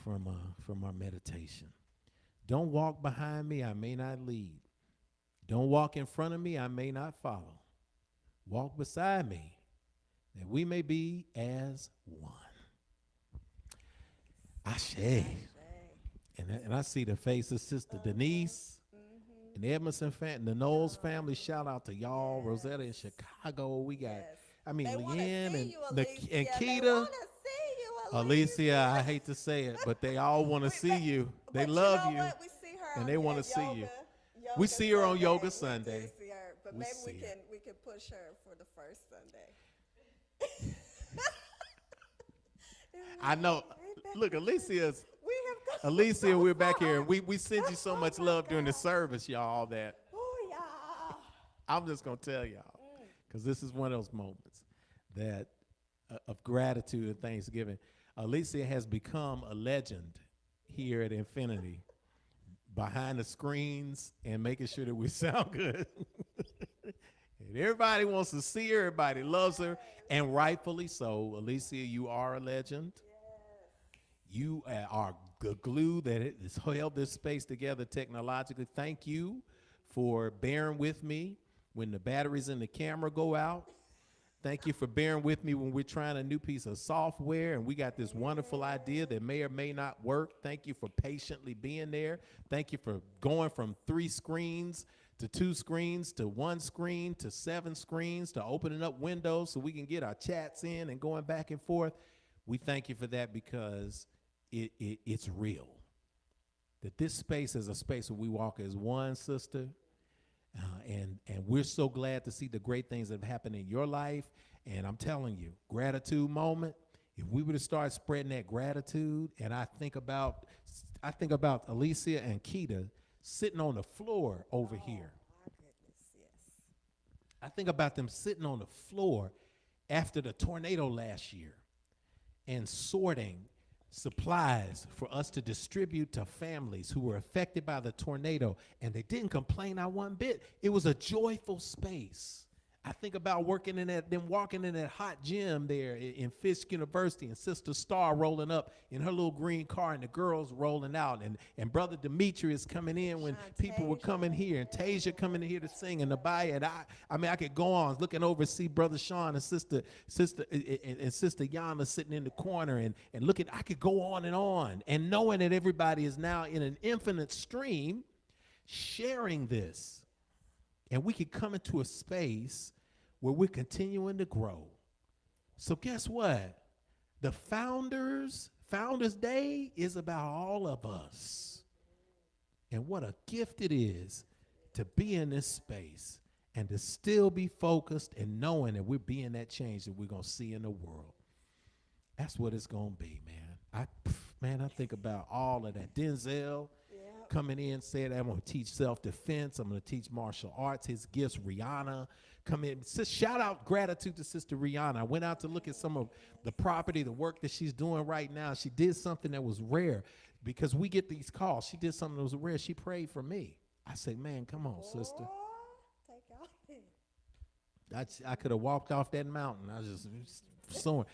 from our meditation. Don't walk behind me, I may not lead. Don't walk in front of me, I may not follow. Walk beside me, that we may be as one. Ashe. And I see the face of Sister Denise and the Edmondson family, the Knowles family. Shout out to y'all, Rosetta in Chicago. We got,
Yes.
I mean,
They wanna
Leanne
see
and,
you, Alicia.
and
They
Keita.
want to see you,
Alicia, I hate to say it, but they all want to see you. They
But
love
you know
you.
what? We see her
and
on
they want to
at
see you.
yoga
We see her on Yoga
Sunday.
Sunday.
We do see her, but
We
maybe
see her.
we can push her for the first Sunday.
I know. Look, Alicia's.
We have gone
Alicia,
so
we're back
far.
here, and we sent you so much love during the service, y'all, that
Oh yeah.
I'm just going to tell y'all, because this is one of those moments that of gratitude and thanksgiving. Alicia has become a legend here at Infinity, behind the screens and making sure that we sound good. And everybody wants to see her, everybody loves her, and rightfully so. Alicia, you are a legend. You are the glue that has held this space together technologically. Thank you for bearing with me when the batteries in the camera go out. Thank you for bearing with me when we're trying a new piece of software and we got this wonderful idea that may or may not work. Thank you for patiently being there. Thank you for going from 3 screens to 2 screens to 1 screen to 7 screens to opening up windows so we can get our chats in and going back and forth. We thank you for that because it's real. That this space is a space where we walk as one, sister. And we're so glad to see the great things that have happened in your life. And I'm telling you, gratitude moment. If we were to start spreading that gratitude, and I think about Alicia and Keita sitting on the floor over here.
My goodness, yes.
I think about them sitting on the floor after the tornado last year and sorting supplies for us to distribute to families who were affected by the tornado, and they didn't complain not one bit. It was a joyful space. I think about walking in that hot gym there in Fisk University, and Sister Star rolling up in her little green car and the girls rolling out, and Brother Demetrius coming in when people were coming here, and Tasia coming in here to sing, and Abaya, and I mean I could go on looking over see Brother Sean and Sister Yana sitting in the corner, and looking. I could go on and knowing that everybody is now in an infinite stream sharing this. And we could come into a space where we're continuing to grow. So guess what? The Founders Day is about all of us. And what a gift it is to be in this space and to still be focused and knowing that we're being that change that we're going to see in the world. That's what it's going to be, man. I think about all of that. Denzel coming in, said, I'm going to teach self-defense. I'm going to teach martial arts, his gifts. Rihanna come in. Shout out gratitude to Sister Rihanna. I went out to look at some of the property, the work that she's doing right now. She did something that was rare because we get these calls. She did something that was rare. She prayed for me. I said, man, come on, sister.
Take off.
I could have walked off that mountain. I was just soaring.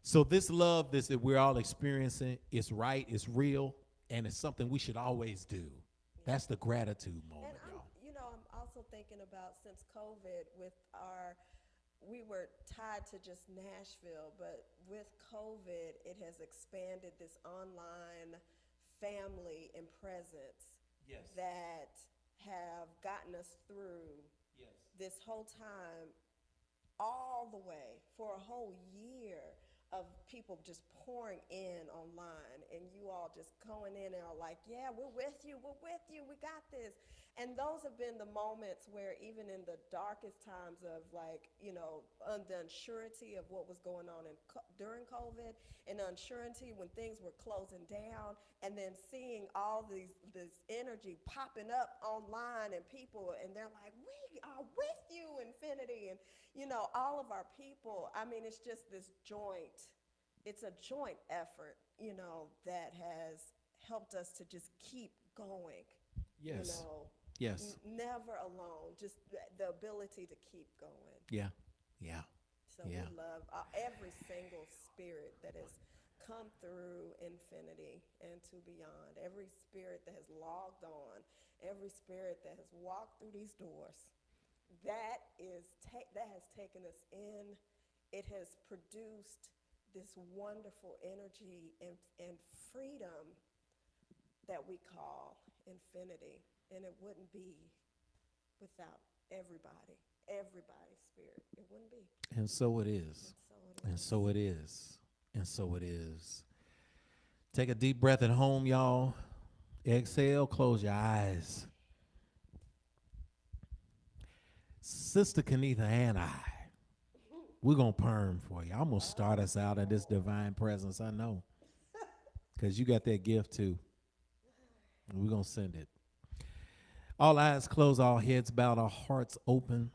So this love that we're all experiencing is right, it's real, and it's something we should always do. That's the gratitude moment, y'all.
I'm also thinking about since COVID we were tied to just Nashville, but with COVID, it has expanded this online family and presence that have gotten us through this whole time, all the way for a whole year of people just pouring in online, and you all just going in and are like, yeah, we're with you, we got this. And those have been the moments where even in the darkest times of like, the uncertainty of what was going on during COVID and the uncertainty when things were closing down and then seeing all this energy popping up online and people and they're like, we are with you, Infinity. And, all of our people, I mean, it's just this it's a joint effort, that has helped us to just keep going.
Yes. Yes.
Never alone, just the ability to keep going.
Yeah. Yeah.
So
Yeah.
we love every single spirit that has come through Infinity and to beyond, every spirit that has logged on, every spirit that has walked through these doors. That has taken us in. It has produced this wonderful energy and freedom that we call Infinity. And it wouldn't be without everybody's spirit. It wouldn't be.
And so it is.
And so
And so it
it is.
is. And so it is. Take a deep breath at home, y'all. Exhale, close your eyes. Sister Kenitha and we're going to perm for you. I'm going to start us out in this divine presence, I know. Because you got that gift too. We're going to send it. All eyes closed, all heads bowed, all hearts open.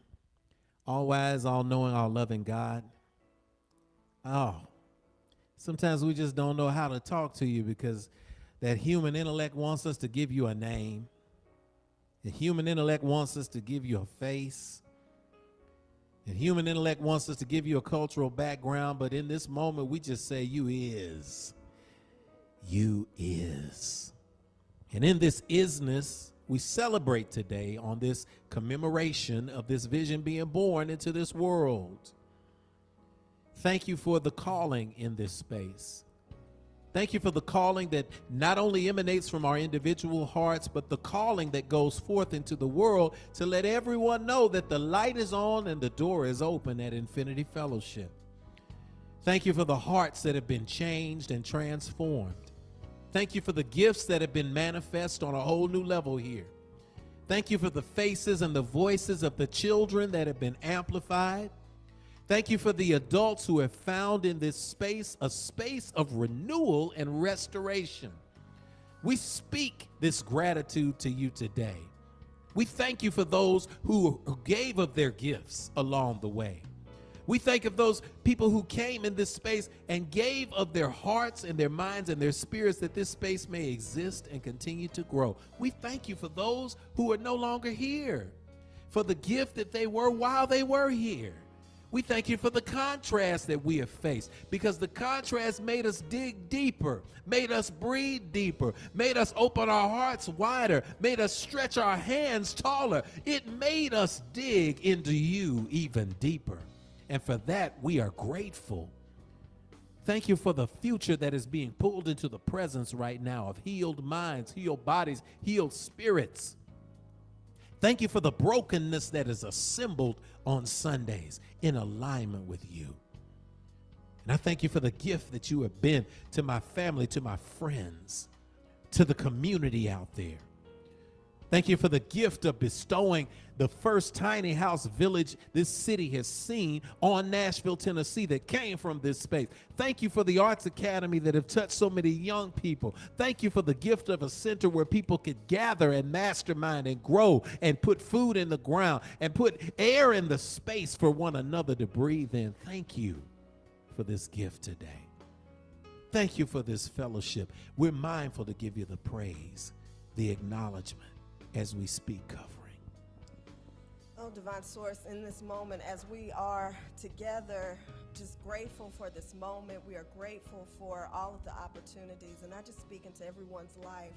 All wise, all knowing, all loving God. Oh, sometimes we just don't know how to talk to you because that human intellect wants us to give you a name. The human intellect wants us to give you a face. The human intellect wants us to give you a cultural background, but in this moment, we just say, you is. You is. And in this isness, we celebrate today on this commemoration of this vision being born into this world. Thank you for the calling in this space. Thank you for the calling that not only emanates from our individual hearts, but the calling that goes forth into the world to let everyone know that the light is on and the door is open at Infinity Fellowship. Thank you for the hearts that have been changed and transformed. Thank you for the gifts that have been manifest on a whole new level here. Thank you for the faces and the voices of the children that have been amplified. Thank you for the adults who have found in this space a space of renewal and restoration. We speak this gratitude to you today. We thank you for those who gave of their gifts along the way. We thank of those people who came in this space and gave of their hearts and their minds and their spirits that this space may exist and continue to grow. We thank you for those who are no longer here, for the gift that they were while they were here. We thank you for the contrast that we have faced, because the contrast made us dig deeper, made us breathe deeper, made us open our hearts wider, made us stretch our hands taller. It made us dig into you even deeper. And for that, we are grateful. Thank you for the future that is being pulled into the presence right now of healed minds, healed bodies, healed spirits. Thank you for the brokenness that is assembled on Sundays in alignment with you. And I thank you for the gift that you have been to my family, to my friends, to the community out there. Thank you for the gift of bestowing the first tiny house village this city has seen on Nashville, Tennessee, that came from this space. Thank you for the Arts Academy that have touched so many young people. Thank you for the gift of a center where people could gather and mastermind and grow and put food in the ground and put air in the space for one another to breathe in. Thank you for this gift today. Thank you for this fellowship. We're mindful to give you the praise, the acknowledgement as we speak covering.
Oh, Divine Source, in this moment, as we are together, just grateful for this moment. We are grateful for all of the opportunities, and I just speak into everyone's life.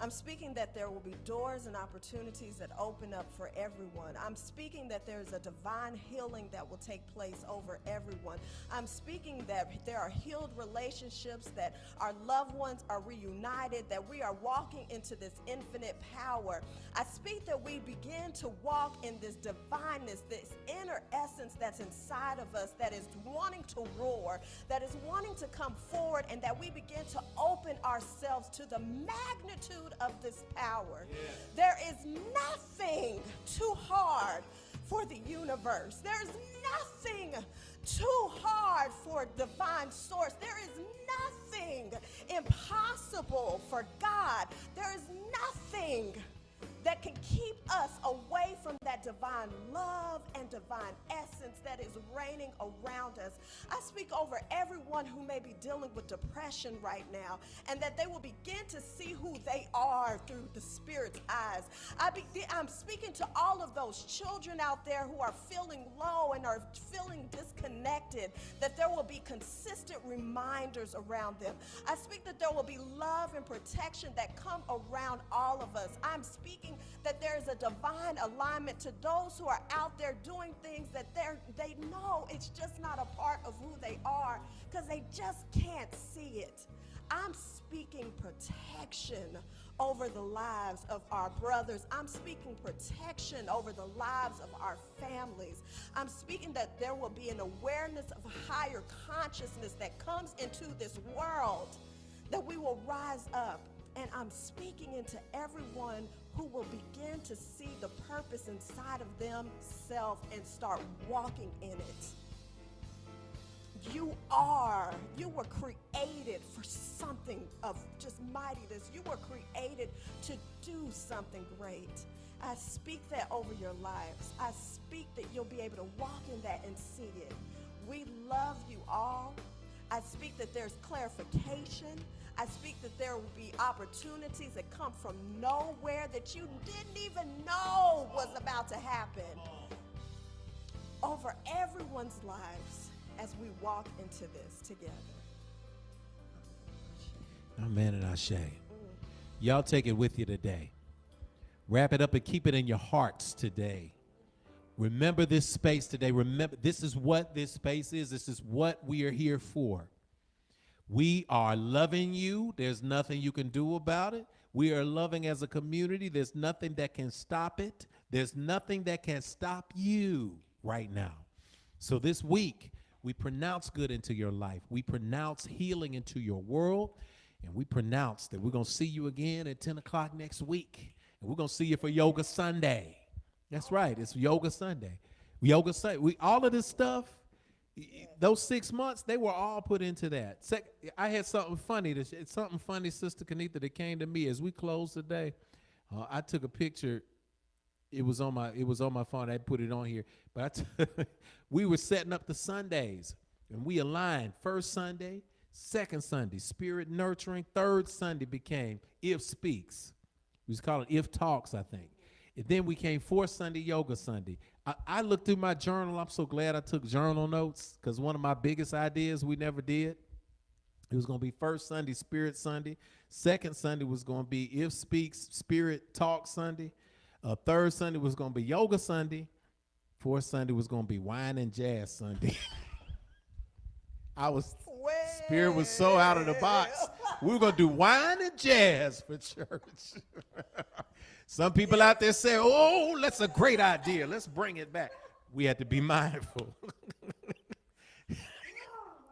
I'm speaking that there will be doors and opportunities that open up for everyone. I'm speaking that there is a divine healing that will take place over everyone. I'm speaking that there are healed relationships, that our loved ones are reunited, that we are walking into this infinite power. I speak that we begin to walk in this divineness, this inner essence that's inside of us, that is wanting to roar, that is wanting to come forward, and that we begin to open ourselves to the magnitude of this power. There is nothing too hard for the universe. There's nothing too hard for divine source. There is nothing impossible for God. There is nothing that can keep us away from that divine love and divine essence that is reigning around us. I speak over everyone who may be dealing with depression right now, and that they will begin to see who they are through the Spirit's eyes. I'm speaking to all of those children out there who are feeling low and are feeling disconnected, that there will be consistent reminders around them. I speak that there will be love and protection that come around all of us. I'm speaking that there is a divine alignment to those who are out there doing things that they know it's just not a part of who they are because they just can't see it. I'm speaking protection over the lives of our brothers. I'm speaking protection over the lives of our families. I'm speaking that there will be an awareness of higher consciousness that comes into this world, that we will rise up. And I'm speaking into everyone who will begin to see the purpose inside of themselves and start walking in it. You were created for something of just mightiness. You were created to do something great. I speak that over your lives. I speak that you'll be able to walk in that and see it. We love you all. I speak that there's clarification. I speak that there will be opportunities that come from nowhere that you didn't even know was about to happen over everyone's lives as we walk into this together.
Amen and Ashe. Y'all take it with you today. Wrap it up and keep it in your hearts today. Remember this space today. Remember, this is what this space is. This is what we are here for. We are loving you. There's nothing you can do about it. We are loving as a community. There's nothing that can stop it. There's nothing that can stop you right now. So this week, we pronounce good into your life. We pronounce healing into your world. And we pronounce that we're going to see you again at 10 o'clock next week. And we're going to see you for Yoga Sunday. That's right. It's Yoga Sunday. Yoga Sunday. All of this stuff, those 6 months, they were all put into that. I had something funny, Sister Kanita, that came to me as we closed today. I took a picture. It was on my phone. I put it on here. But we were setting up the Sundays, and we aligned. First Sunday, second Sunday, spirit nurturing. Third Sunday became If Speaks. We was calling If Talks, I think. And then we came fourth Sunday, Yoga Sunday. I looked through my journal. I'm so glad I took journal notes, because one of my biggest ideas we never did. It was going to be first Sunday, Spirit Sunday. Second Sunday was going to be If Speaks, Spirit Talk Sunday. Third Sunday was going to be Yoga Sunday. Fourth Sunday was going to be Wine and Jazz Sunday. Spirit was so out of the box. We were going to do wine and jazz for church. Some people out there say, oh, that's a great idea. Let's bring it back. We had to be mindful.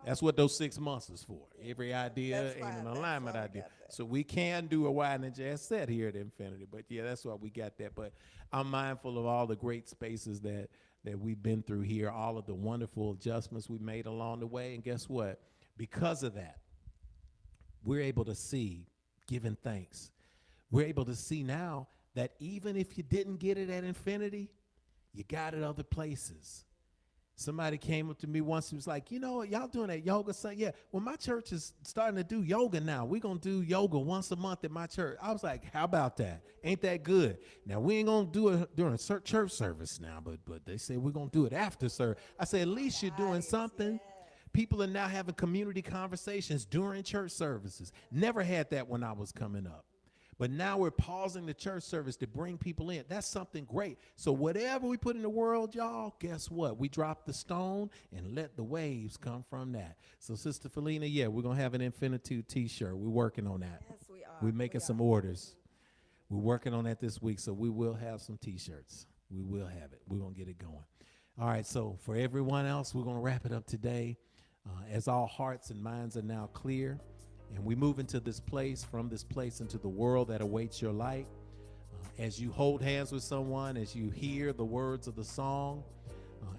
That's what those 6 months is for. Every idea and an alignment idea. So we can do a wine and jazz set here at Infinity. But yeah, that's why we got that. But I'm mindful of all the great spaces that we've been through here, all of the wonderful adjustments we made along the way. And guess what? Because of that, we're able to see, giving thanks. We're able to see now that even if you didn't get it at Infinity, you got it other places. Somebody came up to me once and was like, you know, y'all doing that yoga Sunday? Yeah, well, my church is starting to do yoga now. We're going to do yoga once a month at my church. I was like, how about that? Ain't that good? Now, we ain't going to do it during a church service now, but they say we're going to do it after service. I said, at least you're doing something. People are now having community conversations during church services. Never had that when I was coming up. But now we're pausing the church service to bring people in. That's something great. So whatever we put in the world, y'all, guess what? We drop the stone and let the waves come from that. So Sister Felina, yeah, we're going to have an Infinitude t-shirt. We're working on that.
Yes, we are.
We're making some orders. We're working on that this week, so we will have some t-shirts. We will have it. We're going to get it going. All right, so for everyone else, we're going to wrap it up today. As all hearts and minds are now clear, And we move into this place, from this place into the world that awaits your light. As you hold hands with someone, as you hear the words of the song,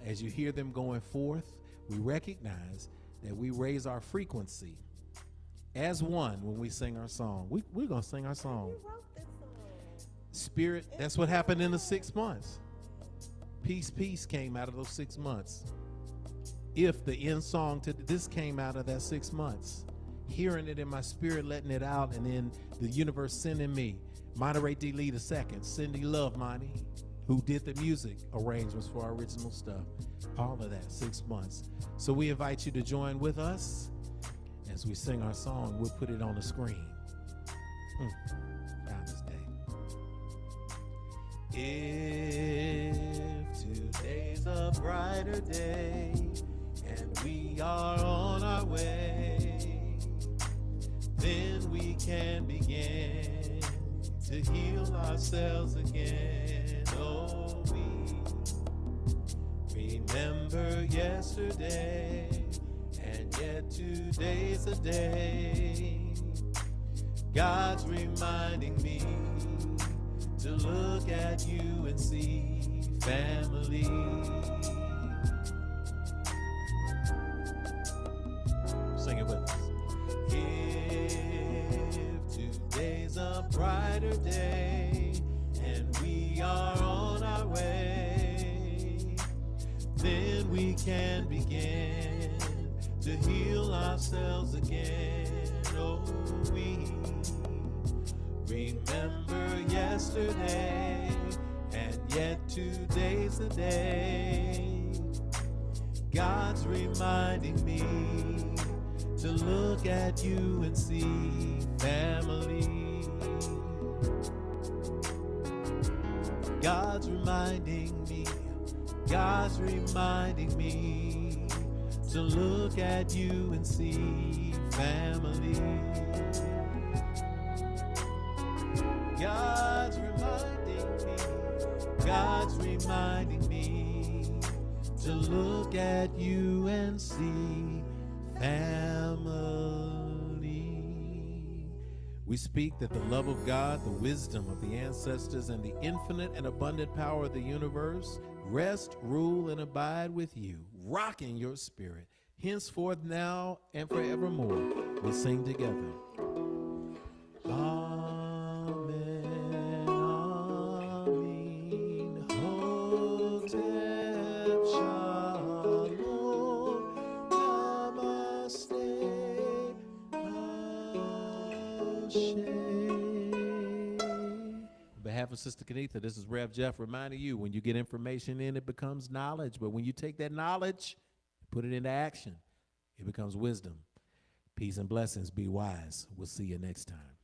as you hear them going forth, we recognize that we raise our frequency as one when we sing our song. We're going to sing our song.
Who wrote this song?
Spirit, that's what happened in the 6 months. Peace came out of those 6 months. If the end song to this came out of that 6 months, hearing it in my spirit, letting it out, and then the universe sending me Monterey D. Lee II, Cindy Love Monty, who did the music arrangements for our original stuff. All of that, 6 months. So we invite you to join with us as we sing our song. We'll put it on the screen. Found this day. If today's a brighter day and we are on our way, then we can begin to heal ourselves again. Oh, we remember yesterday, and yet today's a day. God's reminding me to look at you and see family. Sing it with us. If today's a brighter day and we are on our way, then we can begin to heal ourselves again. Oh, we remember yesterday, and yet today's the day. God's reminding me to look at you and see family. God's reminding me to look at you and see family. God's reminding me to look at you and see family. We speak that the love of God, the wisdom of the ancestors, and the infinite and abundant power of the universe rest, rule, and abide with you, rocking your spirit, henceforth, now, and forevermore. We'll sing together. Amen, amen, Hotep Shalom, Namaste, Ashe. On behalf of Sister Kenitha, this is Rev Jeff reminding you, when you get information in, it becomes knowledge. But when you take that knowledge, put it into action, it becomes wisdom. Peace and blessings. Be wise. We'll see you next time.